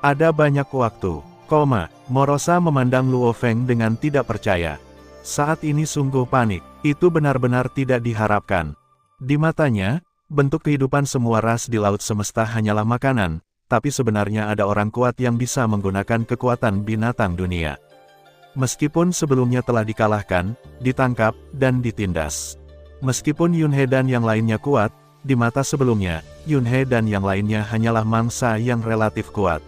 Speaker 1: Ada banyak waktu, Morosa memandang Luo Feng dengan tidak percaya. Saat ini sungguh panik, itu benar-benar tidak diharapkan. Di matanya, bentuk kehidupan semua ras di laut semesta hanyalah makanan, tapi sebenarnya ada orang kuat yang bisa menggunakan kekuatan binatang dunia. Meskipun sebelumnya telah dikalahkan, ditangkap, dan ditindas. Meskipun Yunhe dan yang lainnya kuat, di mata sebelumnya, Yunhe dan yang lainnya hanyalah mangsa yang relatif kuat.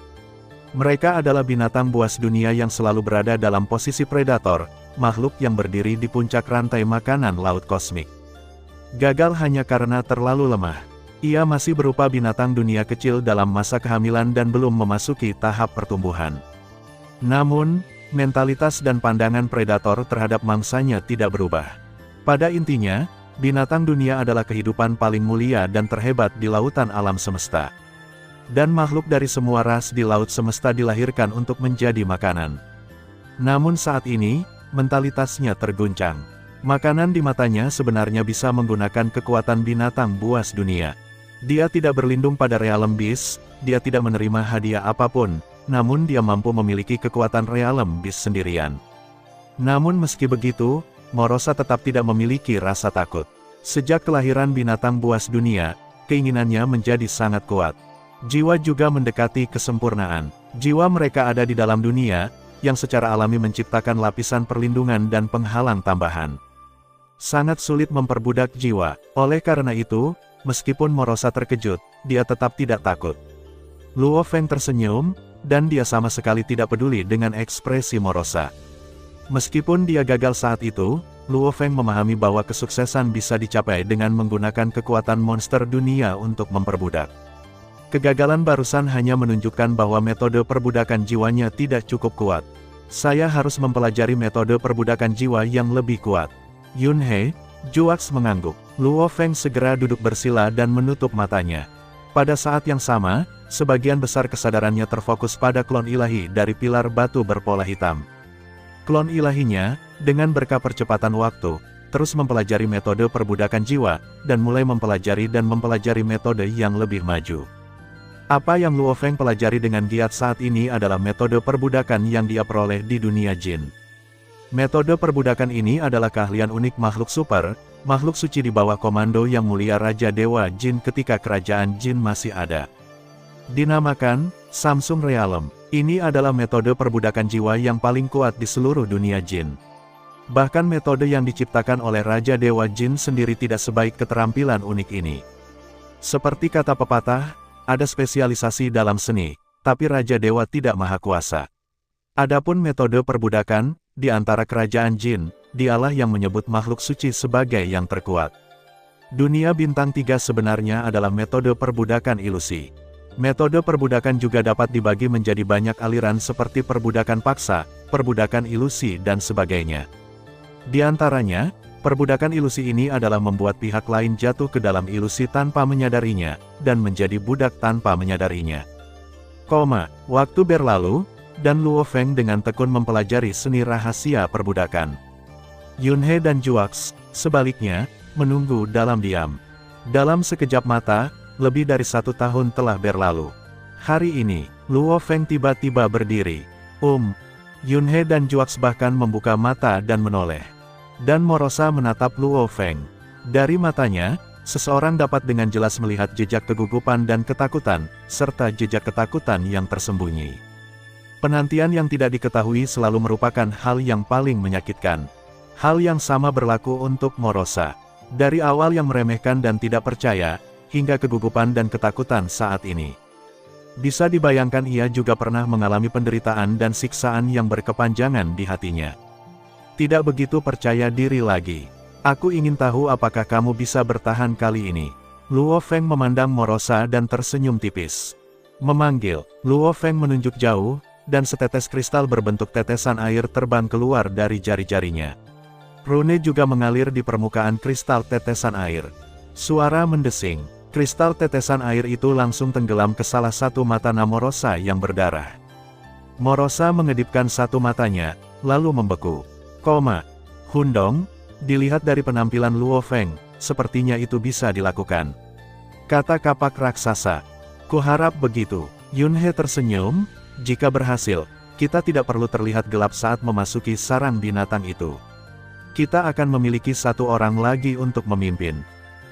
Speaker 1: Mereka adalah binatang buas dunia yang selalu berada dalam posisi predator, makhluk yang berdiri di puncak rantai makanan laut kosmik. Gagal hanya karena terlalu lemah. Ia masih berupa binatang dunia kecil dalam masa kehamilan dan belum memasuki tahap pertumbuhan. Namun, mentalitas dan pandangan predator terhadap mangsanya tidak berubah. Pada intinya, binatang dunia adalah kehidupan paling mulia dan terhebat di lautan alam semesta. Dan makhluk dari semua ras di laut semesta dilahirkan untuk menjadi makanan. Namun saat ini, mentalitasnya terguncang. Makanan di matanya sebenarnya bisa menggunakan kekuatan binatang buas dunia. Dia tidak berlindung pada realem beast, dia tidak menerima hadiah apapun, namun dia mampu memiliki kekuatan realem beast sendirian. Namun meski begitu, Morosa tetap tidak memiliki rasa takut. Sejak kelahiran binatang buas dunia, keinginannya menjadi sangat kuat. Jiwa juga mendekati kesempurnaan. Jiwa mereka ada di dalam dunia, yang secara alami menciptakan lapisan perlindungan dan penghalang tambahan. Sangat sulit memperbudak jiwa, oleh karena itu, meskipun Morosa terkejut, dia tetap tidak takut. Luo Feng tersenyum, dan dia sama sekali tidak peduli dengan ekspresi Morosa. Meskipun dia gagal saat itu, Luo Feng memahami bahwa kesuksesan bisa dicapai dengan menggunakan kekuatan monster dunia untuk memperbudak. Kegagalan barusan hanya menunjukkan bahwa metode perbudakan jiwanya tidak cukup kuat. Saya harus mempelajari metode perbudakan jiwa yang lebih kuat. Yunhe, Juax mengangguk. Luo Feng segera duduk bersila dan menutup matanya. Pada saat yang sama, sebagian besar kesadarannya terfokus pada klon ilahi dari pilar batu berpola hitam. Klon ilahinya, dengan berkah percepatan waktu, terus mempelajari metode perbudakan jiwa, dan mulai mempelajari metode yang lebih maju. Apa yang Luo Feng pelajari dengan giat saat ini adalah metode perbudakan yang dia peroleh di dunia jin. Metode perbudakan ini adalah keahlian unik makhluk super, makhluk suci di bawah komando yang mulia Raja Dewa Jin ketika kerajaan jin masih ada. Dinamakan Samsung Realem. Ini adalah metode perbudakan jiwa yang paling kuat di seluruh dunia jin. Bahkan metode yang diciptakan oleh Raja Dewa Jin sendiri tidak sebaik keterampilan unik ini. Seperti kata pepatah, ada spesialisasi dalam seni, tapi Raja Dewa tidak maha kuasa. Adapun metode perbudakan, di antara kerajaan jin, dialah yang menyebut makhluk suci sebagai yang terkuat. Dunia bintang 3 sebenarnya adalah metode perbudakan ilusi. Metode perbudakan juga dapat dibagi menjadi banyak aliran seperti perbudakan paksa, perbudakan ilusi dan sebagainya. Di antaranya, perbudakan ilusi ini adalah membuat pihak lain jatuh ke dalam ilusi tanpa menyadarinya, dan menjadi budak tanpa menyadarinya. Waktu berlalu, dan Luo Feng dengan tekun mempelajari seni rahasia perbudakan. Yunhe dan Juax, sebaliknya, menunggu dalam diam. Dalam sekejap mata, lebih dari 1 tahun telah berlalu. Hari ini, Luo Feng tiba-tiba berdiri. Yunhe dan Juax bahkan membuka mata dan menoleh. Dan Morosa menatap Luo Feng. Dari matanya, seseorang dapat dengan jelas melihat jejak kegugupan dan ketakutan, serta jejak ketakutan yang tersembunyi. Penantian yang tidak diketahui selalu merupakan hal yang paling menyakitkan. Hal yang sama berlaku untuk Morosa. Dari awal yang meremehkan dan tidak percaya, hingga kegugupan dan ketakutan saat ini. Bisa dibayangkan ia juga pernah mengalami penderitaan dan siksaan yang berkepanjangan di hatinya. Tidak begitu percaya diri lagi. Aku ingin tahu apakah kamu bisa bertahan kali ini. Luo Feng memandang Morosa dan tersenyum tipis. Memanggil, Luo Feng menunjuk jauh, dan setetes kristal berbentuk tetesan air terbang keluar dari jari-jarinya. Rune juga mengalir di permukaan kristal tetesan air. Suara mendesing. Kristal tetesan air itu langsung tenggelam ke salah satu mata Morosa yang berdarah. Morosa mengedipkan satu matanya, lalu membeku. Hundong, dilihat dari penampilan Luo Feng, sepertinya itu bisa dilakukan. Kata kapak raksasa. Kuharap begitu. Yunhe tersenyum, jika berhasil, kita tidak perlu terlihat gelap saat memasuki sarang binatang itu. Kita akan memiliki 1 orang lagi untuk memimpin.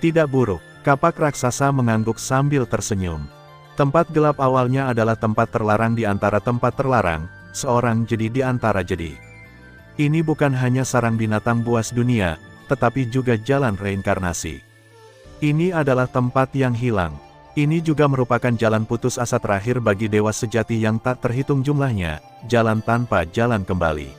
Speaker 1: Tidak buruk. Kapak raksasa mengangguk sambil tersenyum. Tempat gelap awalnya adalah tempat terlarang di antara tempat terlarang, seorang jadi di antara jadi. Ini bukan hanya sarang binatang buas dunia, tetapi juga jalan reinkarnasi. Ini adalah tempat yang hilang. Ini juga merupakan jalan putus asa terakhir bagi dewa sejati yang tak terhitung jumlahnya, jalan tanpa jalan kembali.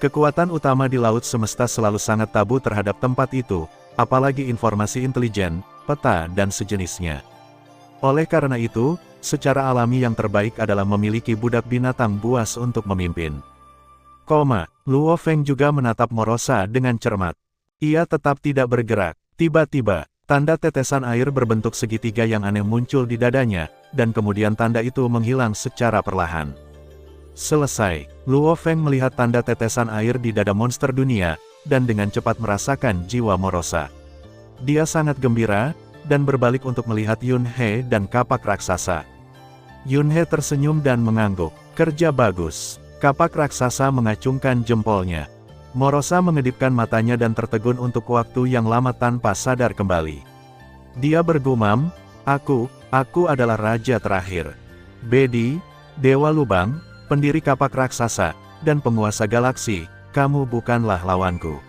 Speaker 1: Kekuatan utama di laut semesta selalu sangat tabu terhadap tempat itu, apalagi informasi intelijen, peta dan sejenisnya. Oleh karena itu, secara alami yang terbaik adalah memiliki budak binatang buas untuk memimpin. Luo Feng juga menatap Morosa dengan cermat. Ia tetap tidak bergerak. Tiba-tiba, tanda tetesan air berbentuk segitiga yang aneh muncul di dadanya, dan kemudian tanda itu menghilang secara perlahan. Selesai, Luo Feng melihat tanda tetesan air di dada monster dunia, dan dengan cepat merasakan jiwa Morosa. Dia sangat gembira, dan berbalik untuk melihat Yun He dan kapak raksasa. Yun He tersenyum dan mengangguk. Kerja bagus. Kapak raksasa mengacungkan jempolnya. Morosa mengedipkan matanya dan tertegun untuk waktu yang lama tanpa sadar kembali. Dia bergumam, Aku adalah raja terakhir. Bedi, Dewa Lubang, pendiri kapak raksasa, dan penguasa galaksi, kamu bukanlah lawanku.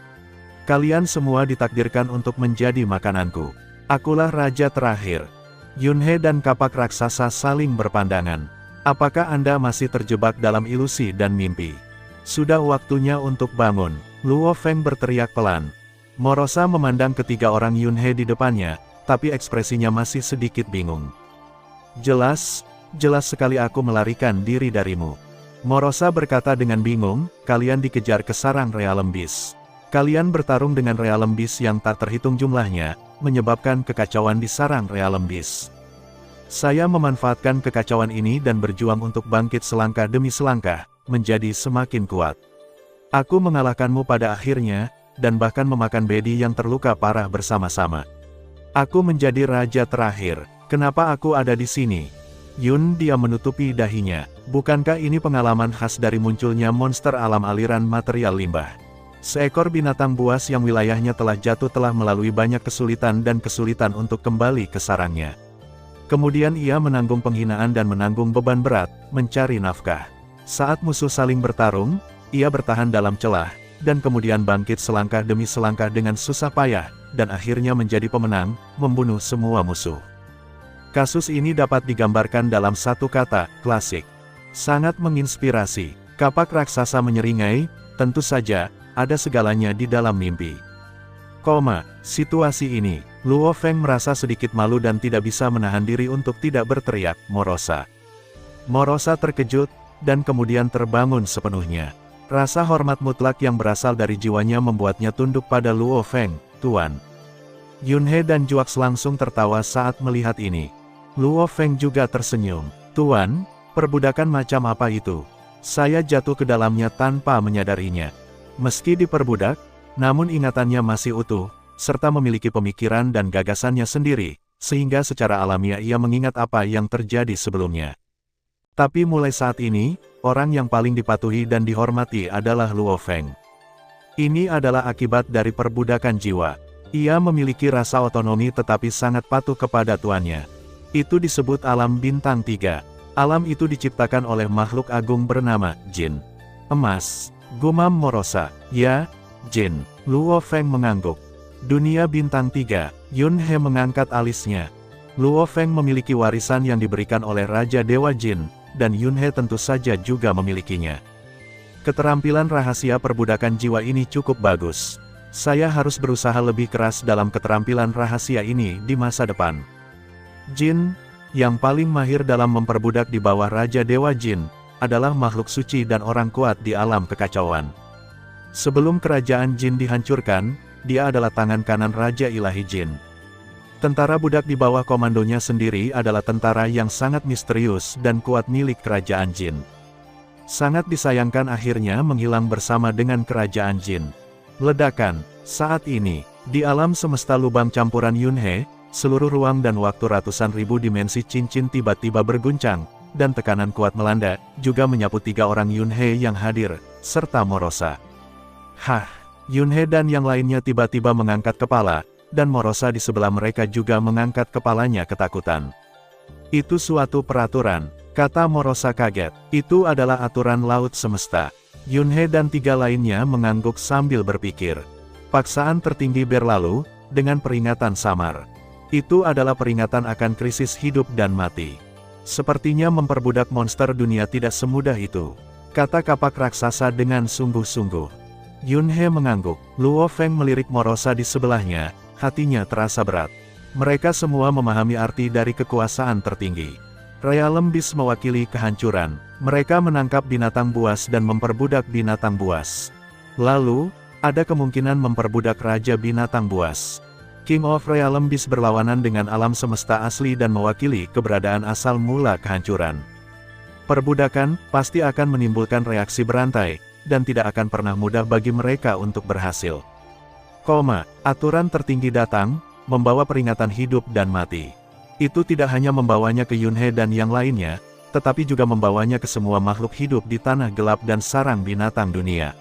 Speaker 1: Kalian semua ditakdirkan untuk menjadi makananku. Akulah raja terakhir. Yun He dan kapak raksasa saling berpandangan. Apakah Anda masih terjebak dalam ilusi dan mimpi? Sudah waktunya untuk bangun. Luo Feng berteriak pelan. Morosa memandang ketiga orang Yun He di depannya, tapi ekspresinya masih sedikit bingung. Jelas sekali aku melarikan diri darimu. Morosa berkata dengan bingung, kalian dikejar ke sarang Realm Beast. Kalian bertarung dengan Realm Beast yang tak terhitung jumlahnya, menyebabkan kekacauan di sarang Realm Beast. Saya memanfaatkan kekacauan ini dan berjuang untuk bangkit selangkah demi selangkah, menjadi semakin kuat. Aku mengalahkanmu pada akhirnya, dan bahkan memakan Bedi yang terluka parah bersama-sama. Aku menjadi raja terakhir, kenapa aku ada di sini? Yun dia menutupi dahinya. Bukankah ini pengalaman khas dari munculnya monster alam aliran material limbah? Seekor binatang buas yang wilayahnya telah jatuh telah melalui banyak kesulitan dan kesulitan untuk kembali ke sarangnya. Kemudian ia menanggung penghinaan dan menanggung beban berat, mencari nafkah. Saat musuh saling bertarung, ia bertahan dalam celah, dan kemudian bangkit selangkah demi selangkah dengan susah payah, dan akhirnya menjadi pemenang, membunuh semua musuh. Kasus ini dapat digambarkan dalam satu kata, klasik. Sangat menginspirasi. Kapak raksasa menyeringai, tentu saja, ada segalanya di dalam mimpi. Situasi ini, Luo Feng merasa sedikit malu dan tidak bisa menahan diri untuk tidak berteriak, Morosa. Morosa terkejut, dan kemudian terbangun sepenuhnya. Rasa hormat mutlak yang berasal dari jiwanya membuatnya tunduk pada Luo Feng, Tuan. Yun He dan Juax langsung tertawa saat melihat ini. Luo Feng juga tersenyum. Tuan, perbudakan macam apa itu? Saya jatuh ke dalamnya tanpa menyadarinya. Meski diperbudak, namun ingatannya masih utuh, serta memiliki pemikiran dan gagasannya sendiri, sehingga secara alamiah ia mengingat apa yang terjadi sebelumnya. Tapi mulai saat ini, orang yang paling dipatuhi dan dihormati adalah Luo Feng. Ini adalah akibat dari perbudakan jiwa. Ia memiliki rasa otonomi tetapi sangat patuh kepada tuannya. Itu disebut alam bintang 3. Alam itu diciptakan oleh makhluk agung bernama Jin. Emas, gumam Morosa. Ya, Jin. Luo Feng mengangguk. Dunia bintang 3. Yun He mengangkat alisnya. Luo Feng memiliki warisan yang diberikan oleh Raja Dewa Jin, dan Yun He tentu saja juga memilikinya. Keterampilan rahasia perbudakan jiwa ini cukup bagus. Saya harus berusaha lebih keras dalam keterampilan rahasia ini di masa depan. Jin, yang paling mahir dalam memperbudak di bawah Raja Dewa Jin, adalah makhluk suci dan orang kuat di alam kekacauan. Sebelum kerajaan Jin dihancurkan, dia adalah tangan kanan Raja Ilahi Jin. Tentara budak di bawah komandonya sendiri adalah tentara yang sangat misterius dan kuat milik kerajaan Jin. Sangat disayangkan akhirnya menghilang bersama dengan kerajaan Jin. Ledakan, saat ini, di alam semesta lubang campuran Yun He, seluruh ruang dan waktu ratusan ribu dimensi cincin tiba-tiba berguncang, dan tekanan kuat melanda, juga menyapu 3 orang Yun He yang hadir, serta Morosa. Yun He dan yang lainnya tiba-tiba mengangkat kepala, dan Morosa di sebelah mereka juga mengangkat kepalanya ketakutan. Itu suatu peraturan, kata Morosa kaget. Itu adalah aturan laut semesta. Yun He dan 3 lainnya mengangguk sambil berpikir. Paksaan tertinggi berlalu, dengan peringatan samar. Itu adalah peringatan akan krisis hidup dan mati. Sepertinya memperbudak monster dunia tidak semudah itu, kata kapak raksasa dengan sungguh-sungguh. Yun He mengangguk. Luo Feng melirik Morosa di sebelahnya, hatinya terasa berat. Mereka semua memahami arti dari kekuasaan tertinggi. Realm Beast mewakili kehancuran. Mereka menangkap binatang buas dan memperbudak binatang buas. Lalu, ada kemungkinan memperbudak Raja Binatang Buas. King of Realm Beast berlawanan dengan alam semesta asli dan mewakili keberadaan asal mula kehancuran. Perbudakan pasti akan menimbulkan reaksi berantai, dan tidak akan pernah mudah bagi mereka untuk berhasil. Aturan tertinggi datang, membawa peringatan hidup dan mati. Itu tidak hanya membawanya ke Yunhe dan yang lainnya, tetapi juga membawanya ke semua makhluk hidup di tanah gelap dan sarang binatang dunia.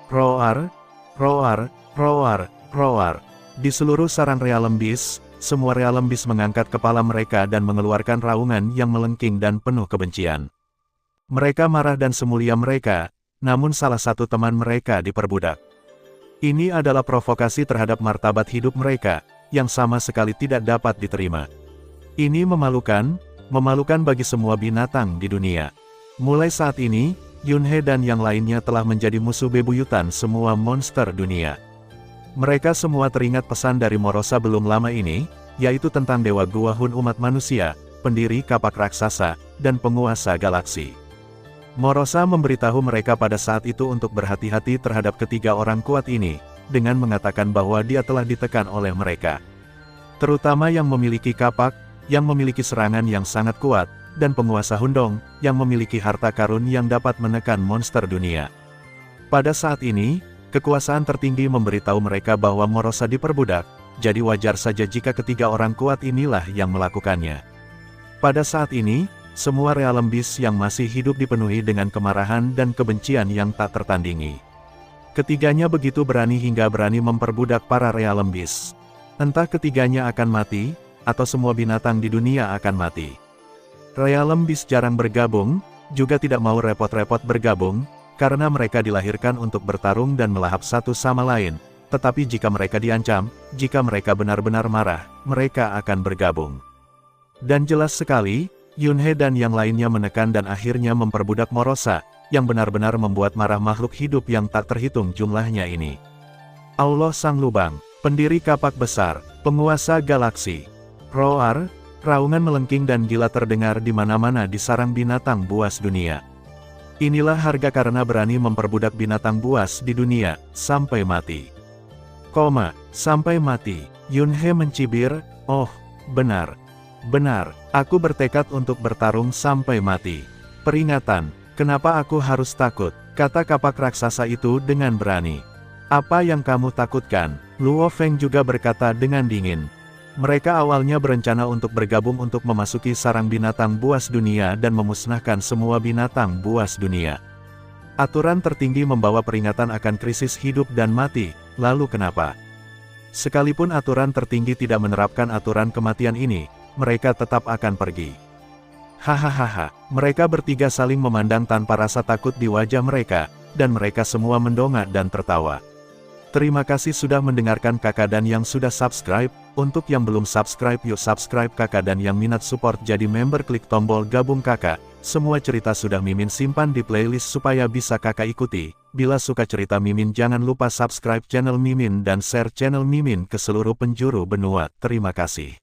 Speaker 1: Roar, roar, roar, roar. Di seluruh sarang Realm Beast, semua Realm Beast mengangkat kepala mereka dan mengeluarkan raungan yang melengking dan penuh kebencian. Mereka marah dan semulia mereka, namun salah satu teman mereka diperbudak. Ini adalah provokasi terhadap martabat hidup mereka, yang sama sekali tidak dapat diterima. Ini memalukan bagi semua binatang di dunia. Mulai saat ini, Yunhe dan yang lainnya telah menjadi musuh bebuyutan semua monster dunia. Mereka semua teringat pesan dari Morosa belum lama ini, yaitu tentang Dewa Gua Hun umat manusia, pendiri kapak raksasa, dan penguasa galaksi. Morosa memberitahu mereka pada saat itu untuk berhati-hati terhadap ketiga orang kuat ini, dengan mengatakan bahwa dia telah ditekan oleh mereka. Terutama yang memiliki kapak, yang memiliki serangan yang sangat kuat, dan penguasa Hundong, yang memiliki harta karun yang dapat menekan monster dunia. Pada saat ini, kekuasaan tertinggi memberitahu mereka bahwa Morosa diperbudak, jadi wajar saja jika ketiga orang kuat inilah yang melakukannya. Pada saat ini, semua Realm Beast yang masih hidup dipenuhi dengan kemarahan dan kebencian yang tak tertandingi. Ketiganya begitu berani hingga berani memperbudak para Realm Beast. Entah ketiganya akan mati, atau semua binatang di dunia akan mati. Realm Beast jarang bergabung, juga tidak mau repot-repot bergabung, karena mereka dilahirkan untuk bertarung dan melahap satu sama lain. Tetapi jika mereka diancam, jika mereka benar-benar marah, mereka akan bergabung. Dan jelas sekali, Yunhe dan yang lainnya menekan dan akhirnya memperbudak Morosa, yang benar-benar membuat marah makhluk hidup yang tak terhitung jumlahnya ini. Allah Sang Lubang, pendiri kapak besar, penguasa galaksi. Roar, raungan melengking dan gila terdengar di mana-mana di sarang binatang buas dunia. Inilah harga karena berani memperbudak binatang buas di dunia, sampai mati. Sampai mati. Yunhe mencibir, oh, benar. Benar, aku bertekad untuk bertarung sampai mati. Peringatan, kenapa aku harus takut, kata kapak raksasa itu dengan berani. Apa yang kamu takutkan? Luo Feng juga berkata dengan dingin. Mereka awalnya berencana untuk bergabung untuk memasuki sarang binatang buas dunia dan memusnahkan semua binatang buas dunia. Aturan tertinggi membawa peringatan akan krisis hidup dan mati, lalu kenapa? Sekalipun aturan tertinggi tidak menerapkan aturan kematian ini, mereka tetap akan pergi. Hahaha, mereka bertiga saling memandang tanpa rasa takut di wajah mereka, dan mereka semua mendongak dan tertawa. Terima kasih sudah mendengarkan kakak dan yang sudah subscribe. Untuk yang belum subscribe yuk subscribe kakak dan yang minat support jadi member klik tombol gabung kakak. Semua cerita sudah Mimin simpan di playlist supaya bisa kakak ikuti. Bila suka cerita Mimin jangan lupa subscribe channel Mimin dan share channel Mimin ke seluruh penjuru benua. Terima kasih.